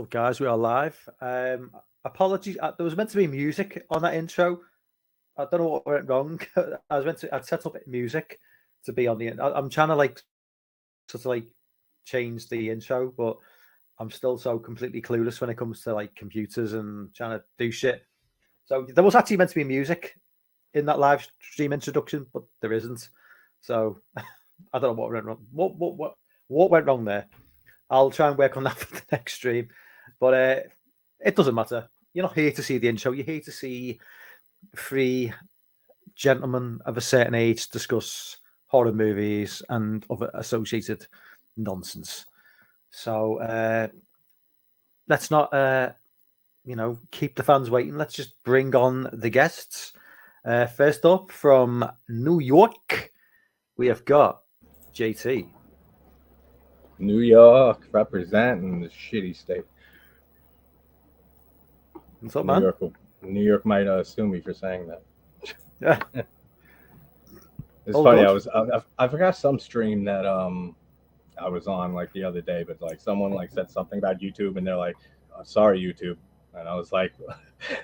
guys, we are live. Apologies, there was meant to be music on that intro. I don't know what went wrong. I'd set up music to be on the. I'm trying to change the intro, but I'm still so completely clueless when it comes to like computers and trying to do shit. So there was actually meant to be music in that live stream introduction, but there isn't. So I don't know what went wrong. What went wrong there? I'll try and work on that for the next stream, but it doesn't matter. You're not here to see the intro. You're here to see three gentlemen of a certain age discuss horror movies and other associated nonsense. So let's not, keep the fans waiting. Let's just bring on the guests. First up from New York, we have got JT. New York representing the shitty state. What's up, man? New York might sue me for saying that. Yeah. It's funny. I forgot some stream that I was on like the other day, but like someone like said something about YouTube, and they're like, oh, "Sorry, YouTube," and I was like,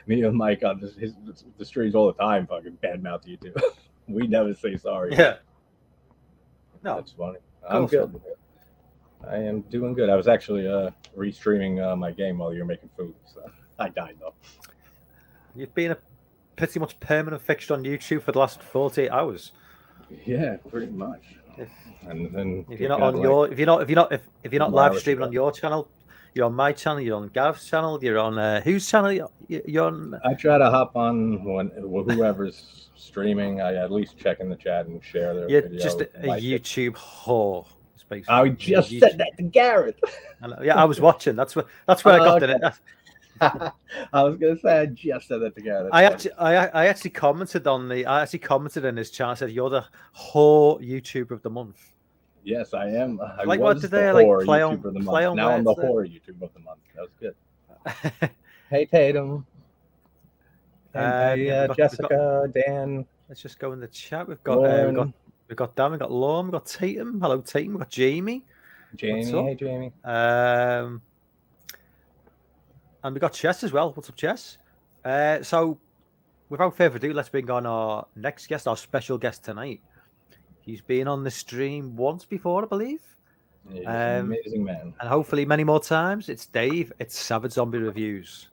"Me and Mike on the streams all the time, fucking badmouth YouTube. We never say sorry." Yeah. No, that's funny. I'm good. I am doing good. I was actually restreaming my game while you were making food, so I died though. You've been a pretty much permanent fixture on YouTube for the last 48 hours. Yeah, pretty much. If you're not live streaming on your channel, you're on my channel, you're on Gav's channel, you're on whose channel? You're on. I try to hop on when whoever's streaming. I at least check in the chat and share their videos. You're just a YouTube whore. I just said that to Gareth. Yeah, I was watching. That's where I got it. I was gonna say I just said that to Gareth. I actually commented in his chat. I said you're the whore YouTuber of the month. Yes, I am. Like what did they like play on? Now I'm the whore YouTube of the month. That was good. Hey Tatum. Hey Jessica, Dan. Let's just go in the chat. We've got Dan, we've got Lorne, we've got Tatum. Hello, Tatum. We've got Jamie. Hey, Jamie. And we've got Chess as well. What's up, Chess? So, without further ado, let's bring on our next guest, our special guest tonight. He's been on the stream once before, I believe. He's an amazing man. And hopefully many more times. It's Dave. It's Savage Zombie Reviews.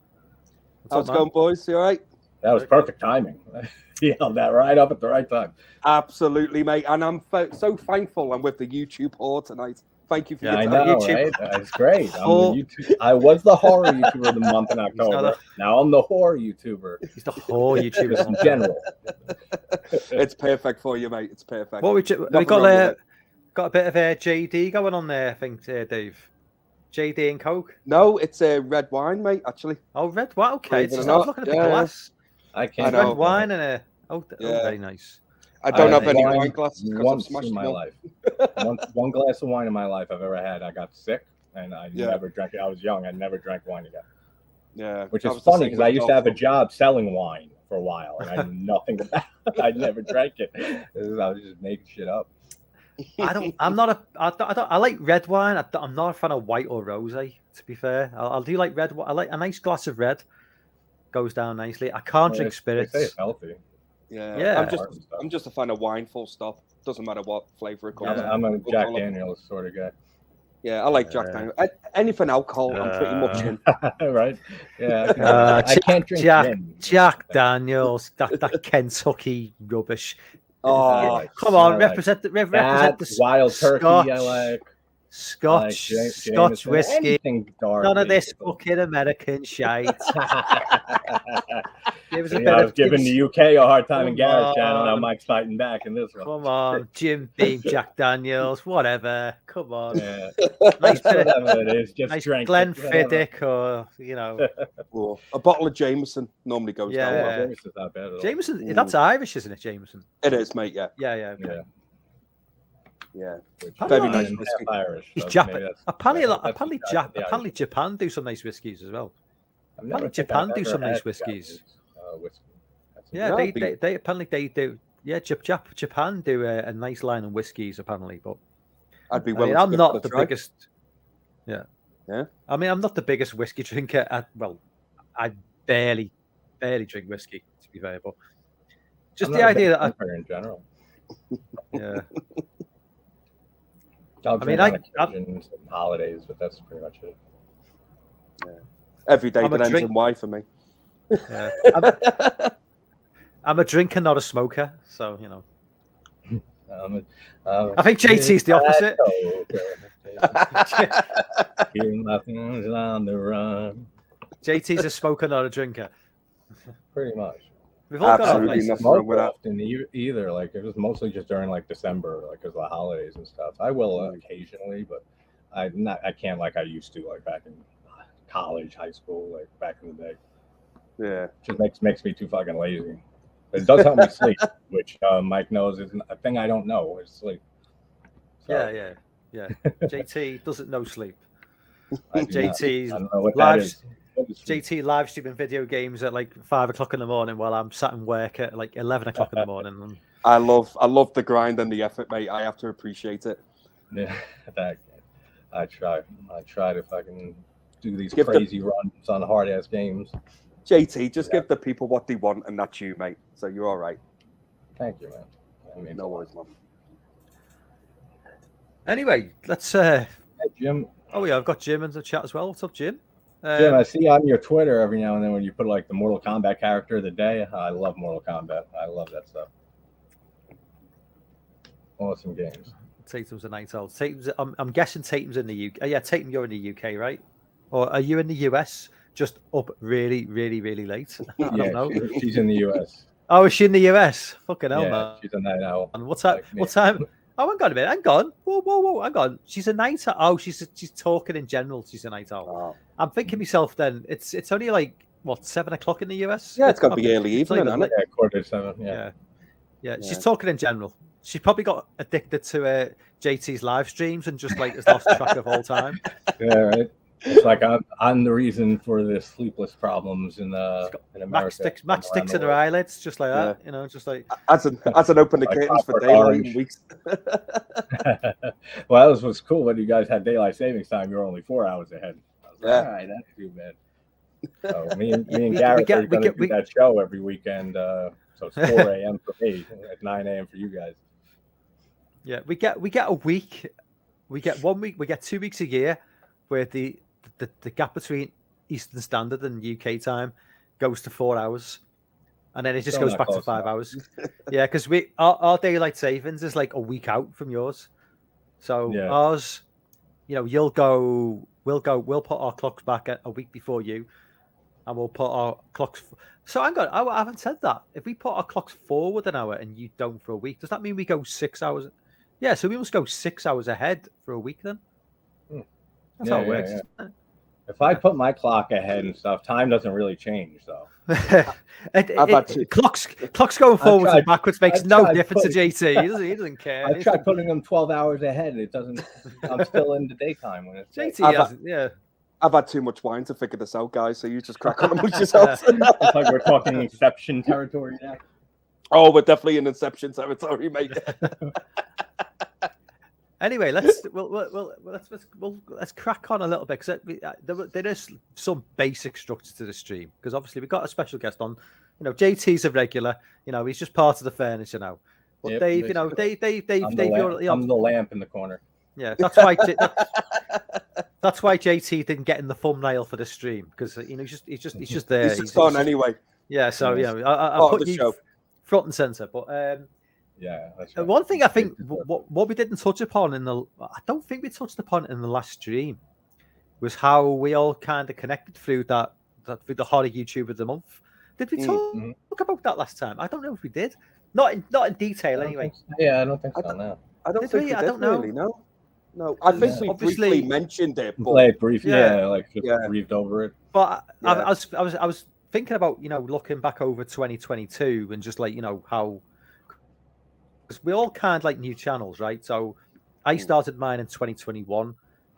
How's it going, boys? You all right? That was perfect timing. He held that right up at the right time. Absolutely, mate. And I'm so thankful I'm with the YouTube whore tonight. Thank you for your time. I know, YouTube. Right? That's great. I was the horror YouTuber of the month in October. Now I'm the horror YouTuber. He's the horror YouTuber in general. It's perfect for you, mate. It's perfect. What we got a bit of a JD going on there, I think, Dave. JD and Coke? No, it's a red wine, mate, actually. Oh, red wine? Okay. I was looking at the glass. I can't. Red wine and a... Oh, very nice. I don't have any wine glasses because once I've smashed in my them life. one glass of wine in my life I've ever had. I got sick and I never drank it. I was young. I never drank wine again. Yeah. Which is funny because I used to have a job selling wine for a while and I knew nothing about it. I never drank it. I was just making shit up. I like red wine. I'm not a fan of white or rosé, to be fair. I'll do like red wine. I like a nice glass of red. Goes down nicely. I can't drink spirits. They say it's healthy. Yeah. I'm just a fan of wine, full stop. Doesn't matter what flavor it comes. I'm a Jack Daniels sort of guy. Yeah, I like Jack Daniels. Anything alcohol, I'm pretty much in. Right? Yeah. I can't drink gin. Jack Daniels, that Kentucky rubbish. Oh, come on, represent the wild turkey. Scotch, I like Scotch whiskey. None of this fucking American shite. I was giving the UK a hard time in Garrett's channel. Now Mike's fighting back in this one. Come on, Jim Beam, Jack Daniels, whatever. Come on. Yeah. Nice bit of nice Glenfiddich or a bottle of Jameson normally goes down well. Jameson's not bad at all. Jameson, that's Irish, isn't it, Jameson? It is, mate. Yeah. Okay. Yeah. Very nice whiskey. Irish. He's Japan. Apparently, Japan do some nice whiskies as well. Apparently, Japan do some nice whiskies. Yeah, they apparently they do. Yeah, Japan do a nice line of whiskies apparently, but I'd be willing. I'm not the biggest. Yeah, Yeah. I mean, I'm not the biggest whiskey drinker. I barely drink whiskey, to be fair, but just I'm the not a idea big that drinker in general. yeah. I'll I mean, drink on occasions and holidays, but that's pretty much it. Yeah. Every day I'm that a ends drink- in Y for me. Yeah. I'm a drinker, not a smoker, so you know. I think JT's the opposite. Nothing's on the run. JT's a smoker, not a drinker. Pretty much. We've all got our Absolutely places. nothing. Smoke often either. Like it was mostly just during like December, like because of the holidays and stuff. I will occasionally, but I can't like I used to like back in college, high school, like back in the day. Yeah, just makes me too fucking lazy. It does help me sleep, which Mike knows is a thing I don't know is sleep. So, Yeah. JT doesn't know sleep. JT live streaming video games at like 5 o'clock in the morning while I'm sat in work at like 11 o'clock in the morning. I love the grind and the effort, mate. I have to appreciate it. Yeah, I try to fucking do these crazy runs on hard ass games. JT, just give the people what they want, and that's you, mate. So you're all right. Thank you, man. No worries, man. Anyway, let's. Hey, Jim. Oh yeah, I've got Jim in the chat as well. What's up, Jim? Jim, I see on your Twitter every now and then when you put like the Mortal Kombat character of the day. I love Mortal Kombat. I love that stuff. Awesome games. Tatum's a night owl. I'm guessing Tatum's in the UK. Yeah, Tatum, you're in the UK, right? Or are you in the US? Just up really, really, really late. I don't know. She's in the US. Oh, is she in the US? Fucking hell, man. She's a night owl. And what time? What time? Oh, hang on a minute. Hang on. Whoa. Hang on. She's a night owl. Oh, she's talking in general. She's a night owl. Oh. I'm thinking myself then. It's only like what 7 o'clock in the US. Yeah, it's got to be early evening, isn't it? Yeah, 6:45. Yeah. She's talking in general. She probably got addicted to JT's live streams and just like has lost track of all time. Yeah, right. It's like I'm the reason for the sleepless problems in America. Max sticks in her eyelids, just like that. You know, just like as an open the curtains for daylight weeks. Well, that was cool when you guys had daylight savings time. You were only 4 hours ahead. I was like, all right, that's too bad. So me and Gareth are going to do that show every weekend. So it's 4 a.m. for me, at 9 a.m. for you guys. Yeah, we get a week. We get 1 week. We get 2 weeks a year where the gap between Eastern Standard and UK time goes to 4 hours, and then it just goes back to 5 hours. Yeah, because our daylight savings is like a week out from yours. So ours, you know, we'll put our clocks back at a week before you, and we'll put our clocks. So hang on, I haven't said that. If we put our clocks forward an hour and you don't for a week, does that mean we go 6 hours? Yeah, so we must go 6 hours ahead for a week then. That's how it works. Yeah. If I put my clock ahead and stuff, time doesn't really change, though. Clocks going forwards and backwards makes no difference to JT. He doesn't care. I've tried putting them 12 hours ahead. It doesn't. I'm still in the daytime when it's JT. I've had too much wine to figure this out, guys. So you just crack on amongst yourselves. It's like we're talking Inception territory now. Oh, we're definitely in Inception territory, mate. Anyway, let's crack on a little bit because there is some basic structure to the stream because obviously we've got a special guest on. You know, JT's a regular. You know, he's just part of the furniture now. But Dave, you know, Dave, I'm the lamp in the corner. Yeah, that's why JT didn't get in the thumbnail for the stream because you know he's just there. He's just on anyway. Yeah, so I put you show. Front and center, but that's right. One thing I think what we didn't touch upon I don't think we touched upon in the last stream was how we all kind of connected through that through the horror YouTube of the month. Did we talk about that last time? I don't know if we did. Not in detail anyway. I don't think so. No. I don't think we did, I don't know. Really, no, I think we briefly mentioned it. But... Like breathed over it. But I was thinking about, you know, looking back over 2022 and just like, you know, how because we all kind of like new channels, right? So I started mine in 2021.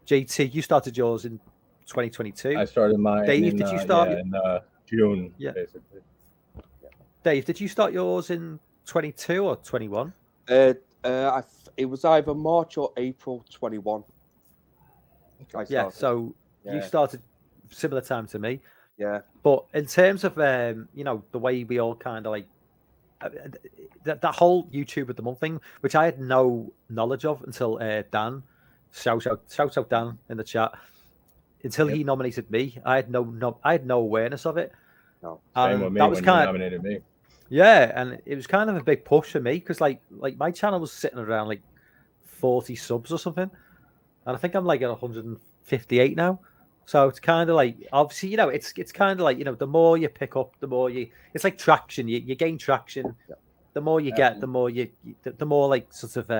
JT, you started yours in 2022. I started mine. Dave, did you start in June? Yeah. Basically. Dave, did you start yours in 22 or 21? It was either March or April 21. Yeah, so You started similar time to me. Yeah. But in terms of you know, the way we all kind of like that whole YouTube of the month thing, which I had no knowledge of until Dan, shout out Dan in the chat, until he nominated me, I had no awareness of it. No, same with me when you nominated me. Yeah, and it was kind of a big push for me because like my channel was sitting around like 40 subs or something, and I think I'm like at 158 now. So it's kind of like, obviously, you know, it's kind of like, you know, the more you pick up, the more it's like traction. You gain traction. The more you get, the more the more like sort of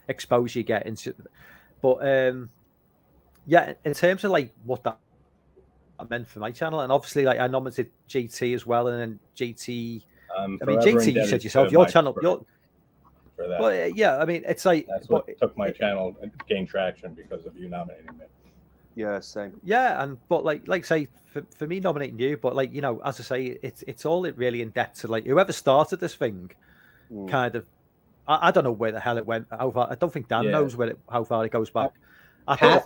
exposure you get into. But yeah, in terms of like what that meant for my channel, and obviously like I nominated GT as well, and then GT. I mean, GT, you said yourself, your channel, for that. Well, yeah, I mean, it's like that's what took my channel and gained traction because of you nominating me. Yeah, same. Yeah, and but like say for me nominating you, but like, you know, as I say, it's all really in debt to like whoever started this thing, kind of. I don't know where the hell it went. How far? I don't think Dan knows how far it goes back. Pat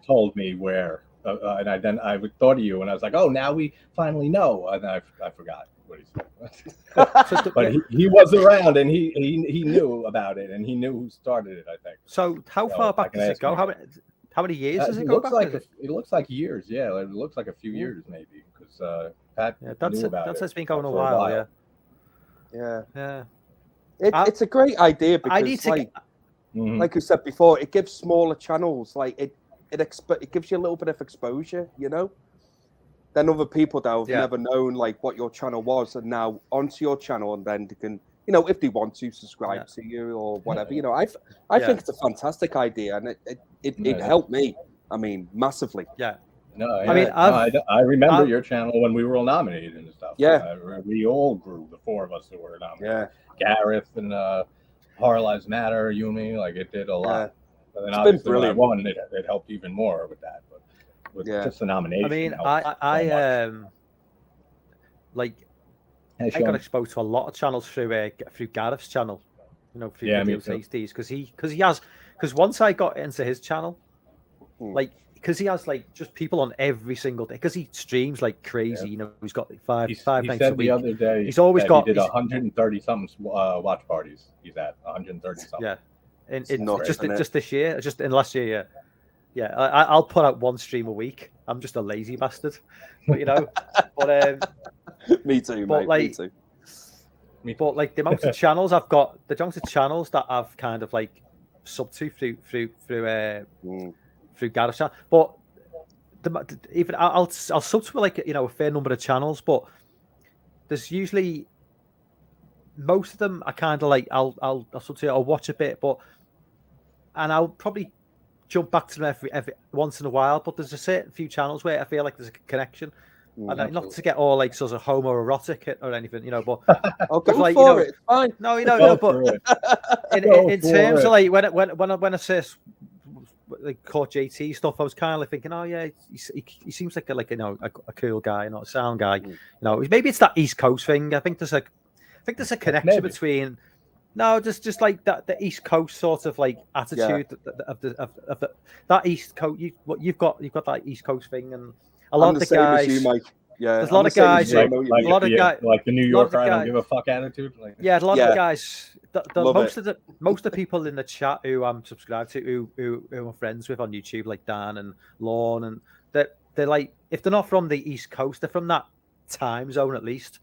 told me where, and I thought of you, and I was like, oh, now we finally know, and I forgot what he said. But he was around, and he knew about it, and he knew who started it, I think. So how far back does it go? How many years does it go back? It looks like years. Yeah, it looks like a few years maybe, because Pat knew about it. That's been going a while. Yeah. It's a great idea because like you said before, it gives smaller channels like it gives you a little bit of exposure, you know. Then other people that have never known like what your channel was, and now onto your channel, and then they can, you know, if they want to subscribe to you or whatever, you know. I think it's a fantastic idea, and it helped me. I mean, massively. Yeah. No, I mean, I remember your channel when we were all nominated and stuff. Yeah, we all grew. The four of us who were nominated. Yeah, Gareth and Horror Lives Matter, Yumi, like it did a lot. But then it's been brilliant. When I won, it helped even more with that. But with just the nomination. I mean, I got exposed to a lot of channels through Gareth's channel, you know, through Video Tasties, because once I got into his channel, like, because he has like just people on every single day, because he streams like crazy. You know, he's got like five nights a week. The other day he's always got. He did 130 something watch parties. He's at 130 something. Yeah, just this year, just in last year. Yeah. I'll put out one stream a week. I'm just a lazy bastard, but you know. Me too, but mate. Like, me too. But like the amount of channels I've got, the amount of channels that I've kind of like sub to through Gareth's channel. But even I'll sub to like, you know, a fair number of channels, but there's usually most of them I kind of like I'll sub to, I'll watch a bit, and I'll probably jump back to them every once in a while. But there's a certain few channels where I feel like there's a connection. And not to get all like sort of homoerotic or anything, you know, but I'll go like, for it. Fine. No, you know, but in terms of like when I say like caught JT stuff, I was kind of like thinking, oh yeah, he seems like a cool guy, not a sound guy. You know, maybe it's that East Coast thing. I think there's a connection between. No, just like the East Coast sort of like attitude of that East Coast. You've got that East Coast thing, and a lot of the guys. There's a lot of guys. Like the New Yorker, I don't give a fuck attitude. Like, a lot of the guys. Most of the people in the chat who I'm subscribed to, who I'm friends with on YouTube, like Dan and Lorne, and they're like, if they're not from the East Coast, they're from that time zone at least.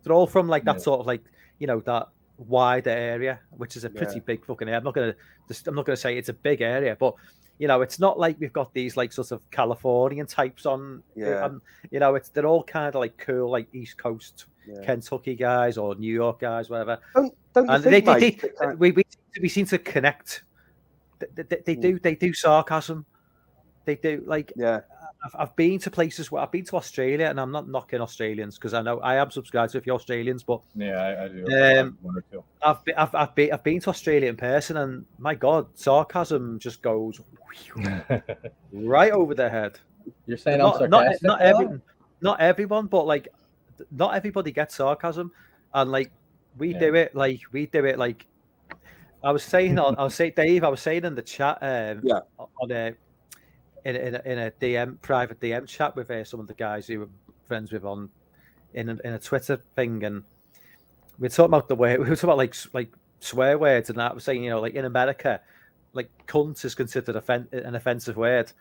They're all from like that sort of like, you know, that wider area, which is a pretty big fucking area. I'm not gonna say it's a big area, but you know, it's not like we've got these like sort of Californian types on. You know, they're all kind of like cool, like East Coast Kentucky guys or New York guys, whatever. Don't you think, we seem to connect. They do sarcasm. They do like I've been to places where I've been to Australia, and I'm not knocking Australians because I know I am subscribed to a few Australians, but I do. One or two. I've been to Australia in person, and my God, sarcasm just goes right over their head. You're saying I'm sarcastic? Not everyone, but like not everybody gets sarcasm, and like we do it like I was saying, Dave, I was saying in the chat on in a private DM chat with some of the guys who were friends with in a Twitter thing, and we were talking about we were talking about like swear words, and that was saying, like in America, like cunt is considered an offensive word.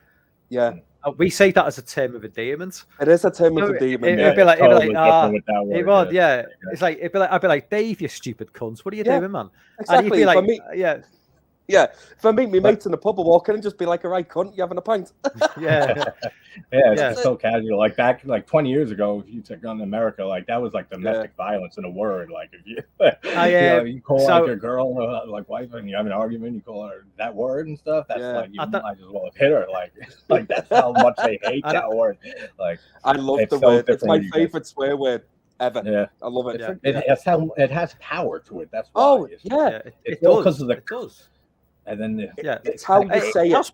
Yeah. We say that as a term of endearment. It is a term of endearment. It'd be like, it would, yeah. It's like I'd be like, Dave, you stupid cunt. What are you doing, man? Exactly. And you'd be like, yeah. If I meet my mates in the pub, I walk in and just be like, all right, cunt, you having a pint? It's just so casual. Like back 20 years ago, if you took on America, like that was like domestic violence in a word. Like if you you call like your girl like wife and you have an argument, you call her that word and stuff. That's like you might as well have hit her. Like that's how much they hate that word. Like I love the word. It's my favorite swear word ever. Yeah, I love it. It has power to it. That's why. It does because of it does. And then it's how you say it.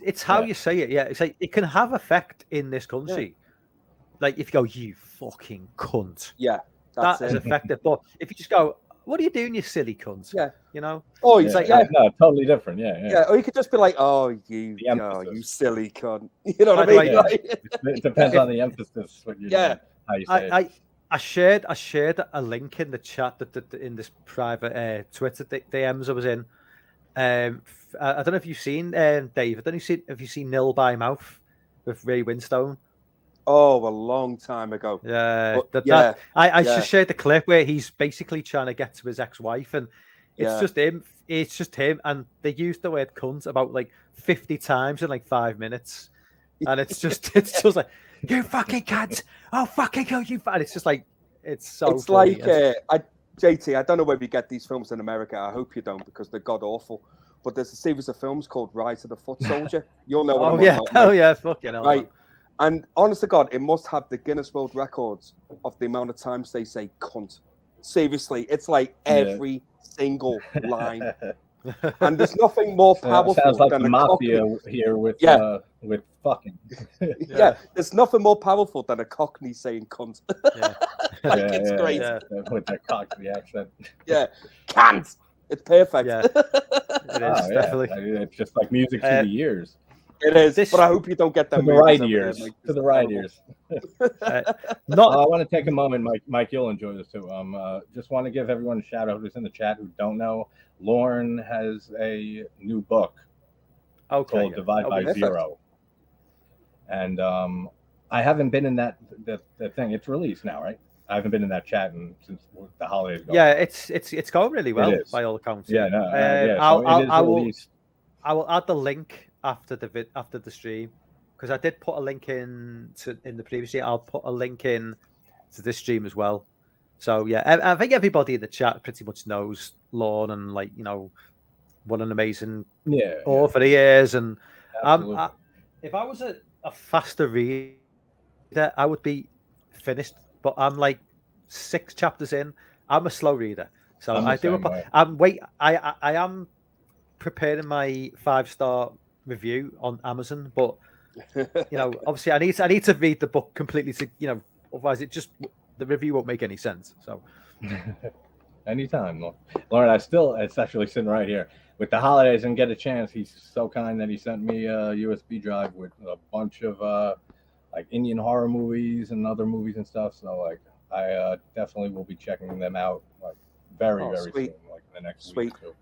It's how you say it. Yeah, it's like it can have effect in this country. Like if you go, you fucking cunt. Yeah, that is effective. But if you just go, what are you doing, you silly cunt? Yeah, Oh, it's like no, totally different. Yeah. Or you could just be like, oh, you silly cunt. You know what I mean? It depends on the emphasis. How you say it. I shared a link in the chat that in this private Twitter DMs I was in. I don't know if you've seen Dave. I don't know if you've seen Nil by Mouth with Ray Winstone. Oh, a long time ago. Yeah, I just shared the clip where he's basically trying to get to his ex-wife, and it's just him. It's just him, and they used the word "cunt" about like 50 times in like 5 minutes, and it's just like you fucking cunt. Oh, fucking hell, you! And it's just like it's so. It's funny. JT, I don't know where we get these films in America. I hope you don't, because they're god awful. But there's a series of films called Rise of the Foot Soldier. You'll know what I'm talking about. Oh yeah, fucking hell. Right. And honest to God, it must have the Guinness World Records of the amount of times they say cunt. Seriously, it's like every single line. And there's nothing more powerful sounds like than the a mafia Cockney. here with fucking. There's nothing more powerful than a Cockney saying cunt. It's great. With their Cockney accent. Yeah, can't. It's perfect. Yeah, it is definitely. I mean, it's just like music through the years. It is, but I hope you don't get them to the right ears. To the right ears. I want to take a moment, Mike. You'll enjoy this too. Just want to give everyone a shout out who's in the chat who don't know. Lorne has a new book called Divide by Zero, and I haven't been in that thing. It's released now, right? I haven't been in that chat since the holidays. Yeah, it's going really well by all accounts. Yeah, I will add the link after the stream, because I did put a link in the previous year. I'll put a link in to this stream as well. So yeah, I think everybody in the chat pretty much knows Lorne, and what an amazing author he is. And if I was a faster reader, I would be finished. But I'm like 6 chapters in. I'm a slow reader, so I am preparing my 5-star review on Amazon. But obviously, I need to read the book completely. Otherwise, the review won't make any sense. So, anytime, Lauren. It's actually sitting right here with the holidays, and get a chance. He's so kind that he sent me a USB drive with a bunch of Indian horror movies and other movies and stuff. So I definitely will be checking them out very soon, in the next week. So.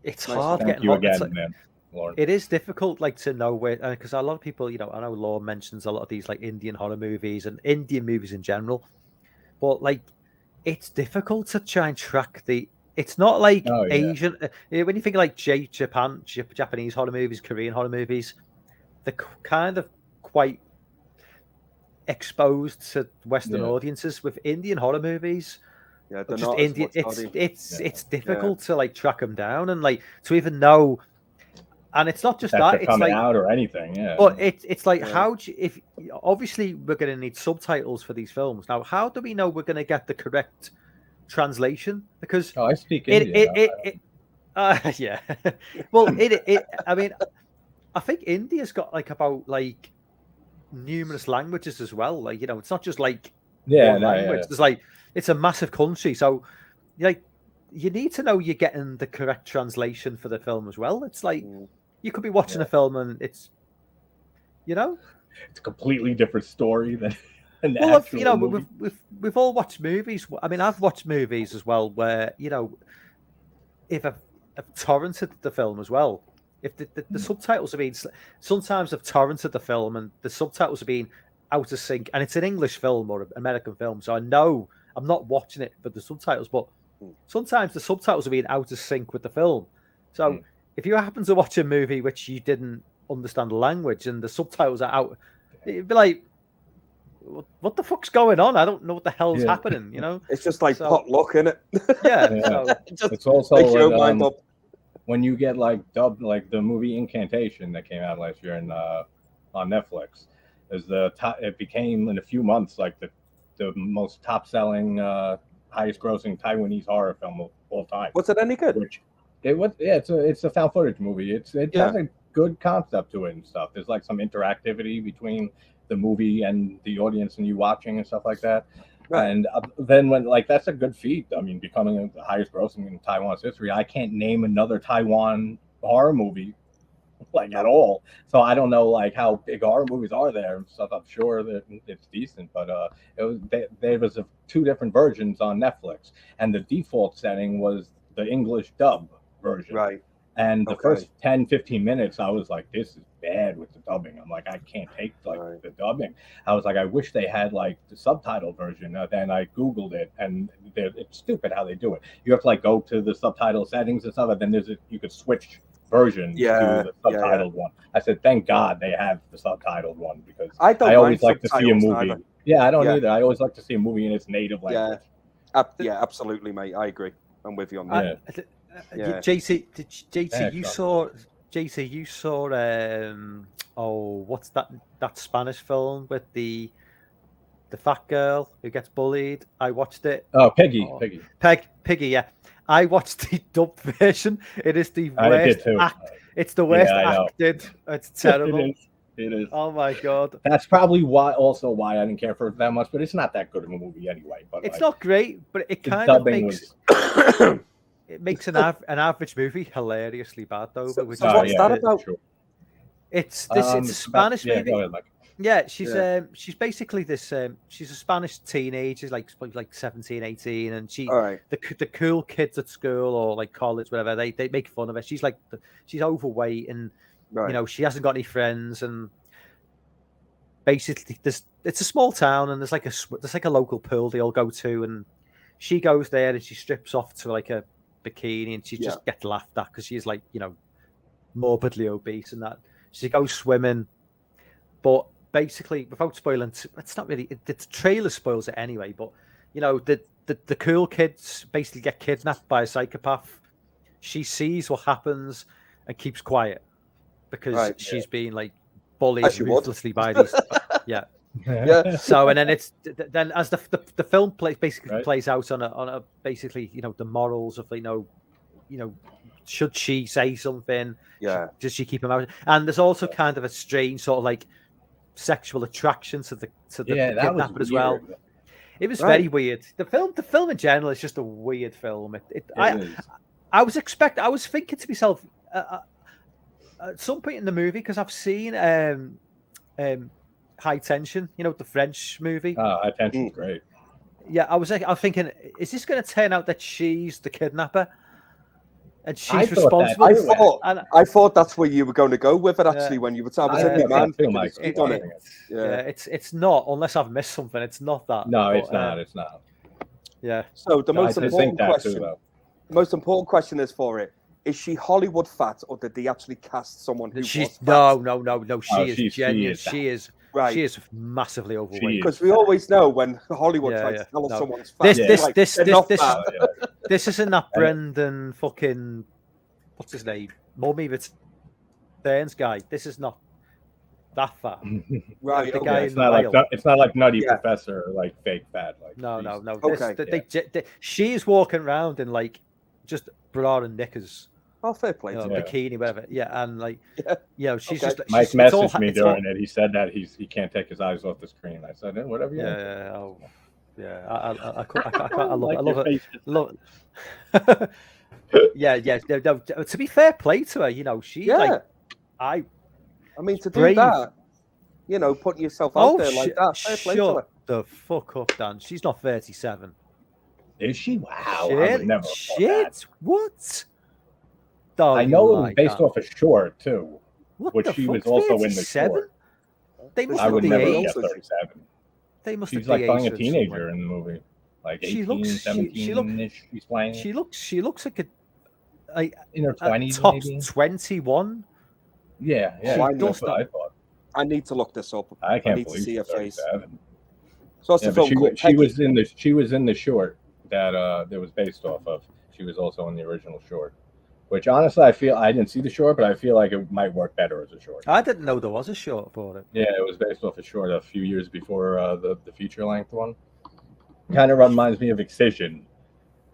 It's hard Thank getting you again, man. Lorne. It is difficult to know where, because a lot of people, I know Lorne mentions a lot of these Indian horror movies and Indian movies in general, but it's difficult to try and track it's not like Asian. When you think of Japanese horror movies, Korean horror movies, they're kind of quite exposed to Western audiences. With Indian horror movies, it's difficult to track them down and to even know. And it's not just that it's coming out or anything, but it's how do you, if obviously we're going to need subtitles for these films. Now, how do we know we're going to get the correct translation? Because I speak Indian. Yeah. Well, I mean, I think India's got about numerous languages as well. It's not just one language. There's it's a massive country, so you need to know you're getting the correct translation for the film as well. It's you could be watching a film and it's You know, it's a completely different story than an well, actual you know, movie. we've all watched movies. I mean, I've watched movies as well where, you know, if I've torrented the film as well, if the subtitles have been, sometimes I've torrented the film and the subtitles have been out of sync, and it's an English film or an American film, so I know I'm not watching it for the subtitles, but sometimes the subtitles have been out of sync with the film. So if you happen to watch a movie which you didn't understand the language and the subtitles are out, it'd be like, what the fuck's going on? I don't know what the hell's happening. You know, it's just like potluck, isn't it? Yeah. So it's also makes your mind up. When you get like dubbed, like the movie Incantation that came out last year on Netflix, is it became in a few months like the most top selling, highest grossing Taiwanese horror film of all time. Was it any good? It's a found footage movie. It has a good concept to it and stuff. There's like some interactivity between the movie and the audience and you watching and stuff like that. Right. And then when that's a good feat. I mean, becoming the highest grossing in Taiwan's history. I can't name another Taiwan horror movie at all. So I don't know how big horror movies are there and stuff. I'm sure that it's decent, but there was two different versions on Netflix, and the default setting was the English dub version. Right. And the first 10-15 minutes, I was like, this is bad with the dubbing. I'm like, I can't take the dubbing. I was like, I wish they had the subtitle version. Then I Googled it, and it's stupid how they do it. You have to go to the subtitle settings and stuff, and then you could switch version to the subtitled one. I said, thank God they have the subtitled one, because I always like to see a movie. Either. Yeah, I don't either. I always like to see a movie in its native language. Yeah, absolutely, mate. I agree. I'm with you on that. JT, you saw what's that Spanish film with the fat girl who gets bullied? I watched it. Oh, Piggy. Yeah. I watched the dub version. It is the worst It's the worst acted. It's terrible. It is. Oh my God. That's probably why I didn't care for it that much, but it's not that good of a movie anyway. But it's not great, but it kind of makes it makes an average movie hilariously bad though. So what's that about? True. It's a Spanish movie. Go ahead, Mike. Yeah, she's basically this. She's a Spanish teenager, like 17, 18, and the cool kids at school or college, whatever. They make fun of her. She's she's overweight and she hasn't got any friends, and basically it's a small town and there's a local pool they all go to, and she goes there and she strips off to a bikini and she just gets laughed at because she's morbidly obese and that. She goes swimming, but basically, without spoiling, it's not really. The trailer spoils it anyway. But the cool kids basically get kidnapped by a psychopath. She sees what happens and keeps quiet because she's being bullied ruthlessly by these. Yeah. So and then as the film plays out on a basically the morals of should she say something? Yeah. Does she keep him out? And there's also kind of a strange sort of sexual attraction to the kidnapper as well. It was very weird. The film in general is just a weird film. I was thinking to myself at some point in the movie, because I've seen High Tension, the French movie. High Tension's great. Yeah, I was thinking, is this going to turn out that she's the kidnapper? And she's responsible. I thought that's where you were going to go with it. Actually, when you were talking, it's not, unless I've missed something. It's not that. No, it's not. It's not. Yeah. So the most important question is for it: is she Hollywood fat, or did they actually cast someone who? No. She is genuine. She is. Right. She is massively overweight. Because we always know when Hollywood tries to tell us someone's fat. This isn't that Brendan fucking what's his name? Mummy Returns guy. This is not that fat. Right. The guy it's not like Nutty Professor or fake fat. No. Okay. She is walking around in just bra and knickers. Oh, fair play. Bikini, whatever. Yeah, and she's just. Mike messaged me during it. He said that he can't take his eyes off the screen. I said, whatever. I love it. Love it. Yeah. No, to be fair play to her, she I mean, to do that. You know, putting yourself out there like that. Shut the fuck up, Dan. She's not 37. Is she? Wow. Shit. I would never have thought that. What? I know it was based off a short, too. Which she was also 37? In the short. They must I would never age. get 37. They must She's like playing a teenager in the movie. Like 18, 17-ish she's playing. She looks like in her 20s, top maybe? 21. Yeah. That's what I thought. I need to look this up. I can't need believe to see her face. So that's the film called Peggy. She was in the short that was based off of. She was also in the original short. Which honestly, I feel I didn't see the short, but I feel like it might work better as a short. I didn't know there was a short for it. Yeah, it was based off a short a few years before the feature length one. Kind of reminds me of Excision,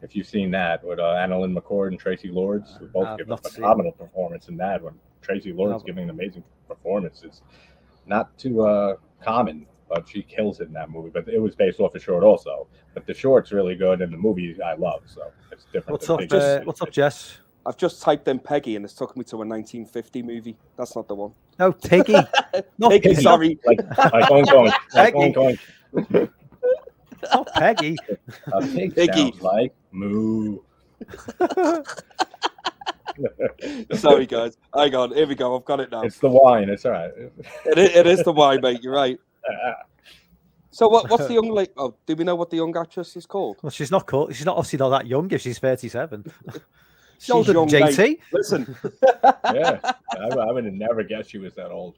if you've seen that, with Annalyn McCord and Tracy Lords, who both give a phenomenal performance in that one. Tracy Lords giving an amazing performance is not too common, but she kills it in that movie. But it was based off a short also. But the short's really good, and the movie I love, so it's different. What's up, Jess? I've just typed in Peggy, and it's took me to a 1950 movie. That's not the one. No, Piggy. Not Piggy, sorry. Like going. Not Peggy. A pig sounds like moo. Sorry, guys. Hang on. Here we go. I've got it now. It's the wine. It's all right. It is the wine, mate. You're right. So what's the young lady? Oh, do we know what the young actress is called? Well, she's not obviously not that young if she's 37. She's older than JT. Mate. Listen. Yeah. I would have never guessed she was that old.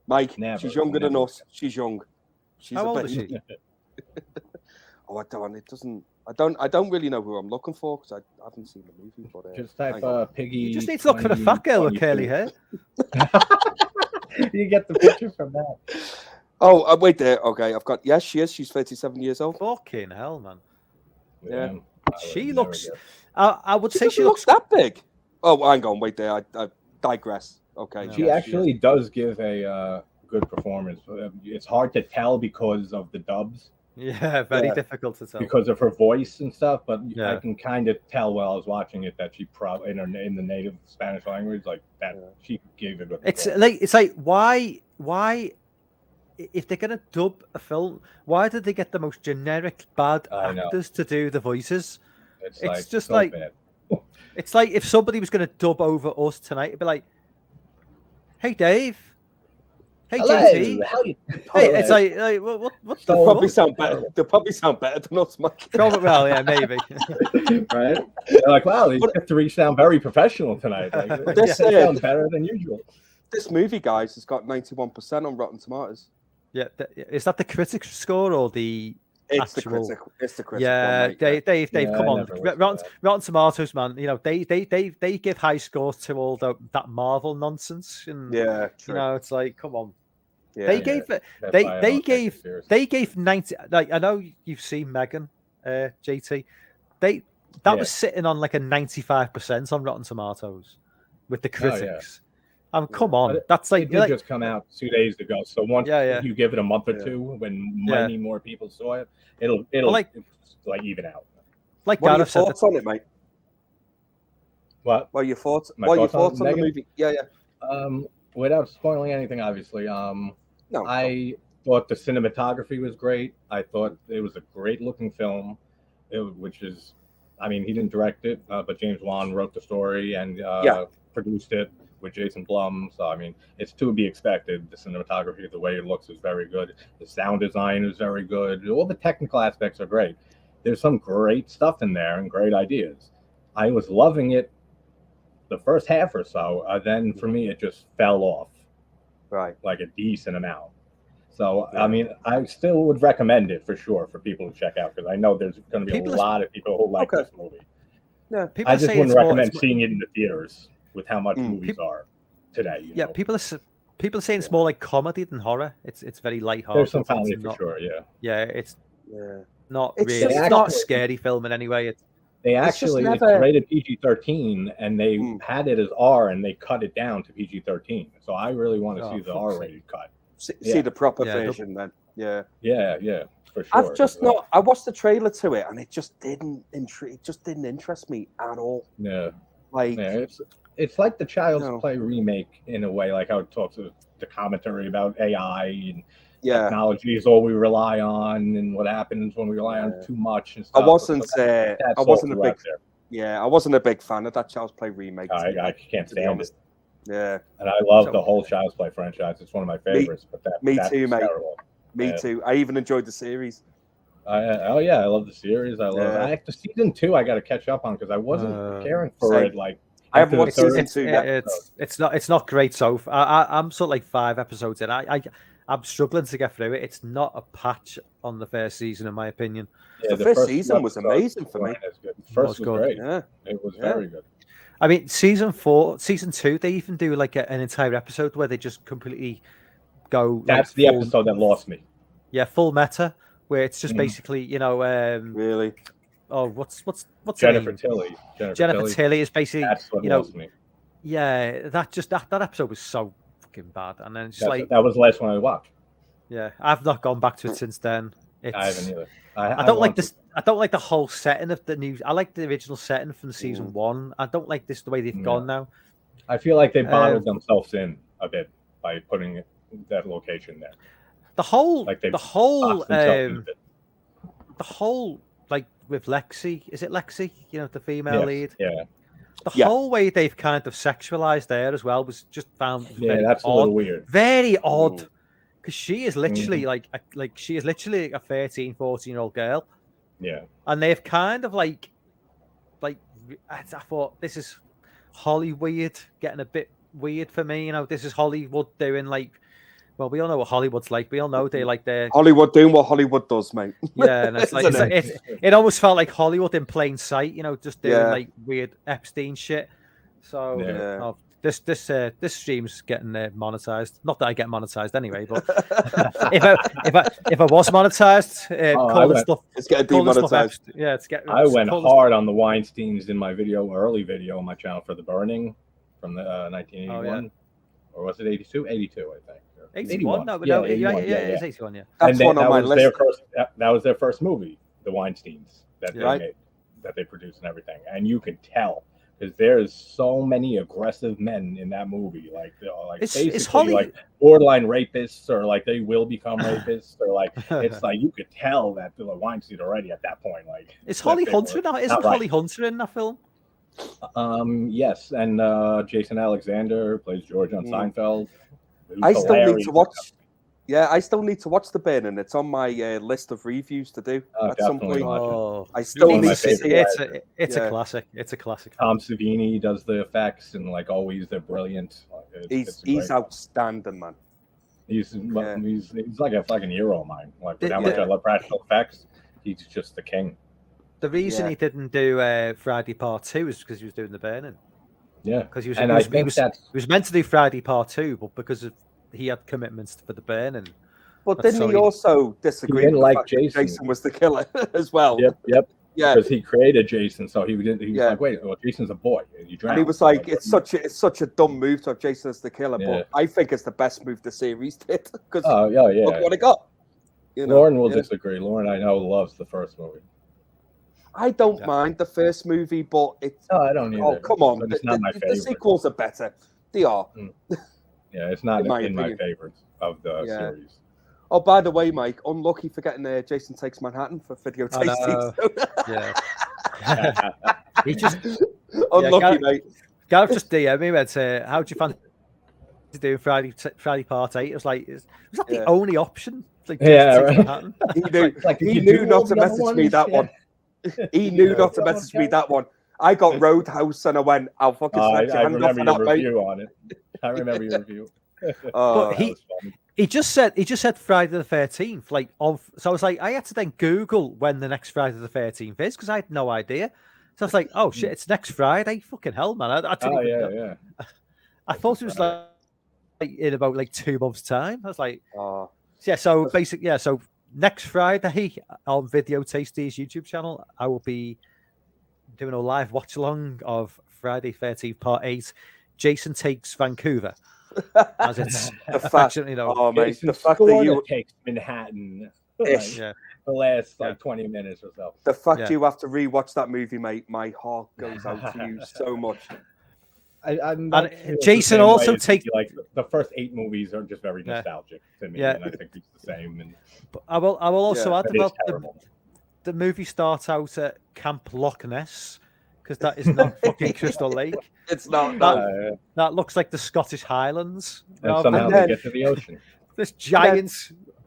Mike, she's younger than us. She's young. She's How old is she? I don't really know who I'm looking for because I haven't seen the movie. But just type Piggy. You just need to look for the fat girl with curly hair. You get the picture from that. Oh, wait there. Okay, I've got. Yes, she is. She's 37 years old. Fucking hell, man. Yeah. She looks. I would say she looks that big. Oh, hang on. Wait there. I digress. Okay. She actually does give a good performance. It's hard to tell because of the dubs. Yeah, very difficult to tell because of her voice and stuff. But I can kind of tell while I was watching it that she probably in the native Spanish language like that she gave it. It's like why if they're gonna dub a film, why did they get the most generic bad actors to do the voices? It's just so like bad. It's like if somebody was gonna dub over us tonight, it'd be like, "Hey, Dave. Hey, JT. Hey, it's like what's they'll probably sound better. They'll probably sound better than us, Mike. Well, yeah, maybe. Right? They're like, wow, these three sound very professional tonight. Like, this sounds better than usual. This movie, guys, has got 91% on Rotten Tomatoes. Yeah, is that the critic score or the? It's the critic. Yeah, one, Dave, come on. Rotten Tomatoes, man. You know they give high scores to all that Marvel nonsense, and true. You know it's like, come on. Yeah, they gave 90. Like I know you've seen Megan, JT. That was sitting on like a 95% on Rotten Tomatoes with the critics. Come on, that's like it did just come out 2 days ago. So once you give it a month or two, when many more people saw it, it'll like even out. Like what are your thoughts on it, mate? What? What are your thoughts? What are your thoughts on the movie? Yeah. Without spoiling anything, obviously. I thought the cinematography was great. I thought it was a great looking film, which is, I mean, he didn't direct it, but James Wan wrote the story and produced it with Jason Blum. So, I mean, it's to be expected. The cinematography, the way it looks is very good. The sound design is very good. All the technical aspects are great. There's some great stuff in there and great ideas. I was loving it the first half or so. Then for me, it just fell off. Right. Like a decent amount. So, I mean, I still would recommend it for sure for people to check out because I know there's going to be a lot of people who like this movie. Yeah, I just wouldn't recommend seeing it in the theaters with how much movies are today. You know? People are saying it's more like comedy than horror. It's very light-hearted. There's some comedy for sure. Yeah, it's not really. It's not a scary film in any way. It's rated PG-13, and they had it as R, and they cut it down to PG-13. So I really want to see the R-rated cut. See the proper version, then. Yeah, for sure. I've just not. I watched the trailer to it, and it just didn't interest me at all. Yeah, like It's like the Child's Play remake in a way, like how it talks to the commentary about AI and technology is all we rely on, and what happens when we rely on too much and stuff. I wasn't a big fan of that Child's Play remake. I can't stand it. Yeah, and I love the whole Child's Play franchise. It's one of my favorites. Me too, mate. Me too. I even enjoyed the series. I love the series. I love it. After season 2, I got to catch up on because I wasn't caring for it. Like I haven't watched season 2 yet. It's not great. So I'm sort of like 5 episodes in. I'm struggling to get through it. It's not a patch on the first season, in my opinion. Yeah, the first season was amazing for me. The first was great. Yeah, it was very good. I mean, season 2, they even do like an entire episode where they just completely go. That's the episode that lost me. Yeah, full meta, where it's just basically, really. Oh, what's Jennifer Tilly. Jennifer Tilly is basically, that's what lost me. Yeah, that episode was so fucking bad, and then it's just that was the last one I watched. Yeah, I've not gone back to it since then. I haven't either. I don't like this. I don't like the whole setting of the new. I like the original setting from season 1. I don't like this the way they've gone now. I feel like they bottled themselves in a bit by putting that location there. The whole like with Lexi. Is it Lexi? The female lead. Yeah. The whole way they've kind of sexualized there as well was just found. That's odd. A little weird. Very odd. Because she is literally like she is literally a 13, 14-year-old girl. Yeah. And they've kind of like I thought this is Hollywood getting a bit weird for me. This is Hollywood doing well, we all know what Hollywood's like. We all know they like their Hollywood doing what Hollywood does, mate. Yeah, and it's it almost felt like Hollywood in plain sight, just doing like weird Epstein shit. So this stream's getting monetized. Not that I get monetized anyway, but if I was monetized, it's getting demonetized. I went hard on the Weinsteins in my early video on my channel for The Burning from the 1981, or was it 82? 82, I think. 81? No, it's 81. Yeah, that's one on my list. That was their first movie, the Weinsteins, that they made, that they produced and everything, and you could tell. Because there's so many aggressive men in that movie, basically like borderline rapists, or like they will become rapists, or like it's like you could tell that the Weinstein already at that point. Like, is Holly Hunter in that? Isn't Holly Hunter in that film? Yes, and Jason Alexander plays George on Seinfeld. I still need to watch. Yeah, I still need to watch The Burning. It's on my list of reviews to do at some point. I still need to see it. It's a classic. It's a classic. Tom Savini does the effects, and always, they're brilliant. He's outstanding, man. He's like a fucking hero of mine. Like, with how much I love practical effects, he's just the king. The reason he didn't do Friday Part 2 is because he was doing The Burning. Yeah, because he was meant to do Friday Part 2, but because he had commitments for The Burning. But didn't he also disagree with the fact that Jason was the killer as well? Yep. Yeah, because he created Jason, so he was like, wait, well, Jason's a boy. And he was like, it's such a dumb move to have Jason as the killer, but I think it's the best move the series did. Because look what it got. Lorne will disagree. Lorne, I know, loves the first movie. I don't mind the first movie, but it's... No, I don't either. Oh, come on. It's not my favorite. The sequels are better. They are. Yeah, it's not in my favorites of the series. Oh, by the way, Mike, unlucky for getting Jason Takes Manhattan for video tasting. He just... Unlucky, mate. Gav just DM'd me and said, how do you fancy doing Friday Part 8? It was like, was that the only option? He knew not to message me that one. He knew not to message me that one. I got Roadhouse and I went, I'll fucking snatch your hand off of that, mate. On it. I remember your review. But he just said Friday the 13th. So I was like, I had to then Google when the next Friday the 13th is because I had no idea. So I was like, oh shit, it's next Friday. Fucking hell, man. I didn't even know. I thought it was like in about 2 months' time. I was like, so basically, so next Friday on Video Tasties YouTube channel, I will be doing a live watch along of Friday 13th Part 8. Jason Takes Vancouver. As it's the fact, mate, the fact that you takes Manhattan. The last 20 minutes or so. The fact you have to rewatch that movie, mate, my heart goes out to you so much. Jason also takes like the first 8 movies are just very nostalgic to me, and I think it's the same. And I will also add about the movie starts out at Camp Loch Ness, because that is not fucking Crystal Lake. It's not. That looks like the Scottish Highlands. And somehow they get to the ocean. This giant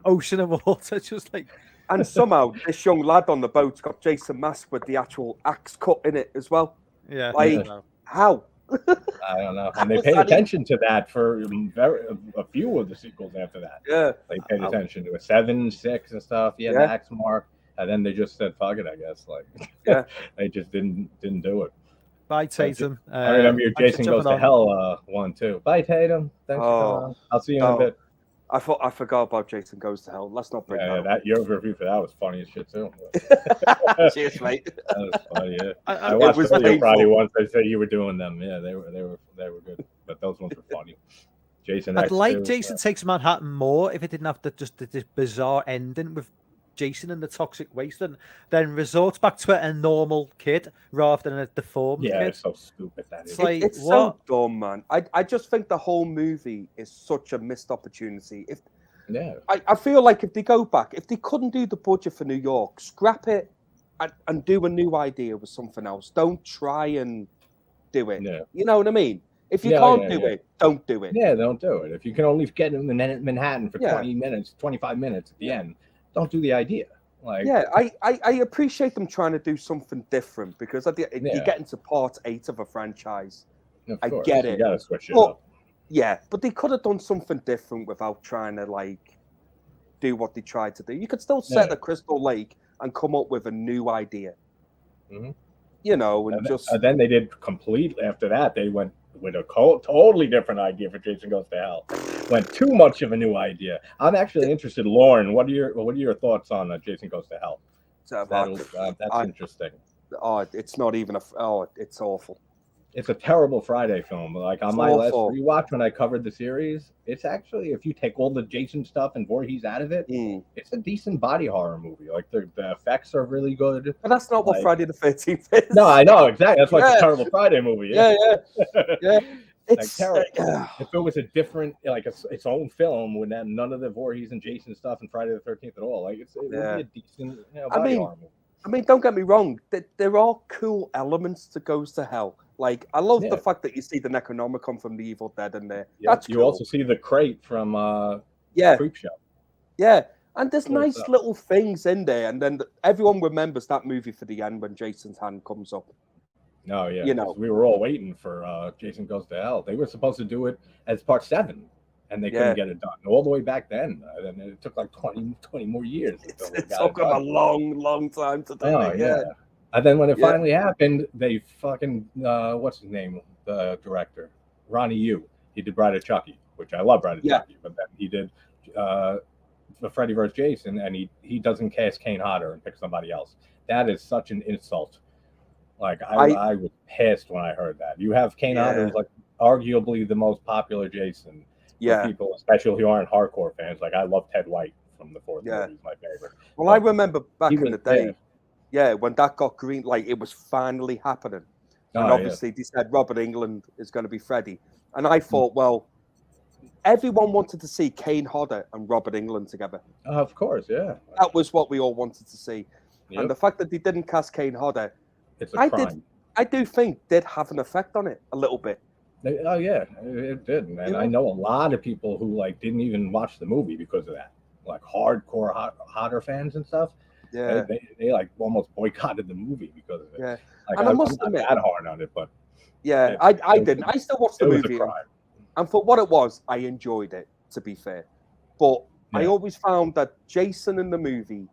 ocean of water, just like. And somehow this young lad on the boat's got Jason Mask with the actual axe cut in it as well. Yeah. Like, how? I don't know. And they paid attention to that for a few of the sequels after that. Yeah. They paid attention to it. 7, 6, and stuff. Yeah, the axe mark. And then they just said, fuck it, I guess. Like, they just didn't do it. Bye, Tatum. I remember your Jason Goes to Hell one, too. Bye, Tatum. Thanks for coming on. I'll see you in a bit. I forgot about Jason Goes to Hell. Let's not bring that. Your review for that was funny as shit, too. Cheers, mate. That was funny, yeah. I watched the Friday once. They said you were doing them. Yeah, they were good. But those ones were funny. Jason I'd like Jason Takes Manhattan more if it didn't have this bizarre ending with Jason and the toxic waste, and then resorts back to a normal kid rather than a deformed kid. Yeah, it's so stupid. It's so dumb, man. I just think the whole movie is such a missed opportunity. I feel like if they go back, if they couldn't do the budget for New York, scrap it and do a new idea with something else. Don't try and do it. Yeah. You know what I mean? If you can't do it, don't do it. Yeah, don't do it. If you can only get in Manhattan for 20 minutes, 25 minutes at the end, don't do the idea. Like, I appreciate them trying to do something different, because you get into part 8 of a franchise. I get it. You gotta switch it up. Yeah, but they could have done something different without trying to like do what they tried to do. You could still set the Crystal Lake and come up with a new idea. Mm-hmm. You know, and then they did complete. After that, they went with a totally different idea for Jason Goes to Hell. Went too much of a new idea. I'm actually interested, Lauren. What are your thoughts on Jason Goes to Hell? That's interesting. It's not even it's awful. It's a terrible Friday film. Like on my last rewatch when I covered the series, it's actually, if you take all the Jason stuff and Voorhees out of it, it's a decent body horror movie. Like the effects are really good. But that's not what Friday the 13th is. No, I know exactly. That's why it's a terrible Friday movie. Yeah. It's like terrible. If it was a different, like its own film, with none of the Voorhees and Jason stuff and Friday the 13th at all, like it would be a decent body horror movie. I mean, don't get me wrong. There are cool elements to Goes to Hell. Like, I love the fact that you see the Necronomicon from the Evil Dead in there. Yeah, that's you cool. also see the crate from Creepshow. Yeah, and there's nice little things in there. And then everyone remembers that movie for the end when Jason's hand comes up. Oh, yeah. You know, we were all waiting for Jason Goes to Hell. They were supposed to do it as part 7, and they couldn't get it done all the way back then. And it took like 20 more years. It took them a long time to do it. Yeah. And then when it finally happened, they fucking what's his name? The director, Ronnie Yu. He did Bride of Chucky, which I love Bride of Chucky, but then he did the Freddy vs. Jason, and he doesn't cast Kane Hodder and pick somebody else. That is such an insult. Like I was pissed when I heard that. You have Kane Hodder, who's like arguably the most popular Jason. For people, especially who aren't hardcore fans. Like I love Ted White from the fourth movie. He's my favorite. Well, I remember back in the day. Yeah, when that got green, like it was finally happening. And obviously they said Robert Englund is going to be Freddy. And I thought, well, everyone wanted to see Kane Hodder and Robert Englund together. Of course, yeah. That was what we all wanted to see. Yep. And the fact that they didn't cast Kane Hodder, it's a crime. I do think did have an effect on it a little bit. Oh yeah, it did. And I know a lot of people who like didn't even watch the movie because of that. Like hardcore Hodder fans and stuff. Yeah, they like almost boycotted the movie because of it. Yeah, like, and I must admit, that hard on it, but I didn't. I still watched the movie, and for what it was, I enjoyed it. To be fair, but I always found that Jason in the movie,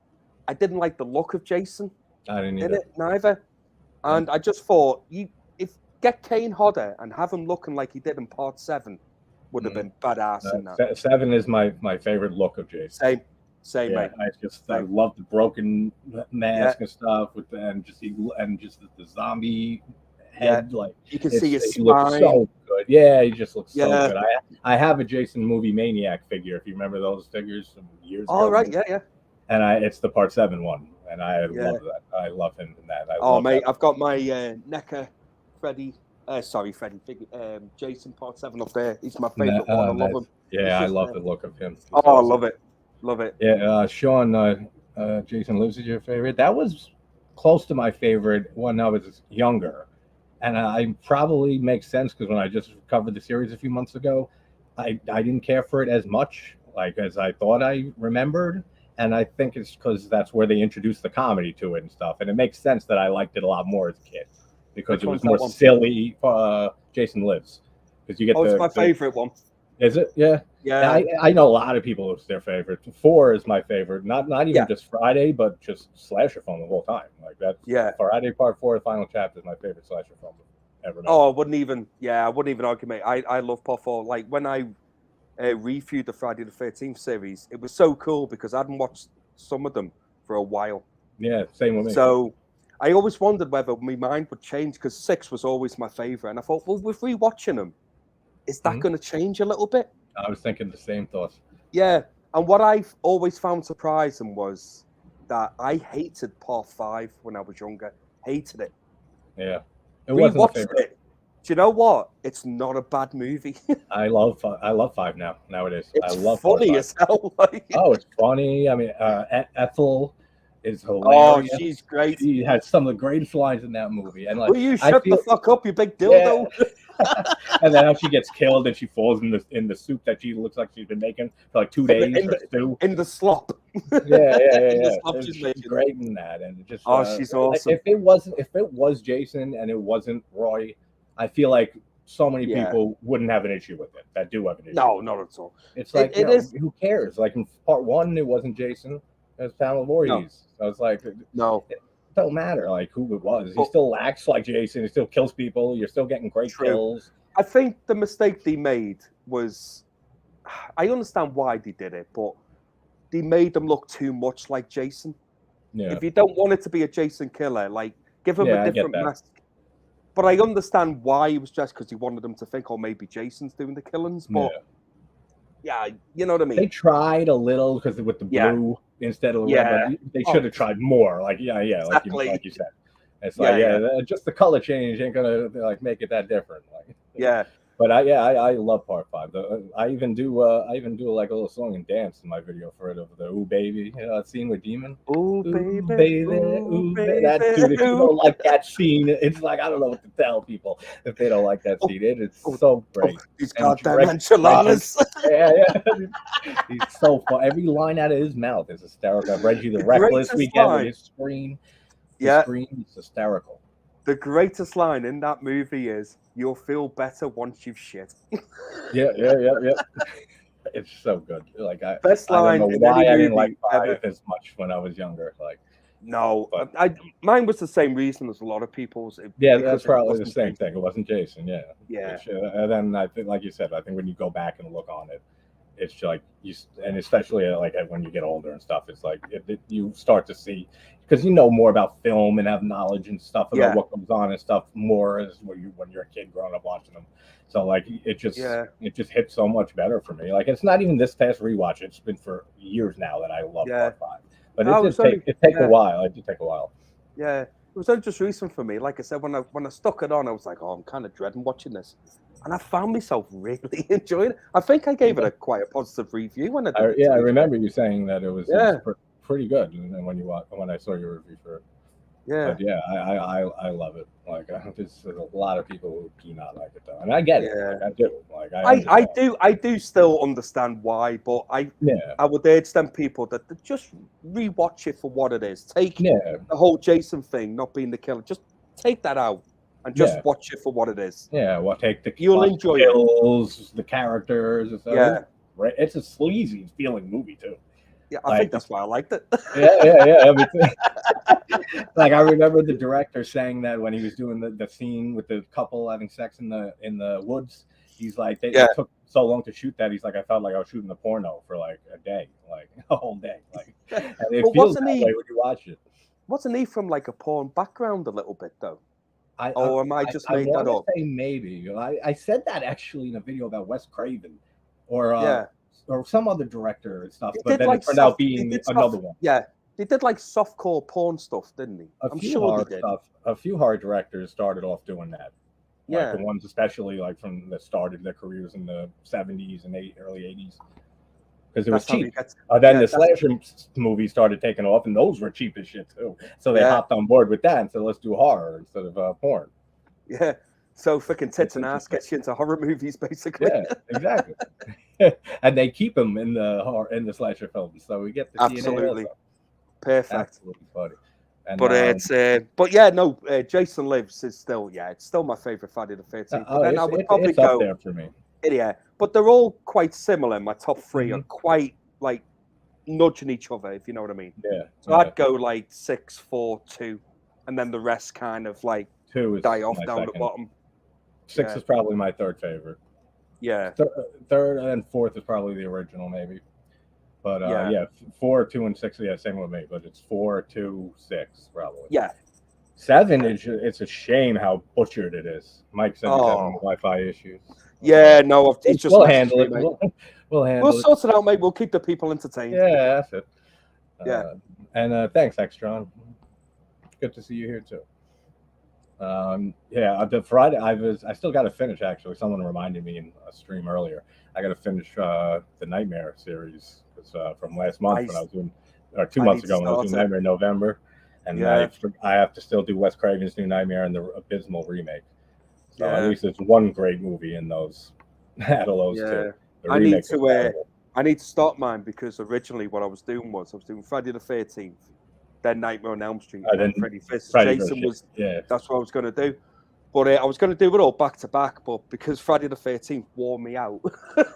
I didn't like the look of Jason. I didn't in it neither, and I just thought get Kane Hodder and have him looking like he did in part 7 would have been badass in that. 7 is my favorite look of Jason. Same, mate. I love the broken mask and stuff and just the zombie head. Like you can see his spine. Looks so good. Yeah, he just looks so good. I have a Jason movie Maniac figure. If you remember those figures from years ago. Oh right, yeah. And it's the part 7 one, and I love that. I love him in that. Mate, I've got my NECA Freddy Sorry, Freddy. Jason Part 7 up there. He's my favorite one. I love him. Yeah, I love the look of him. He's awesome. I love it. Love it. Yeah, Sean, Jason Lives is your favorite. That was close to my favorite when I was younger. And I probably makes sense because when I just covered the series a few months ago, I didn't care for it as much as I thought I remembered. And I think it's because that's where they introduced the comedy to it and stuff. And it makes sense that I liked it a lot more as a kid because it was more silly. Jason Lives, because you get it's my favorite one. Is it? Yeah. Yeah. I know a lot of people it's their favorite. 4 is my favorite. Not even just Friday, but just slasher film the whole time. Like that. Yeah. Friday Part 4, the final chapter is my favorite slasher film ever made. Oh, I wouldn't even argue, mate. I love Part 4. Like when I reviewed the Friday the 13th series, it was so cool because I hadn't watched some of them for a while. Yeah, same with me. So I always wondered whether my mind would change because 6 was always my favorite. And I thought, well, with rewatching them, is that going to change a little bit? I was thinking the same thoughts. Yeah. And what I've always found surprising was that I hated Part 5 when I was younger. Hated it. Yeah. Rewatched it. Do you know what? It's not a bad movie. I love 5 nowadays. It's I love funny as hell. Oh, it's funny. I mean, Ethel is hilarious. Oh, she's great. She has some of the greatest lines in that movie. And will you shut the fuck up, you big dildo? Yeah. And then how she gets killed and she falls in the soup that she looks like she's been making for like 2 days. In the slop. Yeah. She's great in that, and just she's awesome. If it was Jason and it wasn't Roy, I feel like so many people wouldn't have an issue with it. That do have an issue. No, not at all. It's like who cares? Like in Part 1, it wasn't Jason. It was Pamela Voorhees. No. So it's like no. It don't matter like who it was. He still acts like Jason. He still kills people. You're still getting great kills. I think the mistake they made was, I understand why they did it, but they made them look too much like Jason. Yeah. If you don't want it to be a Jason killer, like give him a different mask. But I understand why it was just because he wanted them to think, oh, maybe Jason's doing the killings. But yeah, you know what I mean. They tried a little because with the blue instead of the red, but they should have tried more. Like exactly. like you said, it's like just the color change ain't gonna like make it that different. Like but I love Part 5. I even do like a little song and dance in my video for it of the "Ooh Baby" scene with Demon. Ooh baby, ooh baby. That dude, if you don't like that scene, it's like I don't know what to tell people if they don't like that scene. It's so great. He's goddamn enchiladas. He's so fun. Every line out of his mouth is hysterical. Reggie the Reckless, we get with his scream. His scream is hysterical. The greatest line in that movie is, "You'll feel better once you've shit." Yeah. It's so good. Like best line. I don't know why I didn't like 5 as much when I was younger. Like no, mine was the same reason as a lot of people's. That's probably the same thing. It wasn't Jason. Yeah. Which, and then I think, like you said, I think when you go back and look on it, it's like and especially like when you get older and stuff, it's like you start to see. Because you know more about film and have knowledge and stuff about what goes on and stuff more as when you're a kid growing up watching them. So like it just hits so much better for me. Like it's not even this past rewatch. It's been for years now that I love Part 5. But it take a while. It did take a while. Yeah, it was only just recent for me. Like I said, when I stuck it on, I was like, oh, I'm kind of dreading watching this. And I found myself really enjoying it. I think I gave it quite a positive review when I did it. I remember you saying that it was pretty good. And then when I saw your review for it. Yeah. But I love it. Like there's a lot of people who do not like it though, and I get it. Like, I do. Like I do still understand why, but I would urge them people that just rewatch it for what it is. Take the whole Jason thing not being the killer. Just take that out and just watch it for what it is. Yeah, take the you'll enjoy kills, the characters. It's a sleazy feeling movie too. Yeah, I think that's why I liked it. Like I remember the director saying that when he was doing the scene with the couple having sex in the woods, he's like, it took so long to shoot that. He's like, I felt like I was shooting a porno for like a day, like a whole day. Like, and it feels that way when you watch it. Wasn't he from like a porn background a little bit though? Am I just made that up? Say maybe. I said that actually in a video about Wes Craven, or some other director and stuff, but then it turned out being another one. Yeah, they did like softcore porn stuff, didn't they? A few horror directors started off doing that. Like the ones especially like from that started their careers in the 70s and early 80s. Because it was cheap. Then the slasher movies started taking off, and those were cheap as shit too. So they hopped on board with that and said, let's do horror instead of porn. Yeah. So freaking tits and ass gets you into horror movies, basically. Yeah, exactly. And they keep them in the slasher films, so we get the absolutely perfect. Absolutely funny. And, but yeah, no, Jason Lives is still it's still my favorite Friday the 13th. But then I would probably go up there for me. Yeah, but they're all quite similar. My top three are quite like nudging each other, if you know what I mean. Yeah. So I'd go like 6, 4, 2, and then the rest kind of like 2 is die off down the bottom. 6 is probably my third favorite. Yeah. Third and fourth is probably the original, maybe. But 4, 2, and 6, same with me. But it's 4, 2, 6, probably. Yeah. 7 is it's a shame how butchered it is. Mike said he's having Wi-Fi issues. Yeah, no, it's just we'll handle it. We'll sort it out, mate. We'll keep the people entertained. Yeah, that's it. And thanks, Extron. Good to see you here too. The Friday I still got to finish. Actually, someone reminded me in a stream earlier. I got to finish the Nightmare series from last month when I was doing, or 2 months ago when I was doing Nightmare in November, and I have to still do Wes Craven's New Nightmare and the abysmal remake. So at least there's one great movie in those out of those two. I need to start mine because originally what I was doing Friday the 13th, then Nightmare on Elm Street, and then Freddy vs. Jason was that's what I was going to do. But I was going to do it all back to back, but because Friday the 13th wore me out.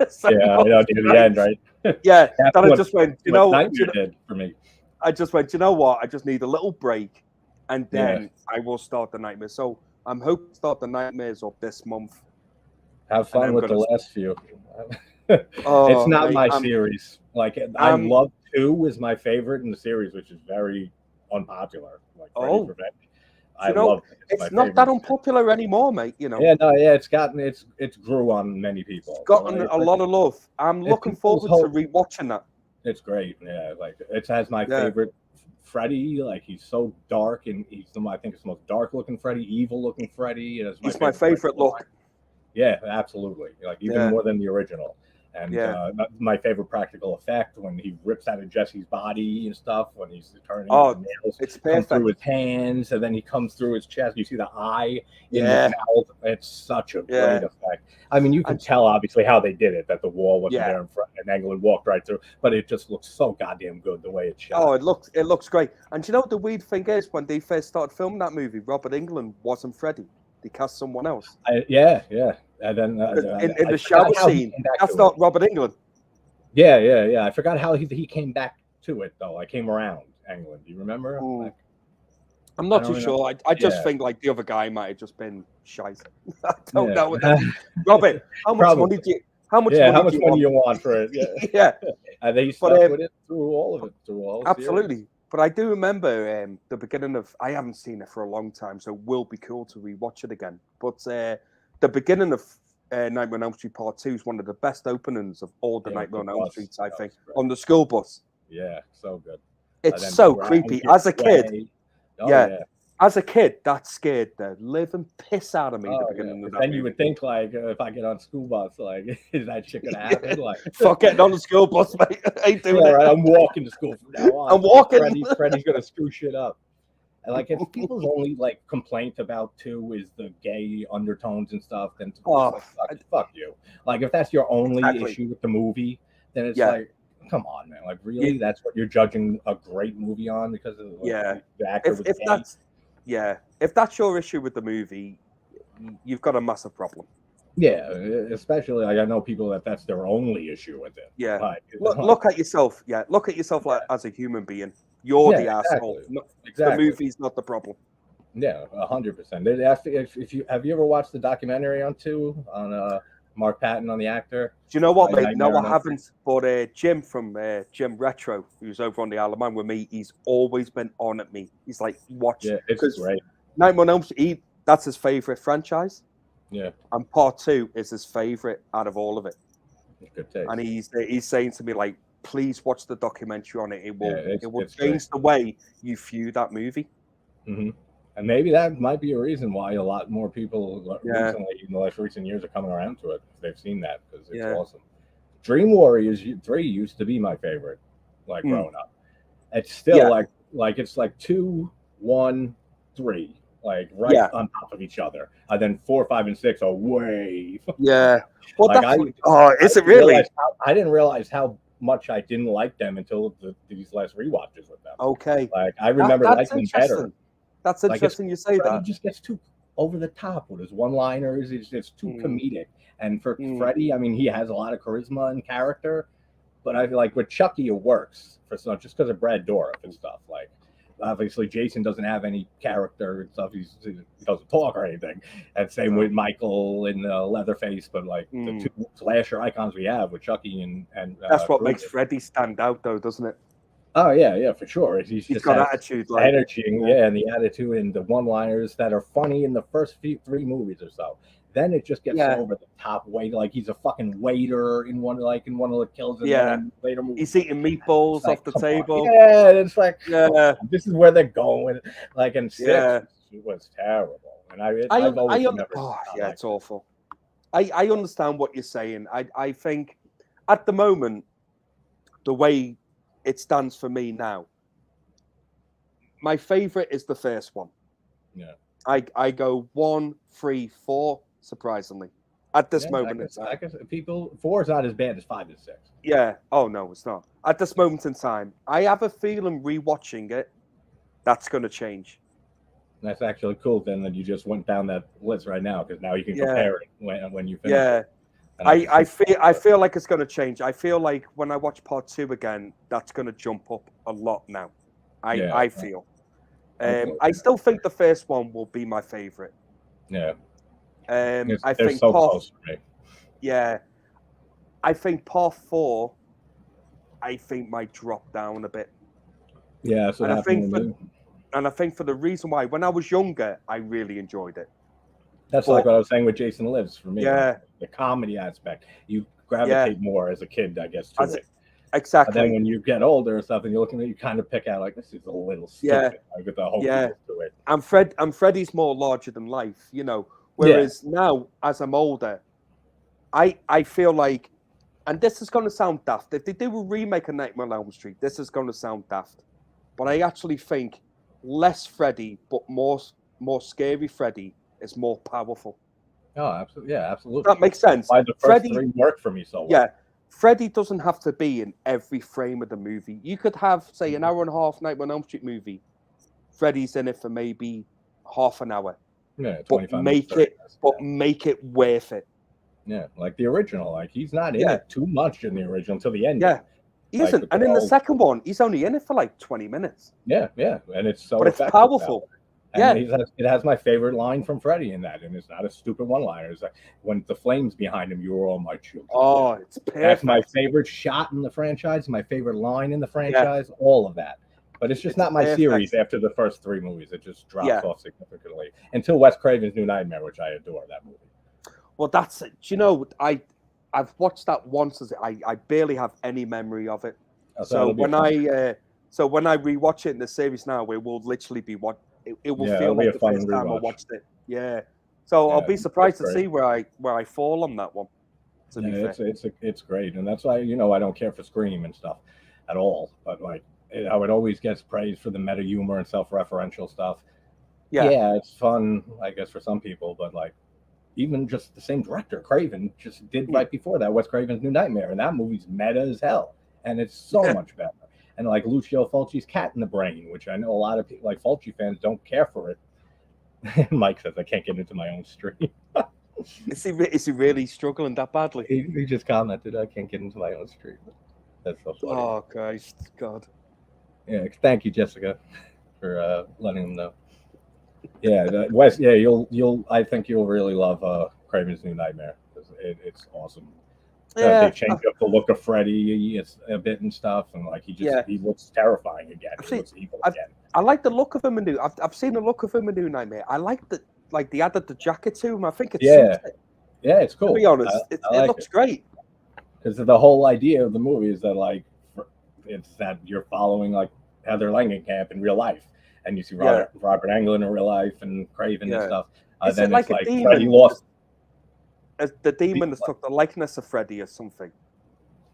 So near the end, right? Yeah, then I just went, Nightmare did for me. I just went, you know what? I just need a little break, and then I will start the Nightmare. So I'm hoping to start the Nightmares up this month. Have fun with the last few. It's not my series. Like I love 2 is my favorite in the series, which is very unpopular. Like Freddy's Revenge. I love it. It's not that unpopular anymore, mate. It's grew on many people. It's gotten a lot of love. I'm looking forward to rewatching that. It's great. Yeah, like it has my favorite Freddy. Like he's so dark, and I think it's the most dark looking Freddy, evil looking Freddy. He's my favorite look. Yeah, absolutely. Like even more than the original. And my favorite practical effect when he rips out of Jesse's body and stuff, when he's turning the nails come through his hands, and then he comes through his chest. You see the eye in the mouth. It's such a great effect. I mean, you can tell obviously how they did it, that the wall wasn't there in front and Englund walked right through, but it just looks so goddamn good the way it's shot. Oh, it looks great. And you know what the weird thing is? When they first started filming that movie, Robert Englund wasn't Freddy. They cast someone else. And then in the shower scene, that's not Robert Englund. Yeah. I forgot how he came back to it though. I came around Englund. Do you remember? I'm not too sure. I just think like the other guy might have just been shite. I don't know. Robert, how much money do you? How much money you want for it? Yeah. And they stuck with it through all of it. Absolutely. But I do remember the beginning of. I haven't seen it for a long time, so it will be cool to rewatch it again. But the beginning of Nightmare on Elm Street Part 2 is one of the best openings of all the Nightmare on Elm Streets, I think, on the school bus. Yeah, so good. It's so creepy. As a kid, as a kid, that scared the living piss out of me. The beginning of that then you would think, like, if I get on school bus, like, is that shit gonna happen? Like, fuck getting on the school bus, mate. I ain't doing it. Right, I'm walking to school from now on. I'm walking. Freddy's gonna screw shit up. And like, if people's only like complaint about 2 is the gay undertones and stuff, then fuck you. Like, if that's your only issue with the movie, then it's like, come on, man. Like, really, that's what you're judging a great movie on because of the actor was gay? If that's your issue with the movie, you've got a massive problem. Yeah, especially like I know people that's their only issue with it. Yeah, look at yourself. Yeah, look at yourself as a human being. You're the asshole. The movie's not the problem. Yeah, 100%. If you have you ever watched the documentary on 2 on Mark Patton on the actor? Do you know what, mate? No, I haven't. But Jim from Jim Retro, who's over on the Isle of Man with me, he's always been on at me. He's like, watch. Yeah, it's great. Nightmare on Elm Street, that's his favorite franchise. Yeah. And Part 2 is his favorite out of all of it. Good taste. And he's saying to me, like, please watch the documentary on it. It will change the way you view that movie. Mm-hmm. And maybe that might be a reason why a lot more people recently, in the last recent years, are coming around to it. They've seen that because it's awesome. Dream Warriors 3 used to be my favorite, like growing up. It's still like it's like 2, 1, 3, like on top of each other. And then 4, 5, and 6 are way. Yeah. Well, like is it really? I didn't realize how much I didn't like them until these last rewatches with them. Okay. Like I remember liking them better. That's interesting you say that. He just gets too over the top with his one-liners. It's just too comedic. And for Freddy, I mean, he has a lot of charisma and character, but I feel like with Chucky, it works for some, just because of Brad Dourif and stuff. Like, obviously, Jason doesn't have any character and stuff. He doesn't talk or anything. And same with Michael and Leatherface. But like the two slasher icons we have with Chucky and that's what makes Freddy stand out, though, doesn't it? Oh yeah, for sure. He's just got attitude, like energy, and the attitude and the one-liners that are funny in the first 3 movies or so. Then it just gets over the top way, like he's a fucking waiter in one of the kills. In later movies. He's eating meatballs off the table. Yeah, and it's like, this is where they're going. Like, and 6 was terrible. And I've always never. It's awful. I understand what you're saying. I think at the moment, the way it stands for me now, my favorite is the first one. Yeah. I go 1, 3, 4, surprisingly. At this moment, I guess 4 is not as bad as 5 and 6. Yeah. Oh no, it's not. At this moment in time, I have a feeling rewatching it, that's going to change. That's actually cool. Then that you just went down that list right now, because now you can compare it when you finish. Yeah. It. I feel like it's going to change. I feel like when I watch part 2 again, that's going to jump up a lot now. I feel. I still think the first one will be my favorite. Yeah. I think so close for me. Yeah. I think part 4, I think might drop down a bit. Yeah, so I think for the reason why, when I was younger, I really enjoyed it. That's like what I was saying with Jason Lives for me. Yeah. Like the comedy aspect. You gravitate more as a kid, I guess, to it. Exactly. But then when you get older or something, you're looking at it, you kind of pick out like, this is a little stupid. I get the whole to it. And Freddy's more larger than life, you know. Whereas now, as I'm older, I feel like, and this is going to sound daft, if they do a remake of Nightmare on Elm Street, this is going to sound daft. But I actually think less Freddy, but more scary Freddy is more powerful. Oh, absolutely. Yeah, absolutely. That makes sense. Why the first 3 work for me so well. Yeah. Freddy doesn't have to be in every frame of the movie. You could have, say, an hour and a half Nightmare on Elm Street movie. Freddy's in it for maybe half an hour. Yeah, 25 make it worth it. Yeah, like the original. Like he's not in it too much in the original until the end. Yeah, he isn't. And in the second one, he's only in it for like 20 minutes. Yeah, and it's so. But it's powerful. And it has my favorite line from Freddy in that, and it's not a stupid one-liner. It's like, when the flames behind him, you were all my children. Oh, it's perfect. That's my favorite shot in the franchise, my favorite line in the franchise, all of that. But it's just not my series after the first 3 movies. It just drops off significantly. Until Wes Craven's New Nightmare, which I adore that movie. Well, that's it. You know, I've watched that once. I barely have any memory of it. So when I rewatch it in the series now, it will literally be it will feel like the first time I watched it. Yeah. So I'll be surprised to see where I fall on that one. It's great, and that's why I don't care for Scream and stuff at all. But like how it always gets praised for the meta humor and self-referential stuff. Yeah, it's fun, I guess, for some people, but like even just the same director, Craven, just did right before that Wes Craven's New Nightmare, and that movie's meta as hell, and it's so much better. And like Lucio Fulci's Cat in the Brain, which I know a lot of people, like Fulci fans, don't care for it. Mike says I can't get into my own stream. Is he really struggling that badly? He just commented, I can't get into my own stream. That's so funny. Oh, Christ, God. Yeah, thank you, Jessica, for letting him know. Yeah, Wes. Yeah, I think you'll really love Craven's New Nightmare because it's awesome. They change up the look of Freddy a bit and stuff, and like he looks terrifying again. He looks evil again. I like the look of him in I've seen the look of him in New Nightmare. I like that. Like they added the jacket to him. I think it's yeah, it's cool. To be honest, it looks great. Because the whole idea of the movie is that like it's that you're following like Heather Langenkamp in real life, and you see Robert Englund in real life and Craven and stuff. Is then it like it's a demon? Freddy lost. The demon has took the likeness of Freddy or something.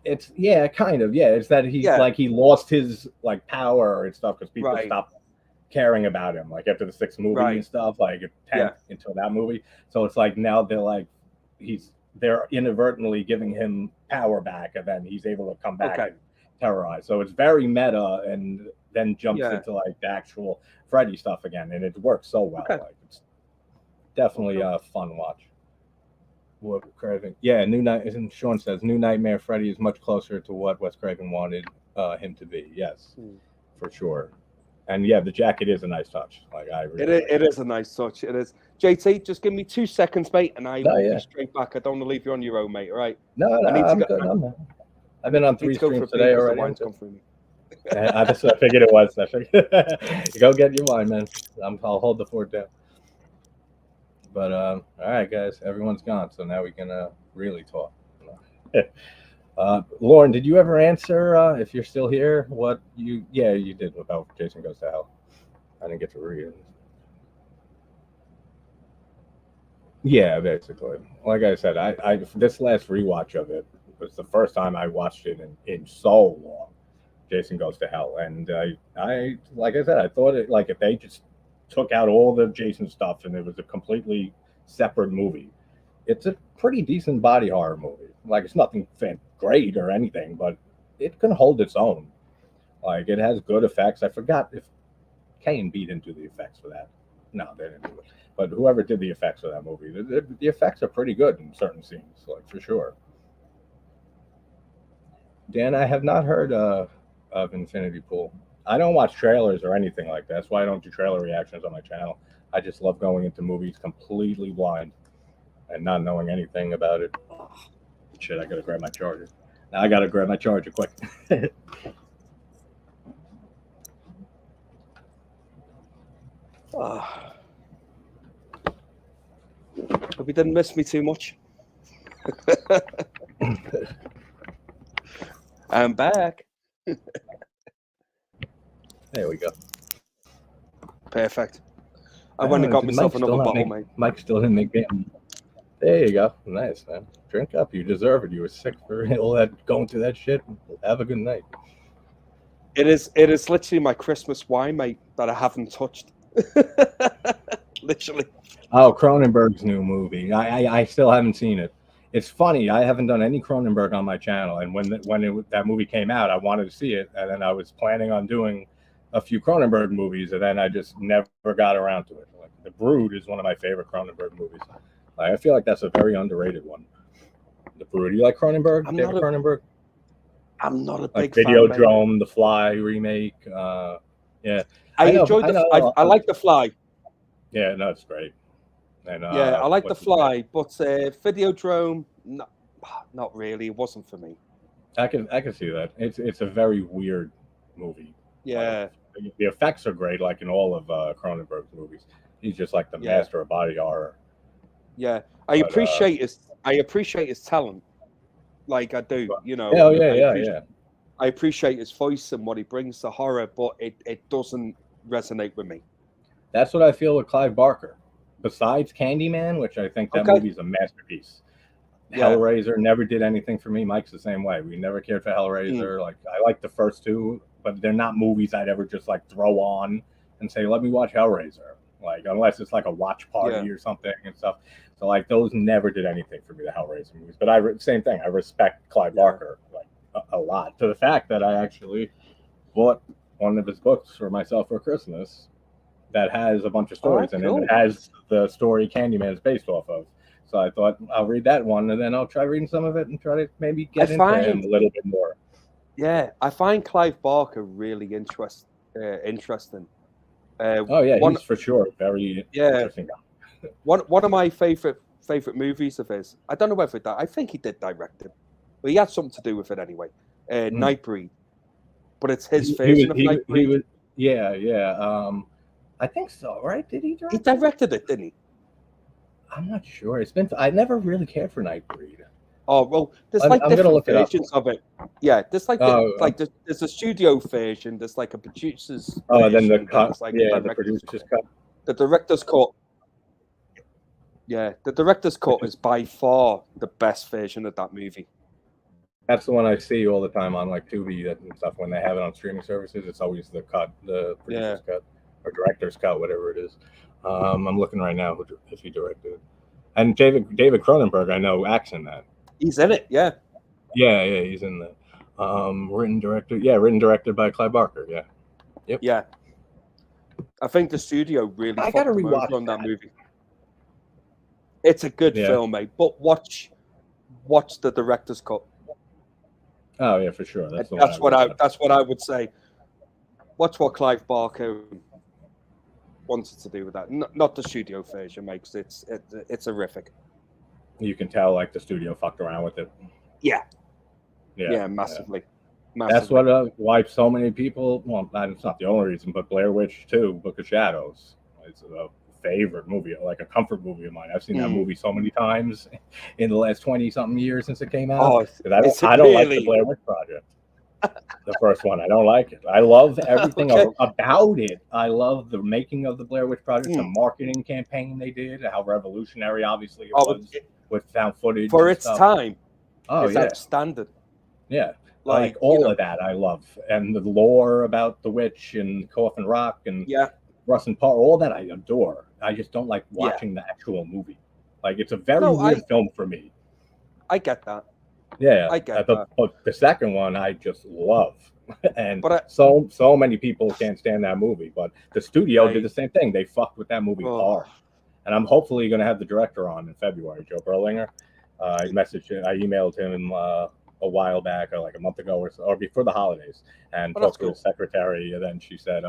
It's kind of. It's that he he lost his like power and stuff because people stopped caring about him like after the 6th movie and stuff, like 10th until that movie. So it's like now they're like they're inadvertently giving him power back, and then he's able to come back and terrorize. So it's very meta, and then jumps into like the actual Freddy stuff again, and it works so well. Like it's definitely a fun watch. What Craven? Yeah, New Night. And Sean says New Nightmare Freddy is much closer to what Wes Craven wanted him to be. Yes, for sure. And yeah, the jacket is a nice touch. Like it is a nice touch. It is. JT, just give me 2 seconds, mate, and I will be straight back. I don't want to leave you on your own, mate. All right? No, I'm good. I've been on 3 streams today already. I figured it was. You go get your wine, man. I'll hold the fort down. But all right, guys, everyone's gone, so now we can really talk. Lorne, did you ever answer, if you're still here, what you did about Jason Goes to Hell? I didn't get to read it. Yeah, basically. Like I said, I this last rewatch of it was the first time I watched it in so long. Jason Goes to Hell, and I like I said, I thought it like if they just took out all the Jason stuff and it was a completely separate movie. It's a pretty decent body horror movie. Like it's nothing great or anything, but it can hold its own. Like it has good effects. I forgot if K&B didn't do the effects for that. No, they didn't do it. But whoever did the effects for that movie, the effects are pretty good in certain scenes, like for sure. Dan, I have not heard of Infinity Pool. I don't watch trailers or anything like that. That's why I don't do trailer reactions on my channel. I just love going into movies completely blind and not knowing anything about it. Shit, I gotta grab my charger. Now I gotta grab my charger quick. Hope you didn't miss me too much. I'm back. There we go. Perfect. I went and got myself another bottle, mate. Mike still didn't make me. There you go. Nice, man. Drink up. You deserve it. You were sick for all that going through that shit. Have a good night. It is literally my Christmas wine, mate, that I haven't touched. Literally. Oh, Cronenberg's new movie. I still haven't seen it. It's funny. I haven't done any Cronenberg on my channel, and when that movie came out, I wanted to see it, and then I was planning on doing a few Cronenberg movies, and then I just never got around to it. Like The Brood is one of my favorite Cronenberg movies. I feel like that's a very underrated one. The Brood. You like Cronenberg? Cronenberg? I'm not a big fan. Videodrome, The Fly remake. Yeah, I like The Fly. Yeah, no, it's great. And I like The Fly, but Videodrome, not really. It wasn't for me. I can see that. It's a very weird movie. Yeah. The effects are great, like in all of Cronenberg's movies. He's just like the master of body horror. Yeah, I appreciate his talent, like I do. You know. I appreciate his voice and what he brings to horror, but it doesn't resonate with me. That's what I feel with Clive Barker. Besides Candyman, which I think that movie is a masterpiece. Hellraiser never did anything for me. Mike's the same way. We never cared for Hellraiser. Like I like the first two, but they're not movies I'd ever just like throw on and say, "Let me watch Hellraiser." Like unless it's like a watch party or something and stuff. So like those never did anything for me. The Hellraiser movies, but same thing. I respect Clive Barker like a lot, to the fact that I actually bought one of his books for myself for Christmas that has a bunch of stories in it. It has the story Candyman is based off of. So I thought I'll read that one, and then I'll try reading some of it and try to maybe get into him a little bit more. Yeah, I find Clive Barker really interesting. He's for sure very interesting guy. One of my favorite movies of his. I don't know whether I think he did direct it, but he had something to do with it anyway. Nightbreed, but it's his version of Nightbreed. I think so, right? Did he direct? He directed it, didn't he? I'm not sure. I never really cared for Nightbreed. Oh well, there's different versions of it. Yeah, there's there's a studio version. There's like a producer's. Oh, version, then the cut. The producer's cut. The director's cut. Yeah, the director's cut is by far the best version of that movie. That's the one I see all the time on like Tubi and stuff when they have it on streaming services. It's always the cut, the producer's cut or director's cut, whatever it is. I'm looking right now if he directed it. And David Cronenberg, I know, acts in that. He's in it, yeah. Yeah, he's in that. Written directed by Clive Barker, yeah. Yep. Yeah. I think the studio really I gotta rewatch on that movie. It's a good film, mate. But watch the director's cut. Oh yeah, for sure. That's what I would say. Watch what Clive Barker wanted to do with that. Not the studio version, mate. It's horrific. You can tell like the studio fucked around with it. Yeah, massively. That's what why so many people. Well, it's not the only reason, but Blair Witch 2: Book of Shadows. It's a favorite movie, like a comfort movie of mine. I've seen that movie so many times in the last 20-something years since it came out. I don't like the Blair Witch Project. The first one, I don't like it. I love everything about it. I love the making of the Blair Witch Project, the marketing campaign they did, how revolutionary, obviously, it was with found footage for its time. It's outstanding. Yeah, like all of that, I love, and the lore about the witch and Coffin Rock and Russ and Paul, all that I adore. I just don't like watching the actual movie. Like it's a very weird film for me. I get that. Yeah, I get that. But the second one I just love, and so many people can't stand that movie. But the studio did the same thing. They fucked with that movie hard, and I'm hopefully going to have the director on in February, Joe Berlinger. I emailed him a while back, or like a month ago, or before the holidays, and talked to his secretary. And then she said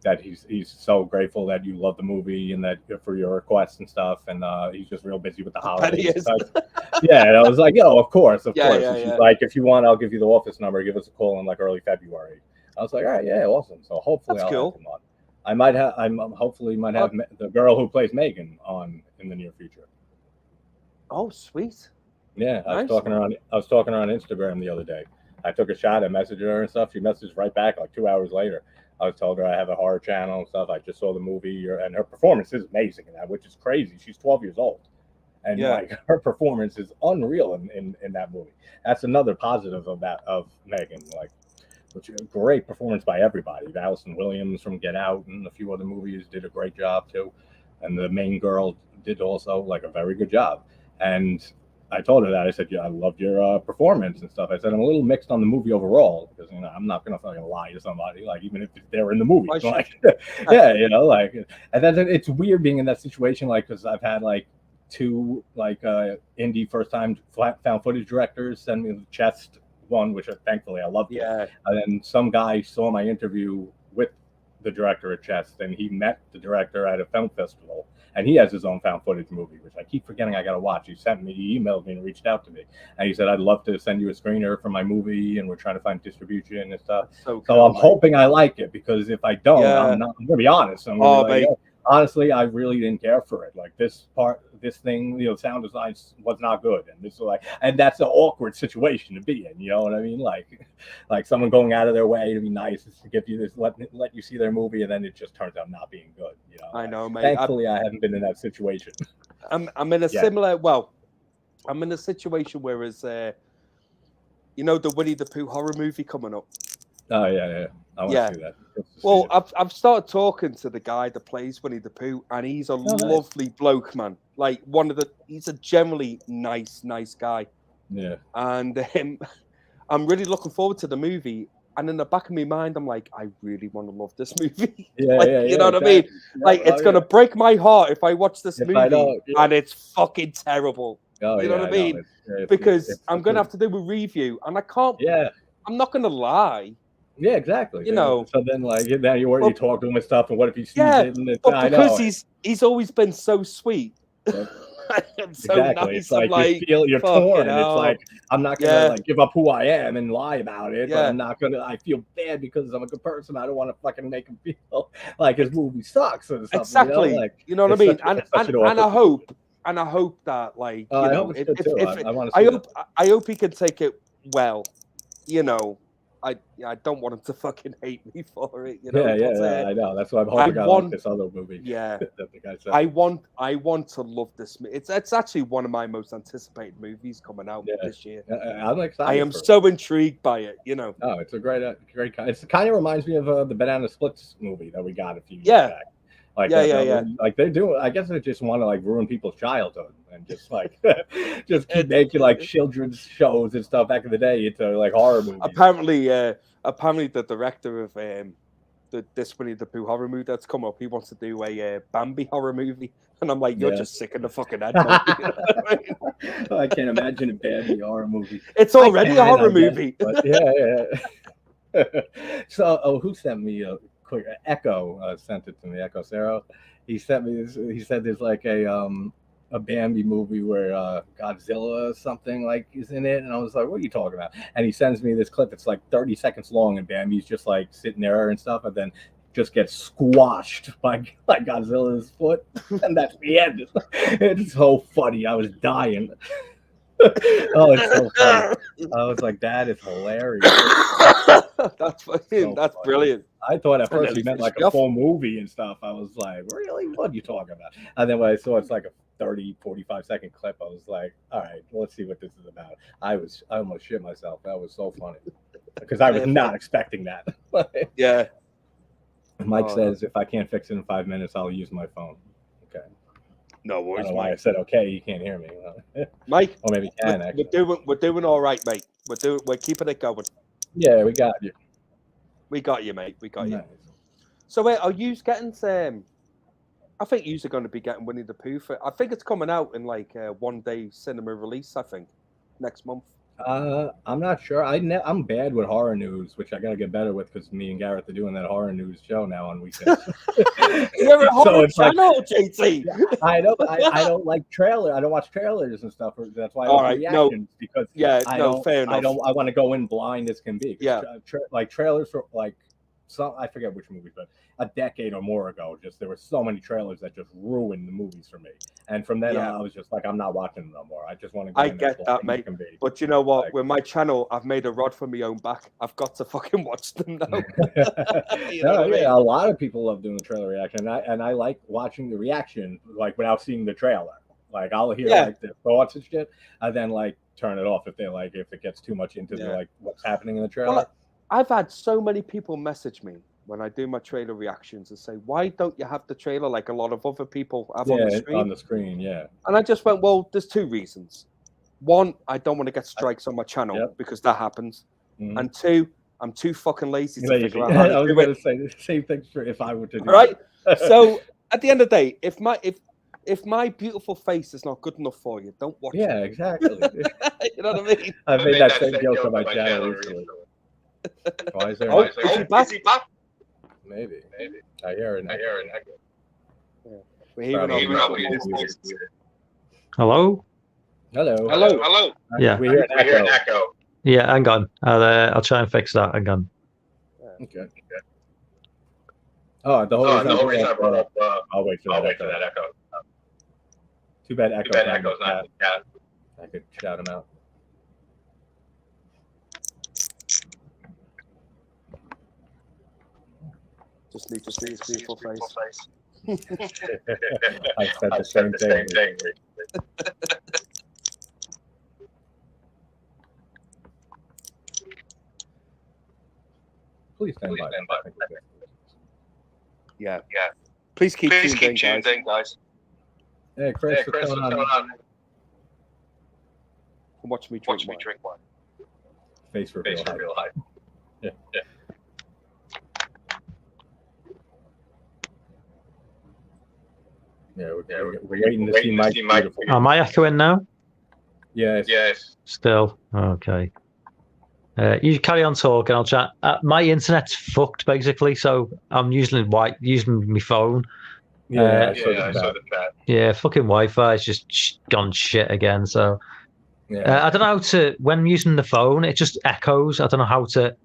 that he's so grateful that you love the movie and that for your requests and stuff, and he's just real busy with the holidays. Yeah, and I was like, of course. And she's like, if you want, I'll give you the office number. Give us a call in like early February. I was like, all right, yeah, awesome. So hopefully I'll have him on. I hopefully might have the girl who plays Megan on in the near future. Oh, sweet. Yeah, I was talking to her on Instagram the other day. I took a shot at messaging her and stuff. She messaged right back like 2 hours later. I was told her I have a horror channel and stuff. I just saw the movie, and her performance is amazing in that, which is crazy. She's 12 years old, and like her performance is unreal in that movie. That's another positive of Megan. Like, which is a great performance by everybody. Allison Williams from Get Out and a few other movies did a great job too, and the main girl did also like a very good job. And I told her that. I said, I loved your performance and stuff. I said, I'm a little mixed on the movie overall because, I'm not going to fucking lie to somebody, like, even if they're in the movie. Like, and then it's weird being in that situation, like, because I've had, like, two, like, indie first-time found footage directors send me the Chest one, which thankfully I loved. Yeah. And then some guy saw my interview with the director at Chest, and he met the director at a film festival. And he has his own found footage movie, which I keep forgetting I got to watch. He emailed me and reached out to me. And he said, I'd love to send you a screener for my movie, and we're trying to find distribution and stuff. So I'm hoping I like it, because if I don't, I'm going to be honest. I'm gonna be like, honestly, I really didn't care for it. Like this thing, sound design was not good. And that's an awkward situation to be in. You know what I mean? Like someone going out of their way to be nice to give you this, let you see their movie, and then it just turns out not being good. I know, mate. Thankfully, I haven't been in that situation. I'm in a similar. Well, I'm in a situation where it's the Winnie the Pooh horror movie coming up. Oh yeah. I want to see that. Well, I've started talking to the guy that plays Winnie the Pooh, and he's a lovely bloke, man. Like he's a generally nice guy. Yeah. And I'm really looking forward to the movie. And in the back of my mind, I'm like, I really want to love this movie. You know what I mean? Like, it's gonna break my heart if I watch this movie and it's fucking terrible. You know what I mean? Because I'm gonna have to do a review, and I can't. Yeah. I'm not gonna lie. Yeah, exactly. So then, now you already talk to him and stuff, and what if he sees it? And but because he's always been so sweet. And so exactly. Nice. It's you're torn. It's like, I'm not gonna give up who I am and lie about it, but I'm not gonna. I feel bad because I'm a good person. I don't want to fucking make him feel like his movie sucks or something. Exactly. You know what I mean? And and I hope that, like, I hope it's good too. I hope he can take it well. You know, I don't want him to fucking hate me for it. You know, I know. That's why I'm hoping I like this other movie. Yeah, that the guy said. I want to love this. It's actually one of my most anticipated movies coming out this year. I'm excited. I am so intrigued by it. You know. Oh, it's a great. It kind of reminds me of the Banana Splits movie that we got a few years back. Like, like they do. I guess they just want to like ruin people's childhood and just like just keep making like children's shows and stuff back in the day into like horror movies. Apparently, the director of this Winnie the Pooh horror movie that's come up, he wants to do a Bambi horror movie, and I'm like, you're just sick in the fucking head. You know what I mean? I can't imagine a Bambi horror movie. It's already a horror movie. But yeah. So, who sent me a quick Echo? Sent it to me. Echo Cero. He sent me this. He said there's like a Bambi movie where Godzilla or something like is in it, and I was like, "What are you talking about?" And he sends me this clip. It's like 30 seconds long, and Bambi's just like sitting there and stuff, and then just gets squashed by Godzilla's foot, and that's the end. It's so funny. I was dying. Oh, it's so funny. I was like, that is hilarious. That's fucking, that's brilliant. I thought at first he meant like a full movie and stuff. I was like, really? What are you talking about? And then when I saw it's like a 30, 45-second clip, I was like, all right, let's see what this is about. I almost shit myself. That was so funny. Because I was not expecting that. Yeah. Mike says, if I can't fix it in 5 minutes, I'll use my phone. Okay. No worries. I don't know why I said okay. You can't hear me, Mike. Or maybe can. We're doing all right, mate. We're keeping it going. Yeah, we got you. We got you, mate. We got nice. you. So wait, are you getting some? I think you are going to be getting Winnie the Pooh. I think it's coming out in like a 1-day cinema release. I think next month. I'm not sure. I'm bad with horror news, which I got to get better with because me and Gareth are doing that horror news show now on weekends. You're a horror channel, JT. I know, but I don't like trailer. I don't watch trailers and stuff. That's why I like reactions because fair enough. I want to go in blind as can be. Yeah, like trailers for like some. I forget which movie, but a decade or more ago, just there were so many trailers that just ruined the movies for me. And from then on, I was just like, I'm not watching them no more. I just want to go. I get that, mate. But you know what? Like, with my channel, I've made a rod for my own back. I've got to fucking watch them now. A lot of people love doing the trailer reaction, and I like watching the reaction, like without seeing the trailer. Like I'll hear like the thoughts and shit, and then like turn it off if it gets too much into the, like what's happening in the trailer. Well, I've had so many people message me when I do my trailer reactions and say, why don't you have the trailer like a lot of other people have on the screen? And I just went, well, there's two reasons. One, I don't want to get strikes on my channel because that happens. Mm-hmm. And two, I'm too fucking lazy to figure out how to do it. I was going to say the same thing if I were to do it. So at the end of the day, if my beautiful face is not good enough for you, don't watch it. Yeah, exactly. You know what I mean? I made that same joke on my channel recently. Why is there? Is he back? Maybe. I hear an echo. Hello. Yeah. We hear an echo. Yeah, hang on. I'll try and fix that. Hang on. Okay. Oh, the whole reason I brought up. I'll wait for that echo. Too bad Echo's not. I could shout him out. Just need to see his beautiful face. I said the same thing. Please stand by. Yeah. Please keep tuned in, guys. Hey, Chris, what's going on? Watch me drink one. Face reveal high. Yeah. Yeah, we're waiting to see Mike. Am I echoing now? Yes. Still? Okay. You carry on talking, I'll chat. My internet's fucked, basically, so I'm using my phone. Yeah, I saw the chat. Yeah, fucking Wi-Fi is just gone shit again, so... I don't know how to... When I'm using the phone, it just echoes. I don't know how to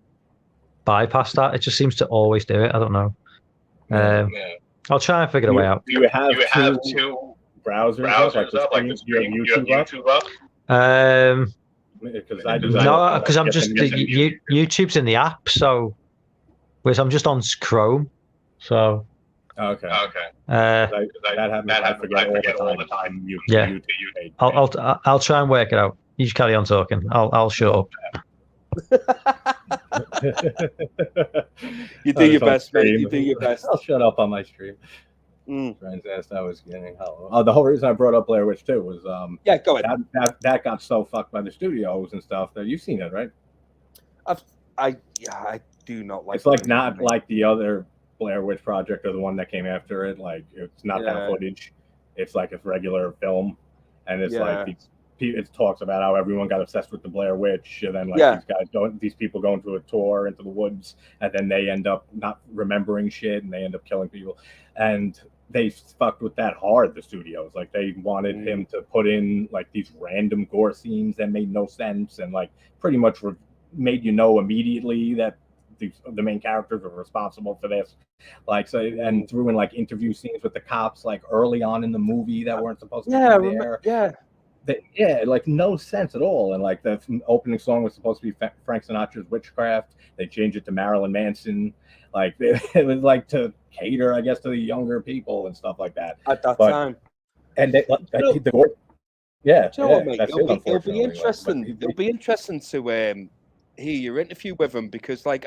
bypass that. It just seems to always do it. I don't know. I'll try and figure a way out. Do you have browsers up, like the YouTube up? No, because I'm just YouTube's in the app, so whereas I'm just on Chrome, so. Okay. That happens. I forget all the time. Yeah. I'll try and work it out. You just carry on talking. I'll shut up. You do your best, mate. You do your best. I'll shut up on my stream. Friends asked I was getting hello. The whole reason I brought up Blair Witch 2 was go ahead. That got so fucked by the studios and stuff that you've seen it, right? I do not like. It's like not like the other Blair Witch Project or the one that came after it. Like it's not that footage. It's like a regular film, and it's like it talks about how everyone got obsessed with the Blair Witch, and then like these people going to a tour into the woods, and then they end up not remembering shit, and they end up killing people, and they fucked with that hard. The studios, like they wanted him to put in like these random gore scenes that made no sense, and like pretty much made you know immediately that the main characters are responsible for this, like so, and threw in like interview scenes with the cops like early on in the movie that weren't supposed to be there. Like no sense at all. And like the opening song was supposed to be Frank Sinatra's Witchcraft. They changed it to Marilyn Manson. Like it was like to cater, I guess, to the younger people and stuff like that at that time. And it'll be interesting. It'll be interesting to hear your interview with him, because like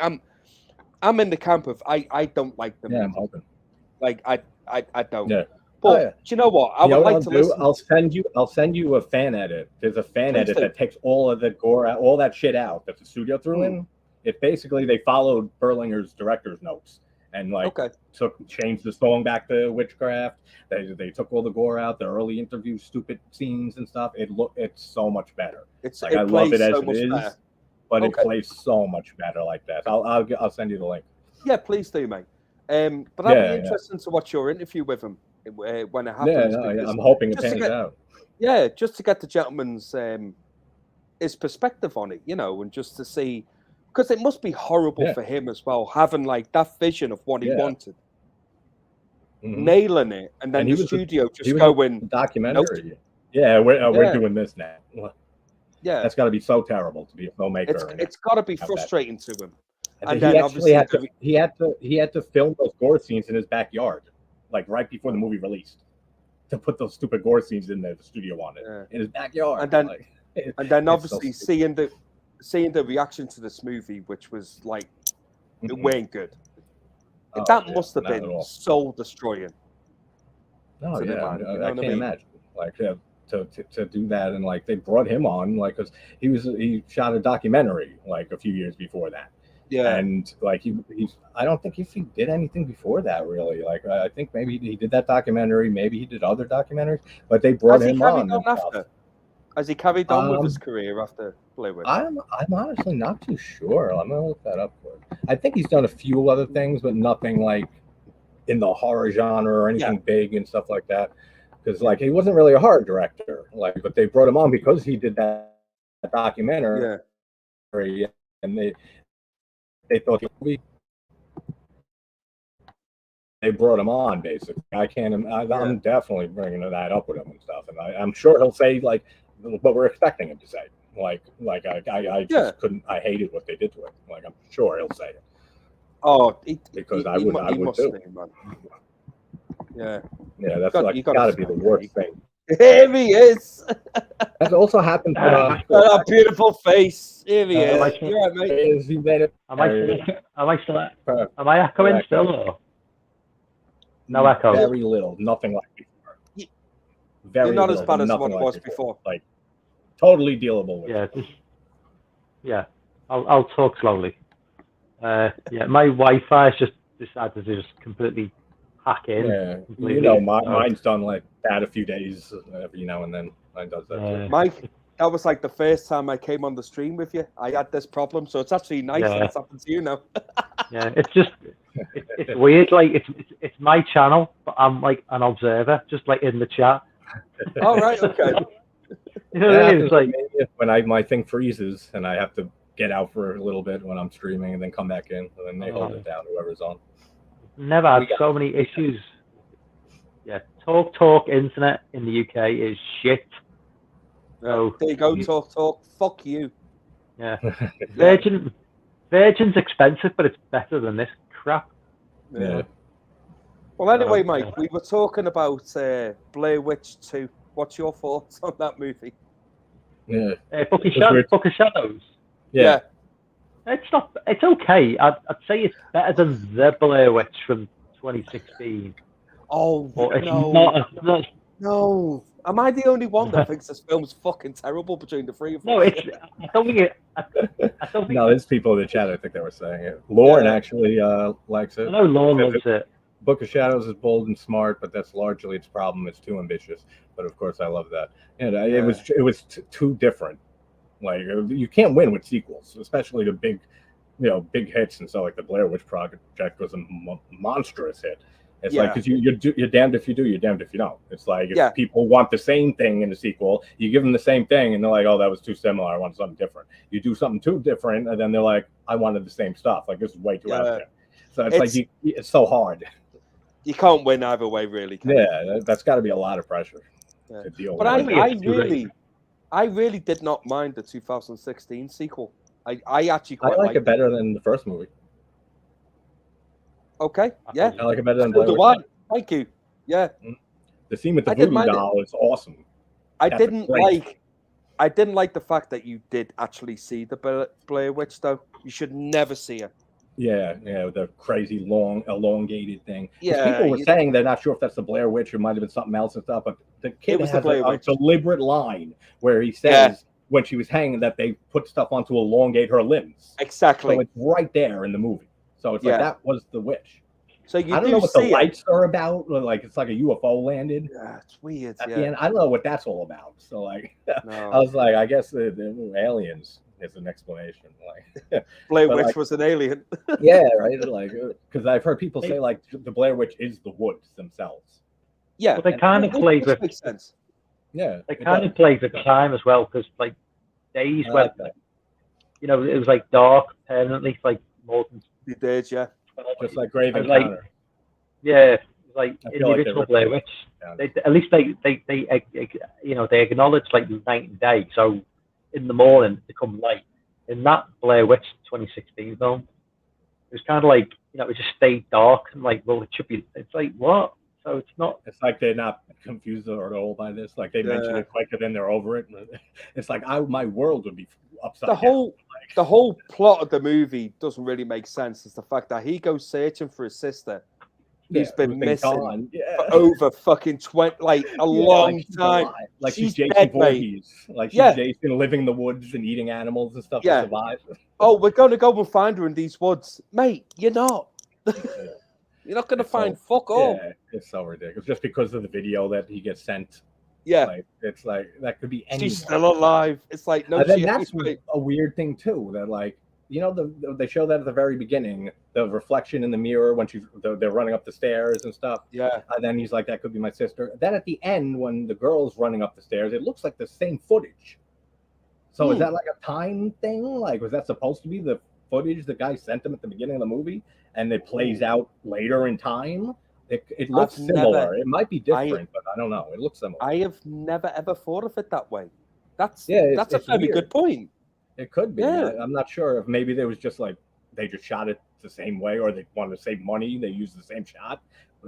I'm in the camp of I don't like them. Yeah, I'm hoping. Like I don't. Yeah. But do you know what? I would like to listen. I'll send you a fan edit. There's a fan edit that takes all of the gore out, all that shit out that the studio threw in. It basically they followed Berlinger's director's notes and like changed the song back to Witchcraft. They took all the gore out, the early interview, stupid scenes and stuff. It's so much better. I love it as it is. But it plays so much better like that. I'll send you the link. Yeah, please do, mate. But that'll be interesting to watch your interview with him when it happens. I'm hoping it pans out. Yeah, just to get the gentleman's his perspective on it, and just to see, because it must be horrible for him as well, having like that vision of what he wanted, nailing it, and then the studio just going documentary. Nope. Yeah, we're doing this now. Yeah, that's got to be so terrible to be a filmmaker. It's got to be frustrating to him. And then obviously he had to film those gore scenes in his backyard, like right before the movie released, to put those stupid gore scenes in there. The studio wanted in his backyard, and then obviously seeing the reaction to this movie, which was like it weren't good. That must have been soul destroying. Oh yeah, I can't imagine. Like to do that, and like they brought him on like because he shot a documentary like a few years before that. Yeah, and like he's I don't think if he did anything before that really. Like I think maybe he did that documentary, maybe he did other documentaries, but they brought him on. Has he carried on with his career after Blair Witch? I'm honestly not too sure. I'm gonna look that up for you. I think he's done a few other things, but nothing like in the horror genre or anything big and stuff like that. Because like he wasn't really a horror director, like, but they brought him on because he did that documentary, and they thought they brought him on basically. I'm definitely bringing that up with him and stuff, and I'm sure he'll say like what we're expecting him to say. Like I just couldn't. I hated what they did to him. Like I'm sure he'll say it. Oh, because I would too. Yeah, that's like gotta be the worst thing. Here he is. That also happened. That beautiful face. Here he is. You're right, mate. He made it. Am I still? Am I echoing still? Or? No echo. Very little. Nothing like before. Very not little, as bad as what it was before. Like totally dealable with. I'll talk slowly. My Wi-Fi has just decided to just completely hack in. Yeah, mine's done like that a few days every now and then. Mine does that too. Mike, that was like the first time I came on the stream with you. I had this problem, so it's actually nice that it's happened to you now. It's just it's weird. Like it's my channel, but I'm like an observer, just like in the chat. All right, okay. You know what I mean? It's like when my thing freezes and I have to get out for a little bit when I'm streaming and then come back in, and then they hold it down, whoever's on. Never had so many issues. Yeah, Talk internet in the UK is shit. So there you go, Talk. Fuck you. Yeah. Virgin's expensive, but it's better than this crap. Yeah. Well, anyway, Mike, we were talking about Blair Witch 2. What's your thoughts on that movie? Yeah. Book of Shadows. Yeah. It's okay. I'd say it's better than the Blair Witch from 2016. Oh, but no. No. Am I the only one that thinks this film's fucking terrible between the three of us? No, I don't think it. I don't think no, there's people in the chat. I think they were saying it. Lorne actually likes it. I know Lorne loves it. Book of Shadows is bold and smart, but that's largely its problem. It's too ambitious. But of course, I love that. And it was too different. Like you can't win with sequels, especially the big hits. And so like the Blair Witch Project was a monstrous hit. It's like because you're damned if you do, you're damned if you don't. It's like if people want the same thing in the sequel, you give them the same thing, and they're like, "Oh, that was too similar. I want something different." You do something too different, and then they're like, "I wanted the same stuff. Like this is way too out there." So it's so hard. You can't win either way, really. That's got to be a lot of pressure to deal with. But I really did not mind the 2016 sequel. I actually quite like it better than the first movie. Okay, yeah. I like it better than Blair Witch. Thank you. Yeah. The scene with the voodoo doll is awesome. I didn't like the fact that you did actually see the Blair Witch, though. You should never see her. Yeah, the crazy long, elongated thing. Yeah, people were saying they're not sure if that's the Blair Witch or might have been something else and stuff, but the kid has a deliberate line where he says when she was hanging that they put stuff on to elongate her limbs. Exactly. So it's right there in the movie. So it's like that was the witch. So I don't know what the lights are about. Like it's like a UFO landed. Yeah, it's weird. At the end, I don't know what that's all about. So like, I was like, I guess the aliens is an explanation. Like Blair Witch was an alien. Yeah, right. Like because I've heard people say like the Blair Witch is the woods themselves. Yeah, well, they kind of played with. Makes sense. Yeah, they kind of played with time as well because like days when it was like dark permanently, like more than. They did, just like Grave Encounter. Like in the original Blair Witch, at least they acknowledge like night and day. So in the morning they come light. In that Blair Witch 2016 film, it was kind of like it just stayed dark and like it should be. It's like what? So it's not. It's like they're not confused at all by this. Like they mention it quicker than they're over it. It's like my world would be upside down. The whole plot of the movie doesn't really make sense. It's the fact that he goes searching for his sister, who's been missing for over fucking 20, a long time. Like she's Jason Voorhees. Like she's Jason living in the woods and eating animals and stuff to survive. Oh, we're going to go and find her in these woods. Mate, you're not. You're not going to find fuck all. Yeah, it's so ridiculous. Just because of the video that he gets sent. Yeah. It's like, that could be anyone. She's still alive. It's like, no, that's a weird thing, too. That, like, they show that at the very beginning, the reflection in the mirror when they're running up the stairs and stuff. Yeah. And then he's like, that could be my sister. Then at the end, when the girl's running up the stairs, it looks like the same footage. So is that like a time thing? Like, was that supposed to be the footage the guy sent them at the beginning of the movie? And it plays out later in time? It looks similar. It might be different, but I don't know. It looks similar. I have never, ever thought of it that way. That's a very good point. It could be. Yeah. I'm not sure if maybe there was just like they just shot it the same way, or they wanted to save money. They used the same shot.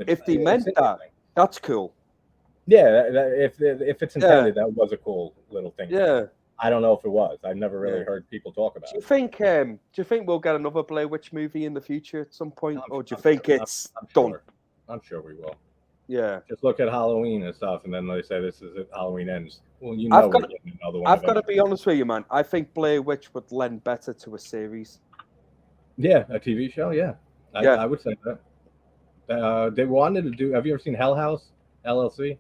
If they meant that, that's cool. Yeah, if it's intended, that was a cool little thing. Yeah. I don't know if it was. I've never really heard people talk about it. Do you think we'll get another Blair Witch movie in the future at some point, or do you think it's done? I'm sure we will. Yeah. Just look at Halloween and stuff, and then they say this is it. Halloween ends. Well, we're getting another one. I've got to be honest with you, man. I think Blair Witch would lend better to a series. Yeah, a TV show. Yeah, I would say that. They wanted to do. Have you ever seen Hell House? LLC.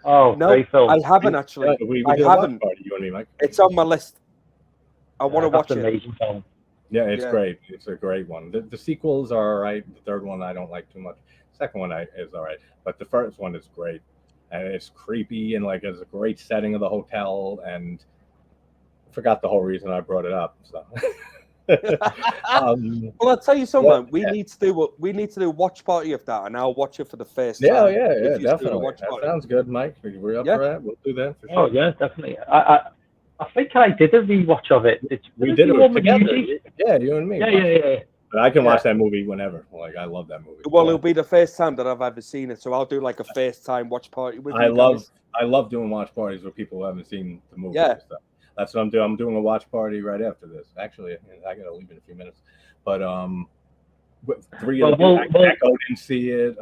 Oh, no, great film. I haven't actually. I haven't. You and me, Mike. It's on my list. I want to watch it. Amazing film. Yeah, it's great. It's a great one. The sequels are all right. The third one I don't like too much. Second one is all right, but the first one is great, and it's creepy and like it's a great setting of the hotel. And I forgot the whole reason I brought it up. So Well, I'll tell you something, man. We need to do a watch party of that, and I'll watch it for the first time. Yeah, definitely. That sounds good, Mike. We're up for that. We'll do that for sure. Oh yeah, definitely. I think I did a rewatch of it. We did it together. Yeah, you and me. Yeah. But I can watch that movie whenever. Like, I love that movie. Well, it'll be the first time that I've ever seen it, so I'll do like a first time watch party with you guys. I love doing watch parties with people who haven't seen the movie. Yeah. And stuff. That's what I'm doing. I'm doing a watch party right after this. Actually, I gotta leave in a few minutes. But three of the people didn't see it.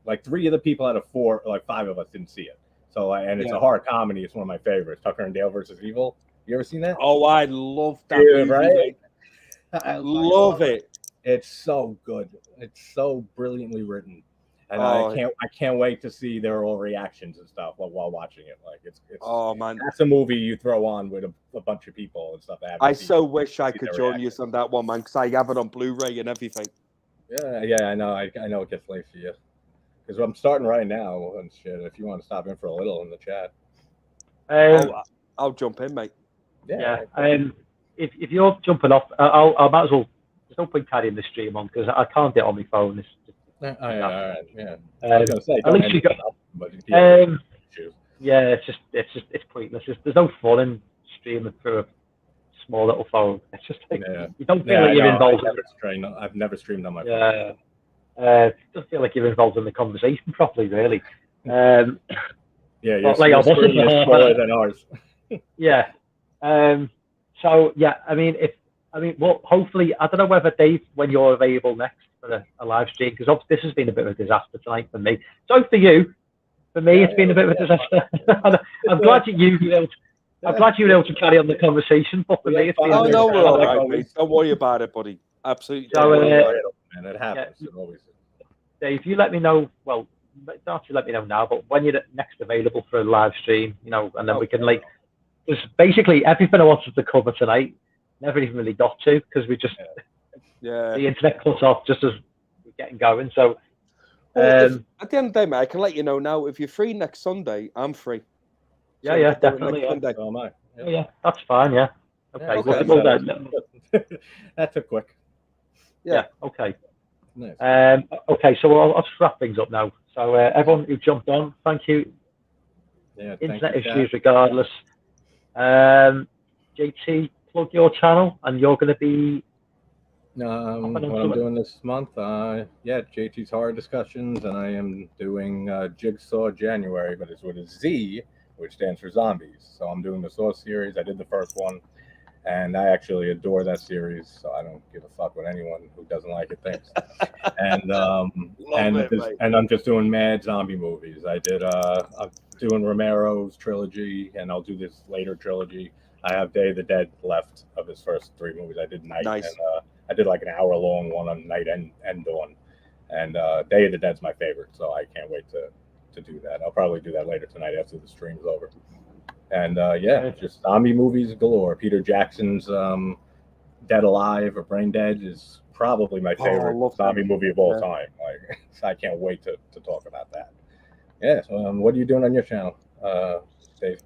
Like 3 of the people out of 4, like 5 of us didn't see it. So and it's a horror comedy. It's one of my favorites. Tucker and Dale versus Evil. You ever seen that? Oh, I love that movie. Right? I love it. It's so good. It's so brilliantly written, and I can't wait to see their all reactions and stuff while watching it. Like it's oh man, that's a movie you throw on with a bunch of people and stuff. I so wish I could join you on that one, man, because I have it on Blu-ray and everything. Yeah, I know. I know it gets late for you because I'm starting right now and shit. If you want to stop in for a little in the chat, I'll jump in, mate. Yeah. If you're jumping off, I might as well. There's no point carrying the stream on because I can't get on my phone. It's just, all right. Yeah. I was gonna say, at least you got. Yeah, it's pointless. There's no fun in streaming through a small little phone. It's just like you don't feel like you're involved. I've never streamed on my phone. It doesn't feel like you're involved in the conversation properly, really. Your like screen is smaller than ours. Yeah. So yeah, well, hopefully, I don't know whether Dave, when you're available next for a live stream, because this has been a bit of a disaster tonight for me. So for you, for me, it's been a bit of a disaster. I'm glad you were able to carry on the conversation, but for me, it's been. Oh no, we're all right, mate. Don't worry about it, buddy. Absolutely. So, man, it happens. It always is. Dave, you let me know. Well, don't have to let me know now, but when you're next available for a live stream, and then we can because basically everything I wanted to cover tonight. Never even really got to because we just the internet cut off just as we're getting going. So at the end of the day, mate, I can let you know now. If you're free next Sunday, I'm free. So definitely. So am I. Yeah, that's fine. Yeah. Okay. That took quick. Yeah. Okay. Nice. Okay. So I'll just wrap things up now. So everyone who jumped on, thank you. Yeah. Internet issues regardless. JT. Plug your channel, and you're going to be. What I'm doing this month, JT's Horror Discussions, and I am doing Jigsaw January, but it's with a Z, which stands for zombies. So I'm doing the Saw series. I did the first one, and I actually adore that series. So I don't give a fuck what anyone who doesn't like it thinks. And I'm just doing mad zombie movies. I'm doing Romero's trilogy, and I'll do this later trilogy. I have Day of the Dead left of his first 3 movies. I did Night, and I did like an hour-long one on Night and Dawn. And Day of the Dead's my favorite, so I can't wait to do that. I'll probably do that later tonight after the stream's over. And just zombie movies galore. Peter Jackson's Dead Alive or Brain Dead is probably my favorite zombie movie of all time. Like, so I can't wait to talk about that. Yeah. So what are you doing on your channel, Dave?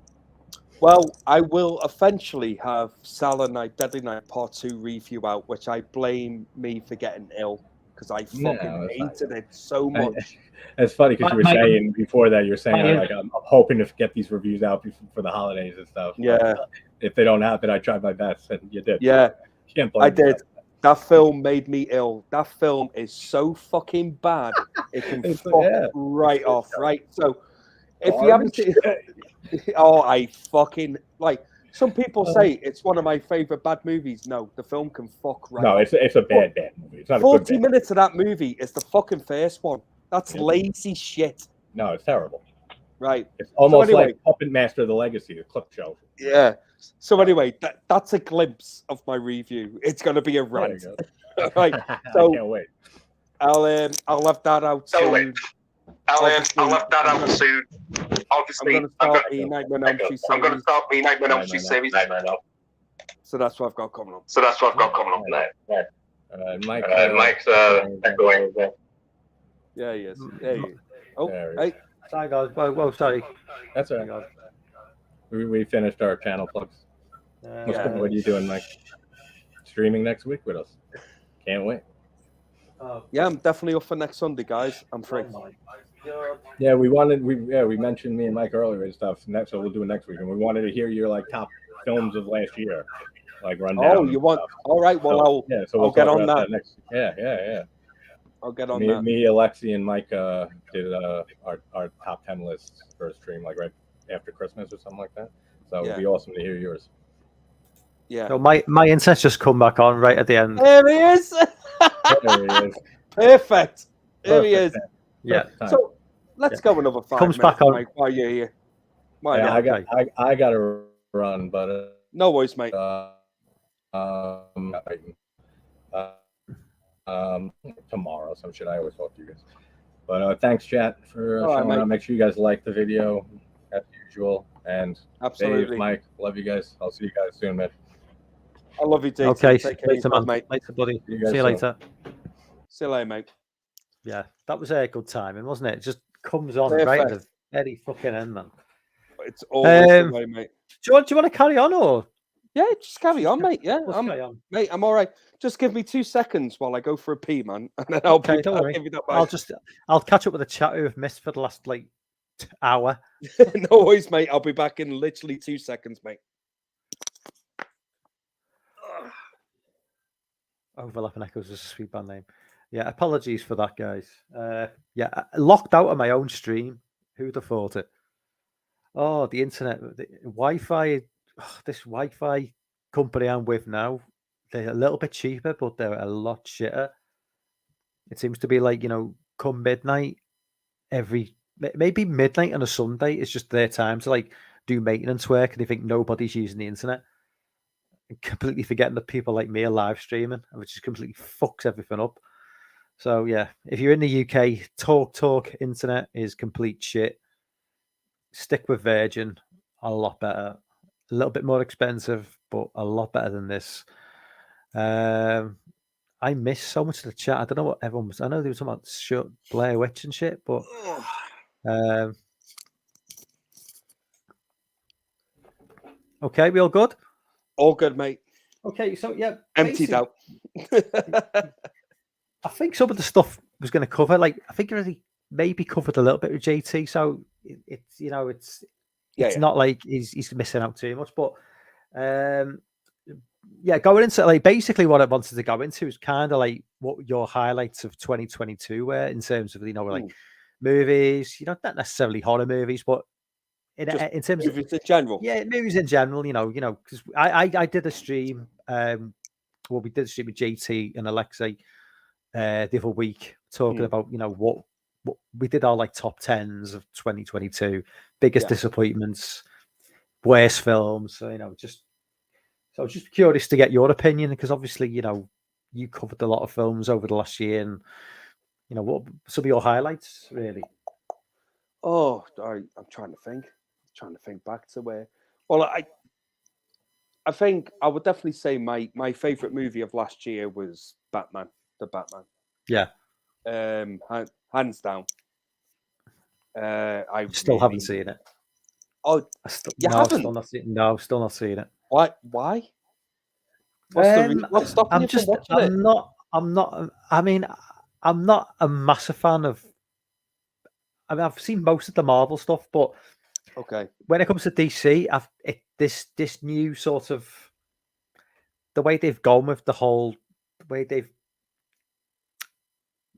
Well, I will eventually have Silent Night, Deadly Night Part 2 review out, which I blame me for getting ill because I fucking hated it so much. It's funny because you were saying before that, you're saying like I'm hoping to get these reviews out for the holidays and stuff. Yeah. If they don't happen, I tried my best, and you did. Yeah, I did. That film made me ill. That film is so fucking bad. It can fuck right off, right? So if you haven't seen I fucking like. Some people say it's one of my favorite bad movies. No, the film can fuck right. No, it's a bad movie. It's not 40 minutes of that movie is the fucking first one. That's lazy shit. No, it's terrible. Right. It's almost like Puppet Master: The Legacy, the clip show. Yeah. So anyway, that's a glimpse of my review. It's going to be a rant. Right. So I can't wait. I'll have that out soon. I'll have that out soon. Obviously, I'm going to start the Nightmare on Elm Street series. So that's what I've got coming up. Mike's echoing as well. Yeah, he is. There you go. Oh, hey. Sorry, guys. Well, sorry. That's all right. We finished our channel plugs. What are you doing, Mike? streaming next week with us. Can't wait. Yeah, I'm definitely up for next Sunday, guys. I'm free. Yeah, we mentioned me and Mike earlier and stuff. So we'll do it next week, and we wanted to hear your like top films of last year, like rundown. Oh, you want? Stuff. All right. Well, so I'll get on that next. Yeah. I'll get on that. Me, Alexi, and Mike did our top 10 lists for a stream, like right after Christmas or something like that. So it'd be awesome to hear yours. Yeah. So my internet's just come back on right at the end. There he is. There he is. Perfect. There he is. Yeah. So let's go another 5 Comes minutes, back on. Mike, while you're here. I got to run, but no worries, mate. Tomorrow, some shit. I always talk to you guys. But thanks, chat, for showing up. Make sure you guys like the video as usual. And absolutely, Dave, Mike, love you guys. I'll see you guys soon, man. I love you, Dave. Okay, later, man. Mate. Later, buddy. See you later. See you later, mate. Yeah, that was a good timing, wasn't it? It just comes on right at the very fucking end, man. It's always the way, mate. Do you want to carry on, or? Yeah, just carry on, mate. Yeah, carry on. Mate, I'm all right. Just give me 2 seconds while I go for a pee, man, and then I'll give you that back. I'll catch up with the chat who have missed for the last hour. No worries, mate. I'll be back in literally 2 seconds, mate. Overlapping Echoes is a sweet band name. Yeah, apologies for that, guys. Locked out of my own stream. Who'd have thought it? Oh, the internet, the Wi-Fi. This Wi-Fi company I'm with now, they're a little bit cheaper, but they're a lot shitter. It seems to be come midnight, maybe midnight on a Sunday, it's just their time to do maintenance work, and they think nobody's using the internet. And completely forgetting that people like me are live streaming, which just completely fucks everything up. So yeah, if you're in the UK, talk internet is complete shit. Stick with Virgin, a lot better. A little bit more expensive, but a lot better than this. I miss so much of the chat. I don't know what everyone was. I know there was something about Blair Witch and shit, but okay, we all good? All good, mate. Okay, so yeah, emptied out. I think some of the stuff was going to cover. I think you already maybe covered a little bit with JT. So it's not like he's missing out too much, but going into basically what I wanted to go into is kind of what your highlights of 2022 were in terms of movies, not necessarily horror movies, but in terms of movies in general. Yeah, movies in general, because I did a stream, we did a stream with JT and Alexei the other week talking about, what we did our top 10s of 2022, biggest disappointments, worst films. So, so I was just curious to get your opinion, because obviously, you covered a lot of films over the last year, and what some of your highlights really? Oh, I'm trying to think back to where. Well, I think I would definitely say my favorite movie of last year was Batman, the Batman. Yeah. Hands down. I still haven't seen it. Oh, you haven't? I've still not seen it. Why? What's stopping you from watching it? I'm not a massive fan of. I've seen most of the Marvel stuff, but when it comes to DC, this new sort of the way they've gone with the whole way they've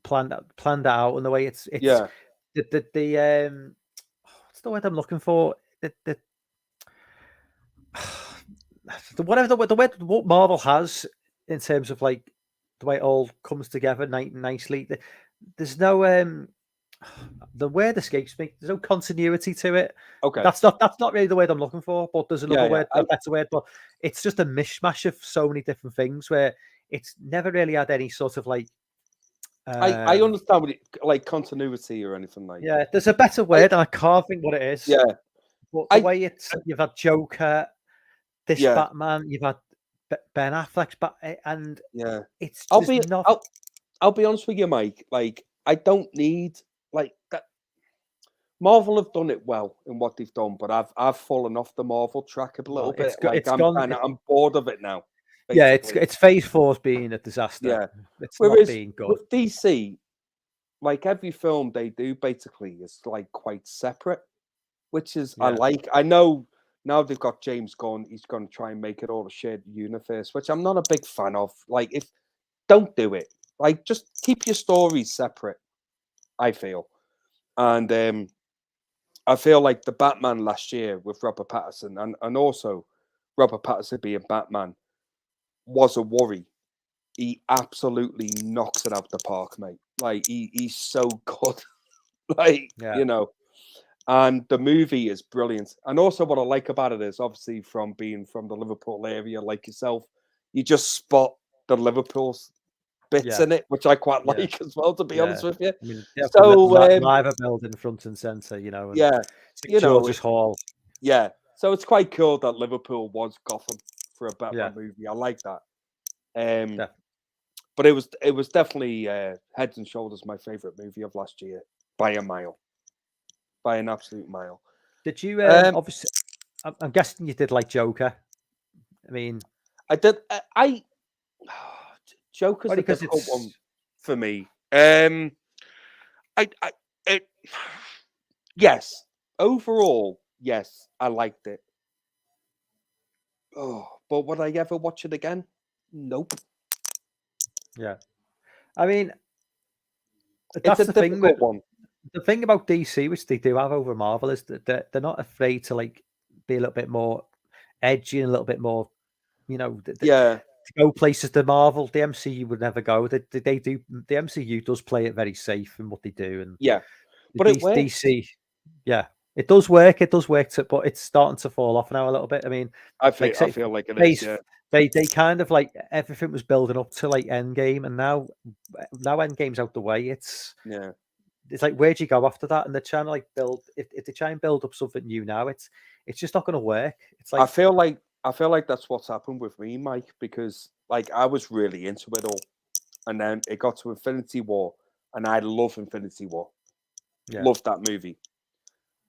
planned it out, and the way it's the what's the word I'm looking for? What Marvel has in terms of the way it all comes together nicely. There's no the word escapes me. There's no continuity to it. Okay, that's not really the word I'm looking for. But there's another word, a better word. But it's just a mishmash of so many different things where it's never really had any sort of I understand what it continuity or anything like. Yeah, there's a better word, and I can't think what it is. Yeah, but the way you've had Joker, this Batman, you've had Ben Affleck's and it's. I'll be honest with you, Mike. I don't need that. Marvel have done it well in what they've done, but I've fallen off the Marvel track a little bit. I'm bored of it now. Yeah, it's Phase 4's being a disaster. Yeah, it's whereas not being good. With DC, like every film they do basically is like quite separate, which is I like. I know now they've got James Gunn. He's going to try and make it all a shared universe, which I'm not a big fan of. Like, if don't do it. Like, just keep your stories separate. I feel, and I feel like the Batman last year with Robert Pattinson and also Robert Pattinson being Batman was a worry. He absolutely knocks it out the park, mate. Like he's so good. Like, you know. And the movie is brilliant. And also what I like about it is obviously from being from the Liverpool area like yourself, you just spot the Liverpool's bits in it, which I quite like as well, to be honest with you. I mean, so Liver building front and centre, you know. And George's Hall. Yeah. So it's quite cool that Liverpool was Gotham for a Batman movie. I like that. But it was definitely heads and shoulders my favourite movie of last year by a mile. By an absolute mile. Did you obviously? I'm guessing you did like Joker. I mean, I did. Joker's a difficult one for me. Yes. Overall, yes, I liked it. Oh, but would I ever watch it again? Nope. Yeah, I mean, that's the thing with one. The thing about DC, which they do have over Marvel, is that they're not afraid to like be a little bit more edgy and a little bit more, you know, to go places to Marvel. The MCU would never go. They do. The MCU does play it very safe in what they do, and but it works. DC, it does work. It does work, but it's starting to fall off now a little bit. I mean, I feel like it is. Yeah. They kind of like everything was building up to like Endgame, and now Endgame's out the way. It's like, where do you go after that? And they're trying to like build. If they try and build up something new now, it's just not going to work. It's like I feel like that's what's happened with me, Mike, because like I was really into it all, and then it got to Infinity War, and I love Infinity War. Loved that movie.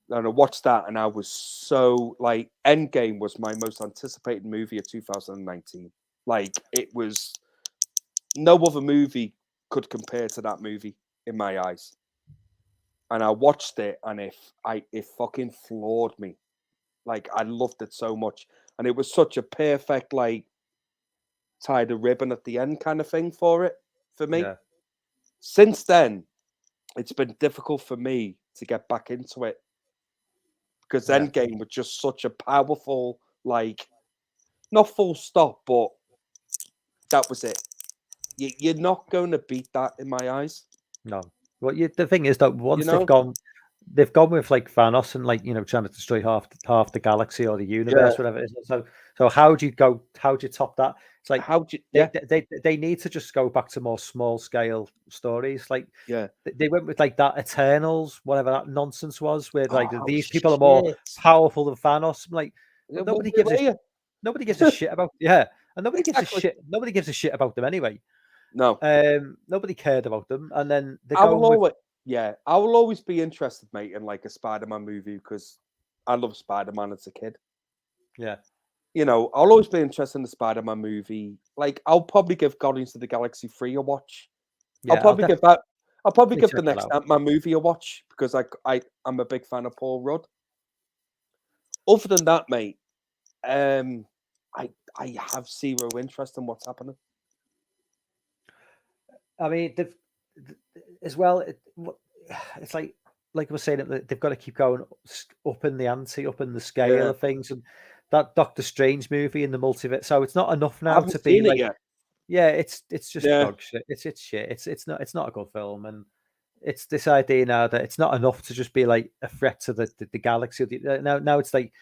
And I watched that, and I was so like, Endgame was my most anticipated movie of 2019. Like, it was, no other movie could compare to that movie in my eyes. And I watched it, and it fucking floored me. Like, I loved it so much, and it was such a perfect like tie the ribbon at the end kind of thing for me. Since then, it's been difficult for me to get back into it. Because Endgame was just such a powerful, like, not full stop, but that was it. You're not going to beat that in my eyes. No. Well, the thing is that once they've gone with like Thanos and like, you know, trying to destroy half the galaxy or the universe, whatever it is. So how do you top that? It's like they need to just go back to more small scale stories. Like they went with like that Eternals, whatever that nonsense was, where like these people are more powerful than Thanos. Like nobody gives a shit about and nobody gives a shit. Nobody gives a shit about them anyway. No. Nobody cared about them, and then I will always be interested, mate, in like a Spider-Man movie because I love Spider-Man as a kid. Yeah. You know, I'll always be interested in the Spider-Man movie. Like, I'll probably give Guardians of the Galaxy 3 a watch. Yeah, I'll probably give the next Ant-Man movie a watch because I'm a big fan of Paul Rudd. Other than that, mate, I have zero interest in what's happening. I mean, as well, it's like I was saying, they've got to keep going up in the ante, up in the scale of things, and that Doctor Strange movie in the multiverse. So it's not enough now to be like, it's just dog shit. It's shit. It's not a good film, and it's this idea now that it's not enough to just be like a threat to the galaxy. Now it's like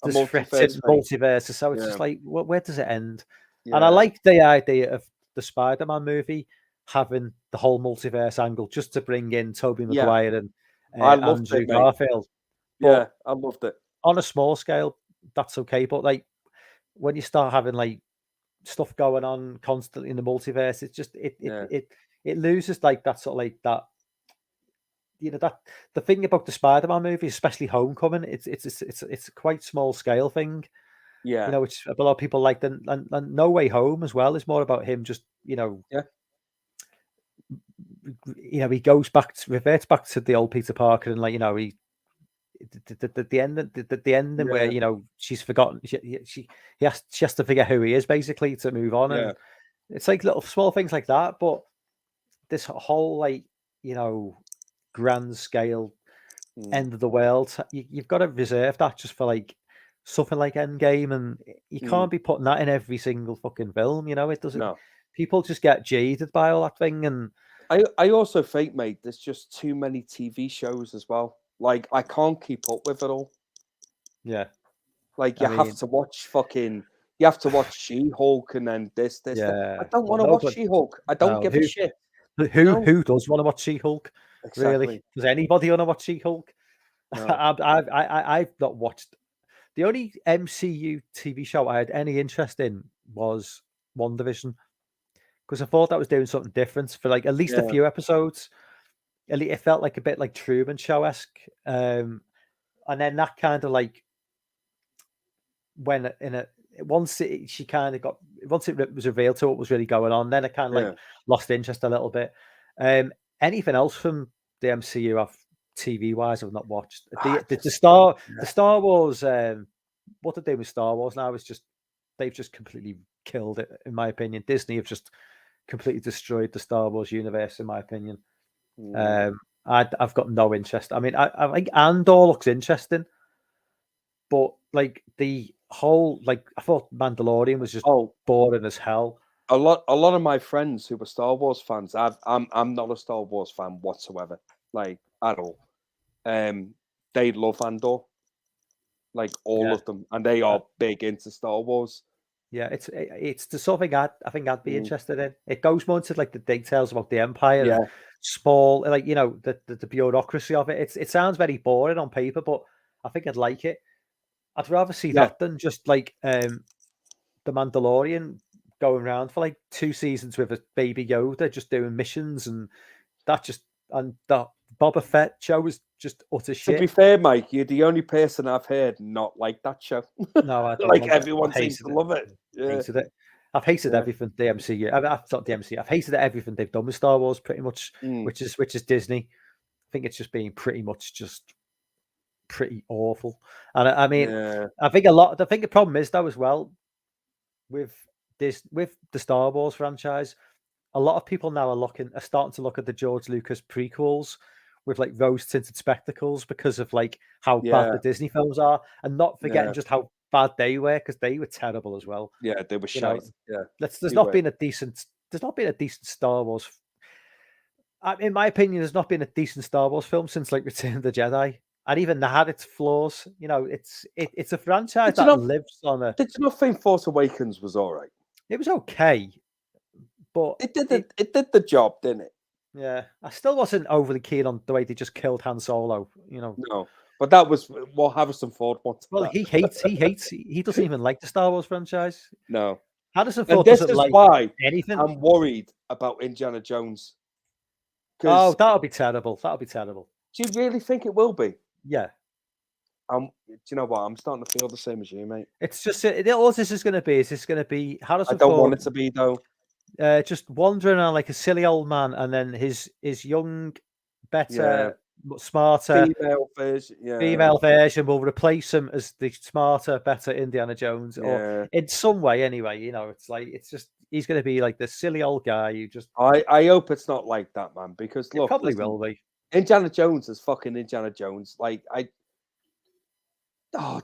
there's threats in multiverse. So it's just like, where does it end? Yeah. And I like the idea of the Spider-Man movie having the whole multiverse angle just to bring in Tobey Maguire and Andrew Garfield. I loved it. On a small scale, that's okay. But like when you start having like stuff going on constantly in the multiverse, it's just it loses like that sort of like that. You know, that the thing about the Spider-Man movie, especially Homecoming, it's a quite small scale thing. Yeah. You know, which a lot of people like. And No Way Home as well is more about him just, you know, he goes back, reverts back to the old Peter Parker, and like, you know, the ending where, you know, she's forgotten, she has to figure who he is basically to move on, and it's like little small things like that. But this whole, like, you know, grand scale end of the world, you've got to reserve that just for like something like Endgame, and you can't be putting that in every single fucking film. You know, it doesn't. No. People just get jaded by all that thing, and I also think, mate, there's just too many TV shows as well. Like, I can't keep up with it all. Yeah. Like, you have to watch She-Hulk and then this. Yeah. I don't want to watch She-Hulk. I don't give a shit. Who does want to watch She-Hulk? Exactly. Really? Does anybody want to watch She-Hulk? No. I've not watched. The only MCU TV show I had any interest in was WandaVision, because I thought that was doing something different for like at least a few episodes. It felt like a bit like Truman Show-esque. And then that kind of like once it was revealed to what was really going on, then I kind of like lost interest a little bit. Anything else from the MCU I've TV wise I've not watched. The Star Wars, what they're doing with Star Wars now is just, they've just completely killed it, in my opinion. Disney have just completely destroyed the Star Wars universe, in my opinion. I've got no interest. I mean, I think Andor looks interesting, but like the whole, like, I thought Mandalorian was just boring as hell. A lot of my friends who were Star Wars fans, I'm not a Star Wars fan whatsoever, like at all. They love Andor, like all of them, and they are big into Star Wars. Yeah, it's the something I think I'd be interested in. It goes more into like the details about the Empire, and small, like, you know, the bureaucracy of it. It sounds very boring on paper, but I think I'd like it. I'd rather see that than just like the Mandalorian going around for like 2 seasons with a baby Yoda just doing missions, and that Boba Fett show was just utter shit. To be fair, Mike, you're the only person I've heard not like that show. No, I don't like everyone seems to love it. Hated it. I've hated everything the MCU. I've not the MCU. I've hated everything they've done with Star Wars, pretty much, which is Disney. I think it's just been pretty much just pretty awful. And I mean, I think the problem is though as well with the Star Wars franchise, a lot of people now are starting to look at the George Lucas prequels with like rose-tinted spectacles because of like how bad the Disney films are, and not forgetting just how bad they were, because they were terrible as well. Yeah, they were shite. There's not been a decent Star Wars. In my opinion, there's not been a decent Star Wars film since like Return of the Jedi, and even that had its flaws. You know, it's a franchise that lives on a. Did you not think Force Awakens was all right? It was okay, but it did the job, didn't it? Yeah, I still wasn't overly keen on the way they just killed Han Solo. You know, no, but that was what Harrison Ford wanted. Well, he doesn't even like the Star Wars franchise. No, Harrison Ford doesn't like anything. I'm worried about Indiana Jones. Oh, that'll be terrible. That'll be terrible. Do you really think it will be? Yeah. Do you know what? I'm starting to feel the same as you, mate. It's just all this is going to be. Is this going to be Harrison Ford? I don't Ford, want it to be though. Just wandering around like a silly old man, and then his young, better, smarter female version will replace him as the smarter, better Indiana Jones, or in some way anyway. You know, it's like he's going to be like the silly old guy who just. I hope it's not like that, man, because look, it probably will be. Indiana Jones is fucking Indiana Jones. Like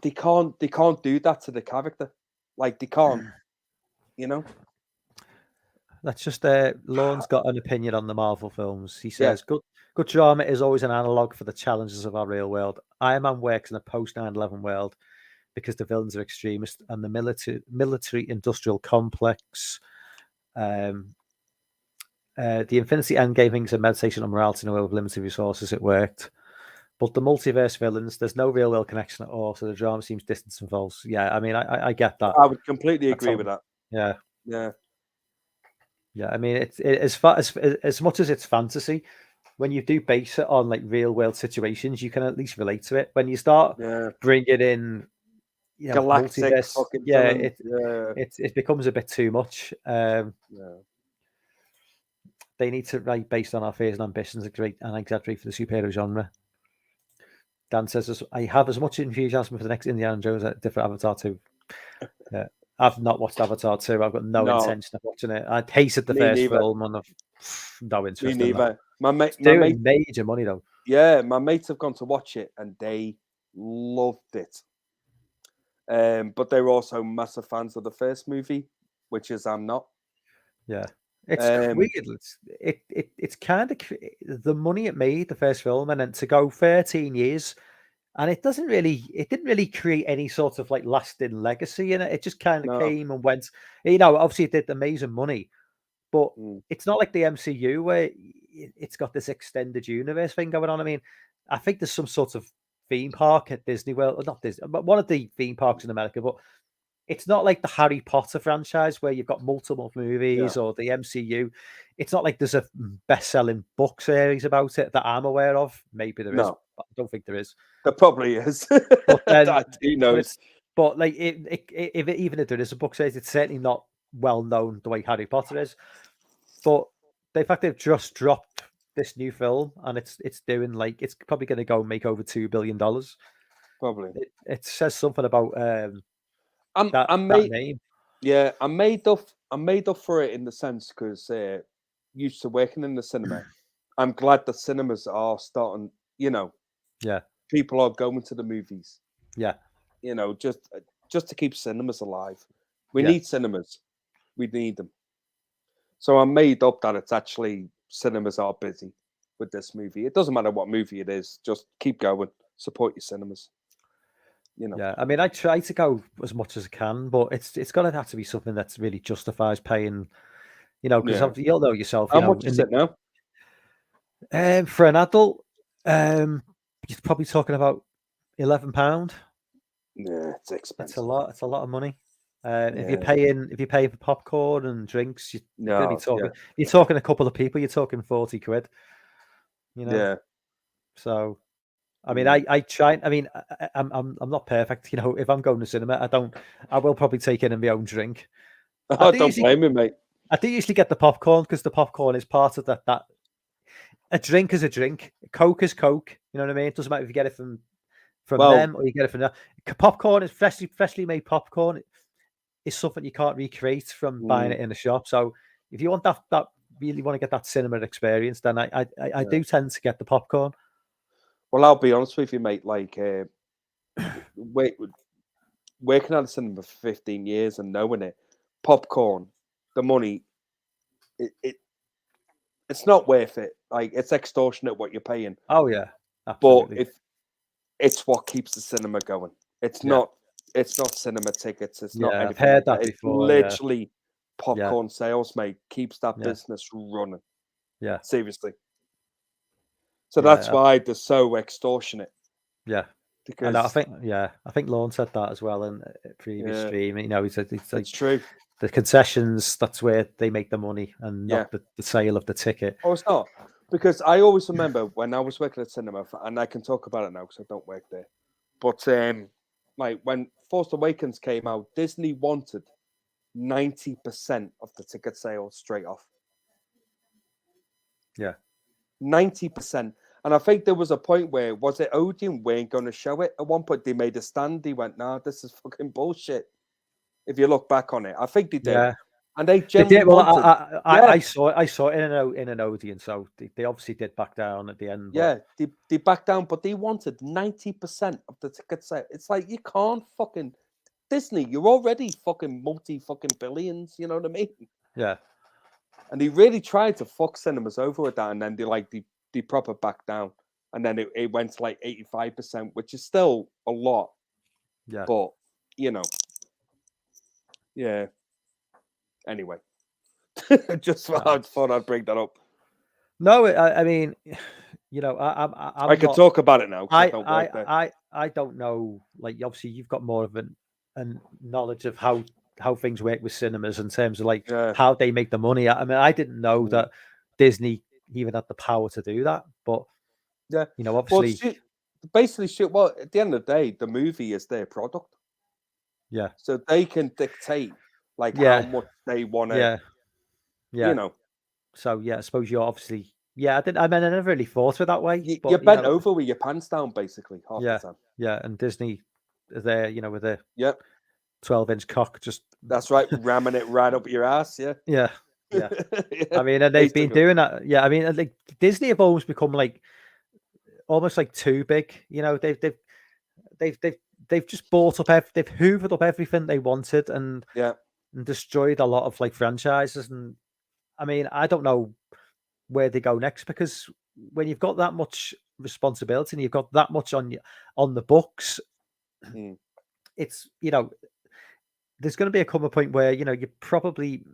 they can't do that to the character. Like they can't, you know. That's just Lorne's got an opinion on the Marvel films. He says, good drama is always an analog for the challenges of our real world. Iron Man works in a post 9/11 world because the villains are extremists, and the military industrial complex. The Infinity Endgame thing is a meditation on morality in a world of limited resources. It worked. But the multiverse villains, there's no real world connection at all, so the drama seems distant and false. Yeah, I mean, I get that. I would completely agree with that. Yeah. Yeah. Yeah, I mean, it's as much as it's fantasy, when you do base it on like real world situations, you can at least relate to it. When you start bringing in galactic fucking it becomes a bit too much. They need to write based on our fears and ambitions and exaggerate for the superhero genre. Dan says, I have as much enthusiasm for the next Indiana Jones as different Avatar 2. I've not watched Avatar 2. I've got no intention of watching it. I hated the first film and I've no interest in that. My mate, major money though. Yeah, my mates have gone to watch it and they loved it. But they were also massive fans of the first movie, which is I'm not. Yeah. It's weird. It's kind of the money it made, the first film, and then to go 13 years, and it didn't really create any sort of like lasting legacy in it. It just kind of came and went. Obviously it did amazing money, but it's not like the MCU where it's got this extended universe thing going on. I mean, I think there's some sort of theme park at Disney World, not Disney, but one of the theme parks in America, but it's not like the Harry Potter franchise where you've got multiple movies or the MCU. It's not like there's a best-selling book series about it that I'm aware of. Maybe there is. But I don't think there is. There probably is. But then, who knows? But like, even if there is a book series, it's certainly not well known the way Harry Potter is. But the fact they've just dropped this new film and it's doing like it's probably going to go and make over $2 billion. Probably. It says something about that name. Yeah, I'm made up for it in the sense because used to working in the cinema. I'm glad the cinemas are starting. People are going to the movies. Yeah, just to keep cinemas alive. We need cinemas. We need them. So I'm made up that it's actually cinemas are busy with this movie. It doesn't matter what movie it is. Just keep going. Support your cinemas. Yeah, I mean, I try to go as much as I can, but it's going to have to be something that really justifies paying, because you'll know yourself. How much is it now? For an adult, you're probably talking about £11. Yeah, it's expensive. It's a lot of money. If you're paying for popcorn and drinks, you're going to be talking. You're talking a couple of people. You're talking 40 quid. Yeah. So. I mean, I try. I mean, I'm not perfect. If I'm going to cinema, I will probably take in my own drink. Don't blame me, mate. I do usually get the popcorn because the popcorn is part of that. A drink is a drink. Coke is Coke. You know what I mean? It doesn't matter if you get it from them or you get it from them. Popcorn is freshly made popcorn. It's something you can't recreate from buying it in a shop. So if you want that really want to get that cinema experience, then I do tend to get the popcorn. Well, I'll be honest with you, mate. Like, working at the cinema for 15 years and knowing it, popcorn, the money, it's not worth it. Like, it's extortionate what you're paying. Oh yeah, absolutely. But if it's what keeps the cinema going, it's not cinema tickets. It's not. I've heard that before. Literally, popcorn sales, mate, keeps that business running. Yeah, seriously. So that's why they're so extortionate. Yeah, because I think Lorne said that as well in a previous stream. He said it's true. The concessions, that's where they make the money, and not the sale of the ticket. Oh, it's not, because I always remember when I was working at cinema, and I can talk about it now because I don't work there. But like when Force Awakens came out, Disney wanted 90% of the ticket sales straight off. Yeah. 90%. And I think there was a point where, was it Odeon weren't going to show it? At one point, they made a stand. He went, nah, this is fucking bullshit. If you look back on it, I think they did. Yeah. And they generally wanted... I saw it in an Odeon, so they obviously did back down at the end. But... Yeah, they backed down, but they wanted 90% of the ticket sale. It's like, you can't fucking... Disney, you're already fucking billions, you know what I mean? Yeah. And he really tried to fuck cinemas over with that, and then they proper back down, and then it went to like 85%, which is still a lot. Yeah. But yeah. Anyway, just I thought I'd bring that up. No, I mean, I can talk about it now. I don't know. Like, obviously, you've got more of a knowledge of how things work with cinemas in terms of like how they make the money. I mean, I didn't know that Disney even had the power to do that, but obviously, basically, well, at the end of the day, the movie is their product. Yeah. So they can dictate how much they want to. Yeah. You know. So I suppose you're obviously. Yeah, I never really thought of it that way. You're bent over with your pants down, basically, half the time. Yeah, and Disney is there, with a 12-inch cock, just that's right, ramming it right up your ass. Yeah. Yeah. I mean, and they've been doing that. Yeah, I mean, like Disney have always become almost too big. They've just bought up they've hoovered up everything they wanted and destroyed a lot of franchises. And I mean, I don't know where they go next, because when you've got that much responsibility and you've got that much on the books, it's there's going to be a point where you probably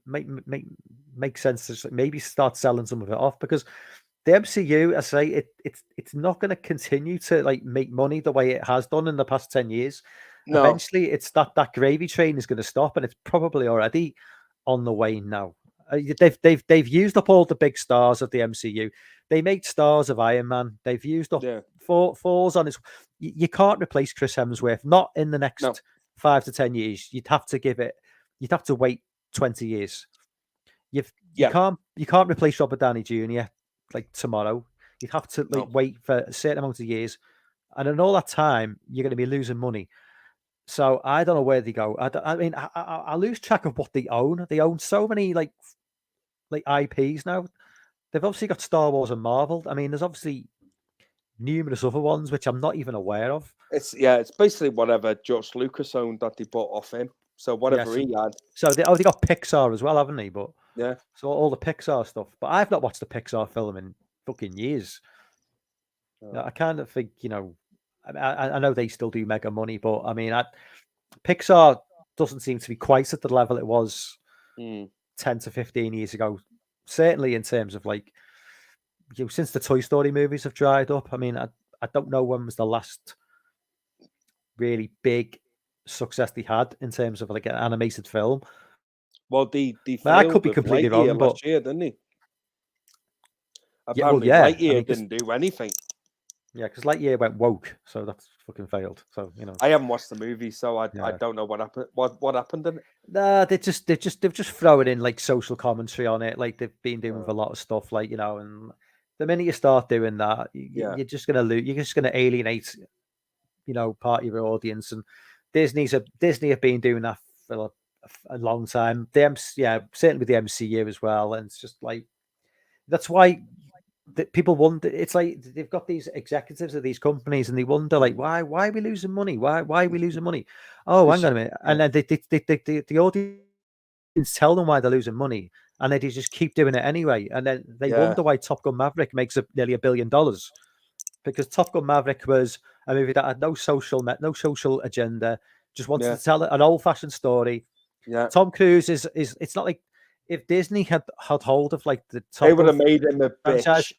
make sense to maybe start selling some of it off, because the MCU, I say, it's not going to continue to make money the way it has done in the past 10 years. No. Eventually, it's that gravy train is going to stop, and it's probably already on the wane now. They've used up all the big stars of the MCU. They made stars of Iron Man. They've used up Thor's on its. You can't replace Chris Hemsworth. Not in the next 5 to 10 years. You'd have to wait 20 years. You can't replace Robert Downey Jr. tomorrow. You'd have to wait for a certain amount of years, and in all that time, you're going to be losing money. So I don't know where they go. I lose track of what they own. They own so many IPs now. They've obviously got Star Wars and Marvel. I mean, there's obviously numerous other ones which I'm not even aware of. It's basically whatever George Lucas owned that they bought off him. So whatever he had. So they got Pixar as well, haven't they? But yeah. So all the Pixar stuff. But I've not watched a Pixar film in fucking years. I kind of think, I know they still do mega money, but I mean, Pixar doesn't seem to be quite at the level it was 10 to 15 years ago. Certainly in terms of since the Toy Story movies have dried up. I mean, I don't know when was the last really big success they had in terms of an animated film. Well, I could be completely wrong, but last year, didn't he? Apparently, Lightyear didn't do anything. Yeah, because Lightyear went woke, so that's fucking failed. So I haven't watched the movie, so I don't know what happened. What happened in it? Nah, they've just thrown in social commentary on it, like they've been doing with a lot of stuff, and the minute you start doing that, you're just gonna lose. You're just gonna alienate, part of your audience. And Disney have been doing that for a long time. Certainly with the MCU as well, and it's just that's why. People wonder. It's they've got these executives of these companies, and they wonder why are we losing money? Why are we losing money? Oh, hang on a minute. And then the audience tell them why they're losing money, and they just keep doing it anyway. And then they wonder why Top Gun Maverick makes nearly $1 billion, because Top Gun Maverick was a movie that had no social agenda, just wanted to tell an old-fashioned story. Yeah, Tom Cruise is. It's not like. If Disney had hold of the top, they would have made him a bitch.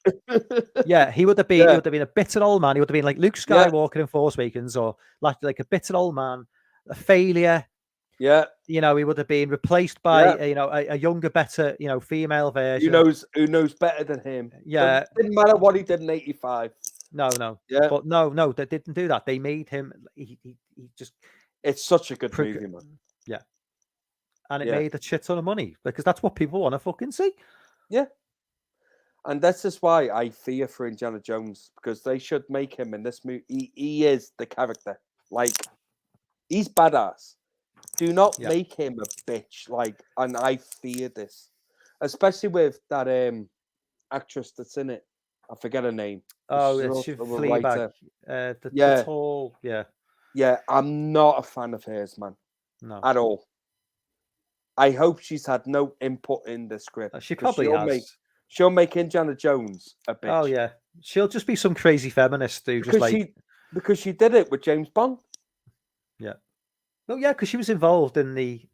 Yeah, he would have been. He would have been a bitter old man. He would have been like Luke Skywalker in Force Awakens, or like a bitter old man, a failure. Yeah, he would have been replaced by a younger, better female version. Who knows better than him? Yeah, so it didn't matter what he did in '85. No. Yeah, but no, they didn't do that. They made him. He just. It's such a good movie, man. Yeah. And it made a shit ton of money, because that's what people want to fucking see. Yeah. And that's just why I fear for Indiana Jones, because they should make him in this movie. He is the character. He's badass. Do not make him a bitch. And I fear this. Especially with that actress that's in it. I forget her name. Oh, she's Fleabag. The tall, Yeah, I'm not a fan of hers, man. No. At all. I hope she's had no input in the script. She probably has. She'll make Indiana Jones a bitch. Oh yeah, she'll just be some crazy feminist who because she did it with James Bond. Yeah. No, because she was involved in the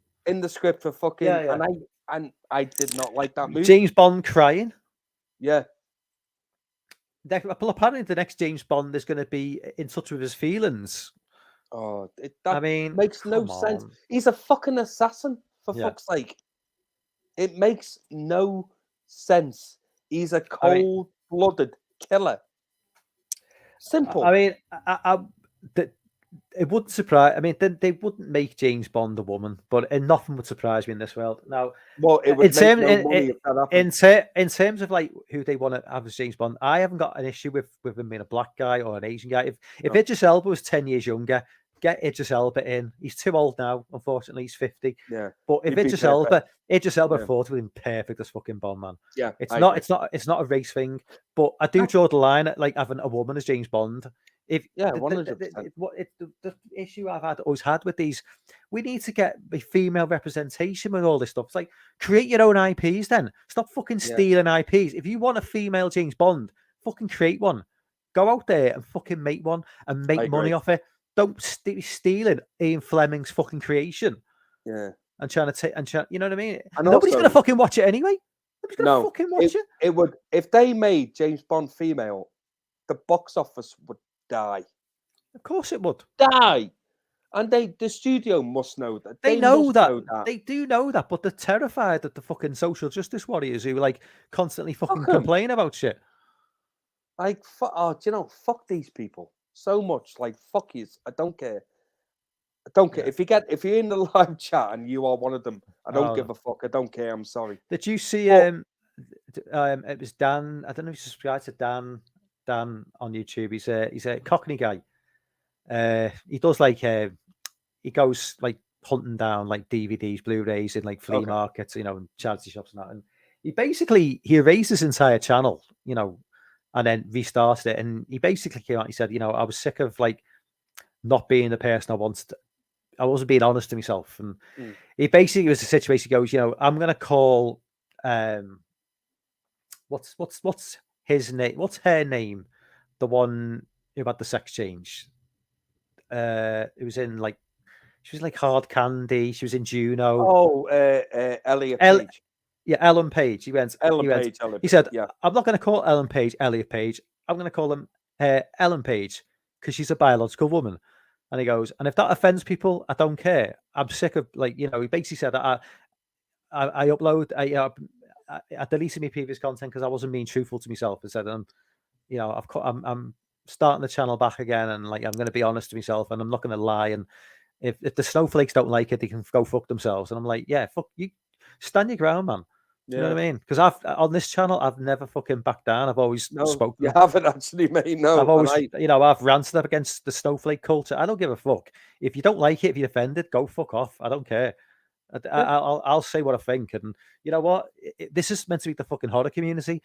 script for fucking. Yeah. And I did not like that movie. James Bond crying. Yeah. Well, apparently the next James Bond is going to be in touch with his feelings. Oh, that makes no sense. He's a fucking assassin. For fuck's sake. It makes no sense. He's a cold-blooded killer. Simple. I mean, It wouldn't surprise. I mean, they wouldn't make James Bond a woman, but nothing would surprise me in this world. Now, well, it would make no money if that happened. In terms of like who they want to have as James Bond, I haven't got an issue with him being a black guy or an Asian guy. If Idris Elba was 10 years younger, get Idris Elba in. He's too old now. Unfortunately, he's 50. Yeah, but if Idris Elba 40 would be perfect as fucking Bond, man. Yeah, it's not a race thing. But I do draw the line at like having a woman as James Bond. The issue I've always had with these, we need to get the female representation with all this stuff. It's like, create your own IPs then. Stop fucking stealing IPs. If you want a female James Bond, fucking create one. Go out there and fucking make one and make money off it. Don't be stealing Ian Fleming's fucking creation. Yeah. And trying to take, you know what I mean? And nobody's going to fucking watch it anyway. Nobody's going to fucking watch it. It would, if they made James Bond female, the box office would die. Of course it would die, and the studio must know that. They know that. They do know that, but they're terrified that the fucking social justice warriors who like constantly fucking complain about shit. Like, do you know? Fuck these people so much. Like, fuck you. I don't care. I don't care if you're in the live chat and you are one of them. I don't give a fuck. I don't care. I'm sorry. Did you see? It was Dan. I don't know if you subscribed to Dan on YouTube. He's a Cockney guy. He does like he goes like hunting down like DVDs, Blu-rays in like flea markets, you know, and charity shops and that. And he erased his entire channel, you know, and then restarted it. And he basically came out. He said, you know, I was sick of like not being the person I wanted. I wasn't being honest to myself. And he basically was a situation. He goes, you know, I'm gonna call what's his name? What's her name? The one who had the sex change. It was in like she was like Hard Candy. She was in Juno. Elliot Page. Yeah, Ellen Page. He said, yeah. I'm not going to call Ellen Page Elliot Page. I'm going to call him Ellen Page because she's a biological woman. And he goes, and if that offends people, I don't care. I'm sick of like, you know, he basically said that I deleted my previous content because I wasn't being truthful to myself. I said, you know, I'm starting the channel back again, and like I'm going to be honest to myself, and I'm not going to lie. And if the snowflakes don't like it, they can go fuck themselves. And I'm like, yeah, fuck you, stand your ground, man. You know what I mean? Because on this channel, I've never fucking backed down. I've always spoken. You haven't actually, mate. No, I've always, I've ranted up against the snowflake culture. I don't give a fuck. If you don't like it, if you're offended, go fuck off. I don't care. I'll say what I think. And you know what? This is meant to be the fucking horror community.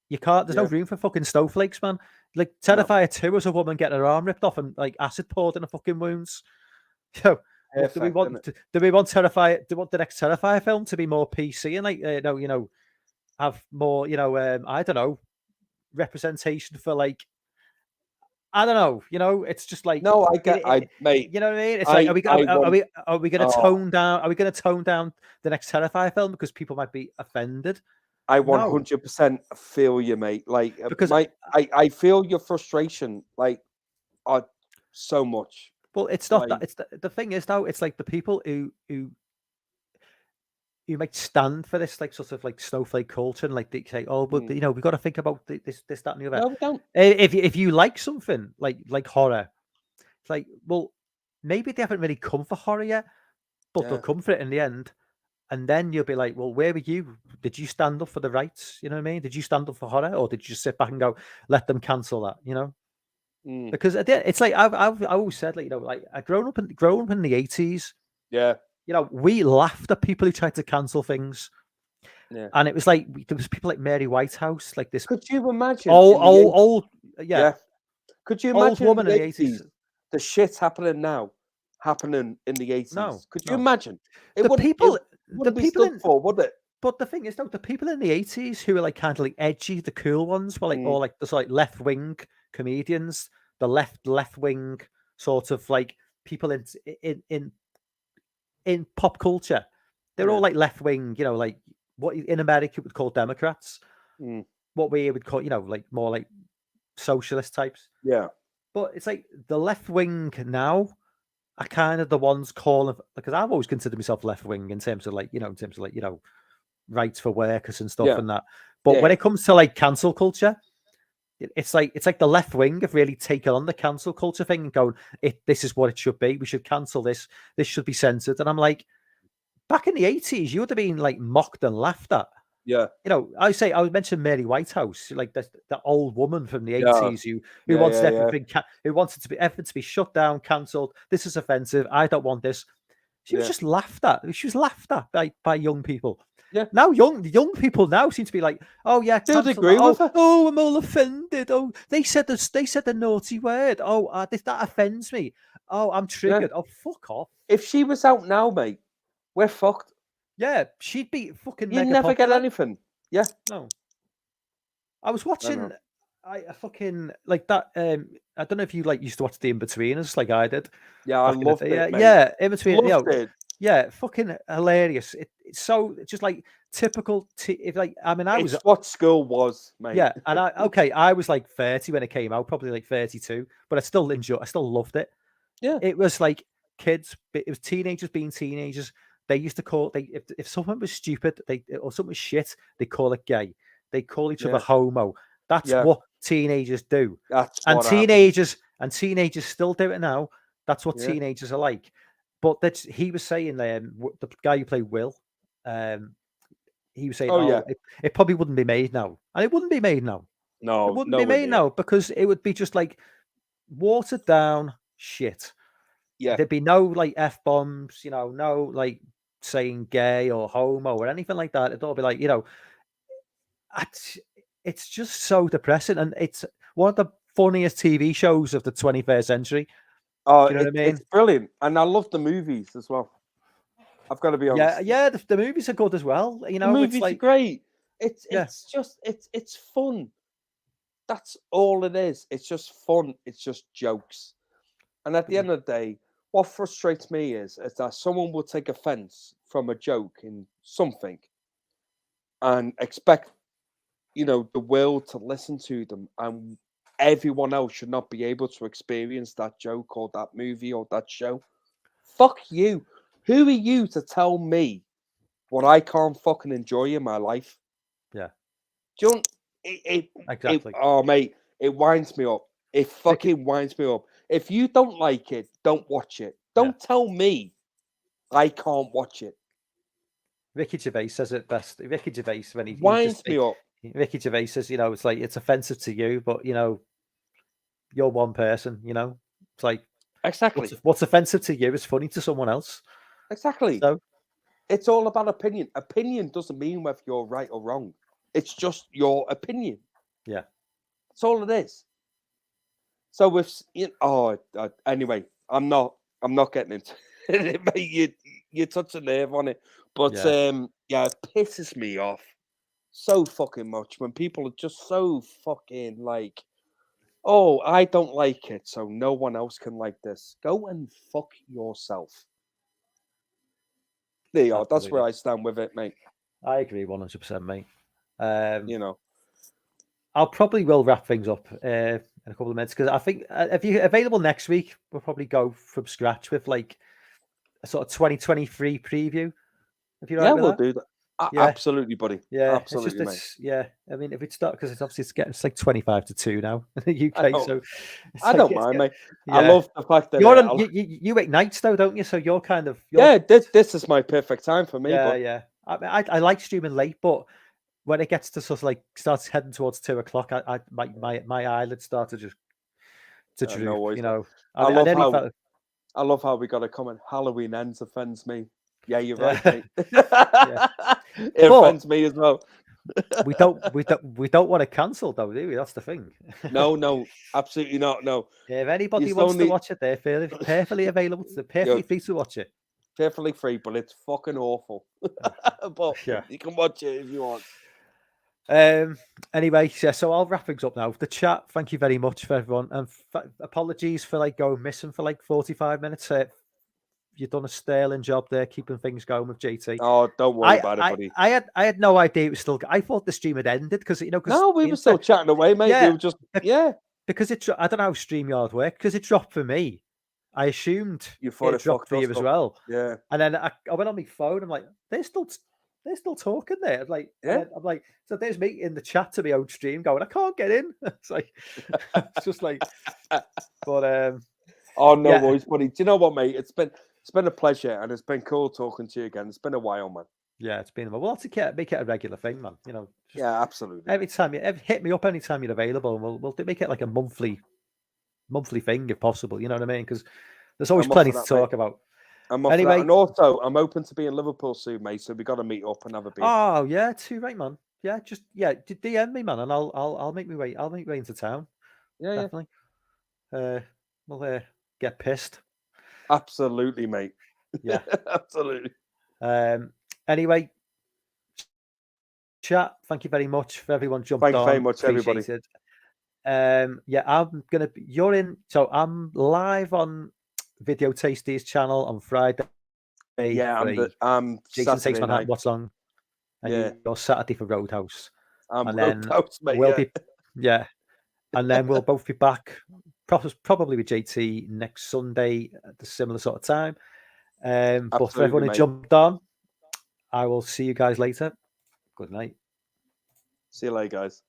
You can't. There's no room for fucking snowflakes, man. Like Terrifier 2 as a woman getting her arm ripped off and like acid poured in her fucking wounds. Do we want Terrifier? Do we want the next Terrifier film to be more PC and like have more I don't know, representation for like I don't know, it's just like no, mate. You know what I mean? It's like are we going to tone down? Are we going to tone down the next Terrifier film because people might be offended? I 100% feel you, mate. Like because I feel your frustration, like so much. Well, it's not that. It's the thing is though. It's like the people who might stand for this like sort of like snowflake culture and like they say, oh, but we've got to think about this, that, and the other. No, we don't. If you like something like horror, it's like, well, maybe they haven't really come for horror yet, but they'll come for it in the end. And then you'll be like, well, where were you? Did you stand up for the rights? You know what I mean? Did you stand up for horror, or did you just sit back and go, let them cancel that? You know, because it's like I've always said, like like I grown up in the 80s. Yeah, we laughed at people who tried to cancel things. Yeah, and it was like there was people like Mary Whitehouse, like this. Could you imagine? Old, yeah. Could you imagine woman in the 80s? The shit happening now, happening in the 80s. No, could you imagine? The people for, would it? But the thing is, though, the people in the 80s who were like kind of like edgy, the cool ones, were like all like the like left wing comedians, the left wing sort of like people in pop culture. They're all like left wing, like what in America would call Democrats, what we would call like more like socialist types. Yeah, but it's like the left wing now are kind of the ones calling, because I've always considered myself left wing in terms of like rights for workers and stuff and that. But when it comes to like cancel culture, it's like the left wing have really taken on the cancel culture thing and going, this is what it should be. We should cancel this. This should be censored. And I'm like, back in the 80s, you would have been like mocked and laughed at. Yeah. You know, I would mention Mary Whitehouse, like the old woman from the 80s who wanted everything, who wanted everything to be shut down, cancelled. This is offensive. I don't want this. She was just laughed at. She was laughed at by young people. Yeah. Now young people now seem to be like, oh yeah, don't agree with her. Oh, I'm all offended. Oh, they said the naughty word. Oh, that offends me. Oh, I'm triggered. Yeah. Oh, fuck off. If she was out now, mate, we're fucked. Yeah, she'd be fucking. You never get anything. Yeah. No. I was watching. I fucking like that. I don't know if you used to watch the In-Betweeners like I did. Yeah, I loved it. Mate. Yeah, In-Between. Loved it. Yeah, fucking hilarious. It's so just like typical. I was what school was, mate. Yeah, and I was like 30 when it came out, probably like 32, but I still loved it. Yeah, it was like kids. It was teenagers being teenagers. They used to call if someone was stupid, or something was shit, they call it gay. They call each other homo. That's what teenagers do. Teenagers still do it now. That's what teenagers are like. But he was saying, the guy who played Will, he was saying, it probably wouldn't be made now, and it wouldn't be made now. No, it wouldn't be made now because it would be just like watered down shit. Yeah, there'd be no like F-bombs, no like saying gay or homo or anything like that. It'd all be like, it's just so depressing, and it's one of the funniest TV shows of the 21st century. Oh, you know what I mean? It's brilliant, and I love the movies as well. I've got to be honest. Yeah, the movies are good as well. The movies are great. It's fun. That's all it is. It's just fun. It's just jokes. And at the end of the day, what frustrates me is that someone will take offense from a joke in something and expect, the world to listen to them, and everyone else should not be able to experience that joke or that movie or that show. Fuck you. Who are you to tell me what I can't fucking enjoy in my life? Yeah. Do exactly. Mate, it winds me up. It fucking winds me up. If you don't like it, don't watch it. Don't tell me I can't watch it. Ricky Gervais says it best. Ricky Gervais, when he winds me up. Ricky Gervais says, it's like, it's offensive to you, but, you're one person, It's like, exactly. What's offensive to you is funny to someone else. Exactly. So it's all about opinion. Opinion doesn't mean whether you're right or wrong. It's just your opinion. Yeah. That's all it is. So anyway, I'm not getting into it. You touch a nerve on it. But it pisses me off so fucking much when people are just so fucking like, oh, I don't like it, so no one else can like this. Go and fuck yourself. There you are. That's where I stand with it, mate. I agree 100%, mate. I'll probably will wrap things up in a couple of minutes because I think if you're available next week, we'll probably go from scratch with like a sort of 2023 preview. If you're right with we'll that. Do that. Absolutely, buddy. Yeah, absolutely, mate. Yeah, I mean, if it's not because it's like 25-2 now in the UK, so I don't mind, mate. I love the fact that you make nights though, don't you? So you're kind of This is my perfect time for me. Yeah. I like streaming late, but when it gets to sort of like starts heading towards 2 o'clock, my eyelids start to just droop. I love how we got a comment. Halloween ends offends me. Yeah, you're right, mate. It offends me as well. we don't want to cancel though, do we? That's the thing. No, absolutely not. No. Yeah, if anybody wants to watch it, they're perfectly available. They're perfectly free to watch it. Perfectly free, but it's fucking awful. But you can watch it if you want. Anyway, so I'll wrap things up now. The chat, thank you very much for everyone, and apologies for like going missing for like 45 minutes. You've done a sterling job there, keeping things going with JT. Oh, don't worry about it, buddy. I had no idea it was still. I thought the stream had ended because no, we were still chatting away, mate. Yeah, we were just because I don't know how StreamYard worked because it dropped for me. I assumed you thought it dropped for you as well. Yeah, and then I went on my phone. I'm like, they're still they're still talking there. I'm like, Yeah. I'm like, so there's me in the chat to my own stream going, I can't get in. It's like, it's just like, but oh no, yeah. boys, buddy. Do you know what, mate? It's been a pleasure, and it's been cool talking to you again. It's been a while, man. Yeah, it's been. We'll have to make it a regular thing, man. You know. Yeah, absolutely. Every time hit me up anytime you're available, and we'll make it like a monthly thing if possible. You know what I mean? Because there's always plenty to talk about. Anyway, and also I'm open to be in Liverpool soon, mate. So we got to meet up and have a beer. Oh yeah, too right, man. Yeah, just DM me, man, and I'll make me way. I'll make way into town. Yeah, definitely. We'll get pissed. Absolutely, mate. Yeah, absolutely. Anyway, chat. Thank you very much for everyone jumping on. Thank you very much, everybody. Yeah, I'm gonna be. You're in. So I'm live on Video Tasties channel on Friday. Yeah, I'm Jason Saturday Takes Manhattan. night. What's on? And you're Saturday for Roadhouse. And Roadhouse, mate. We'll be, and then we'll both be back, probably with JT next Sunday at a similar sort of time. But for everyone who jumped on, I will see you guys later. Good night. See you later, guys.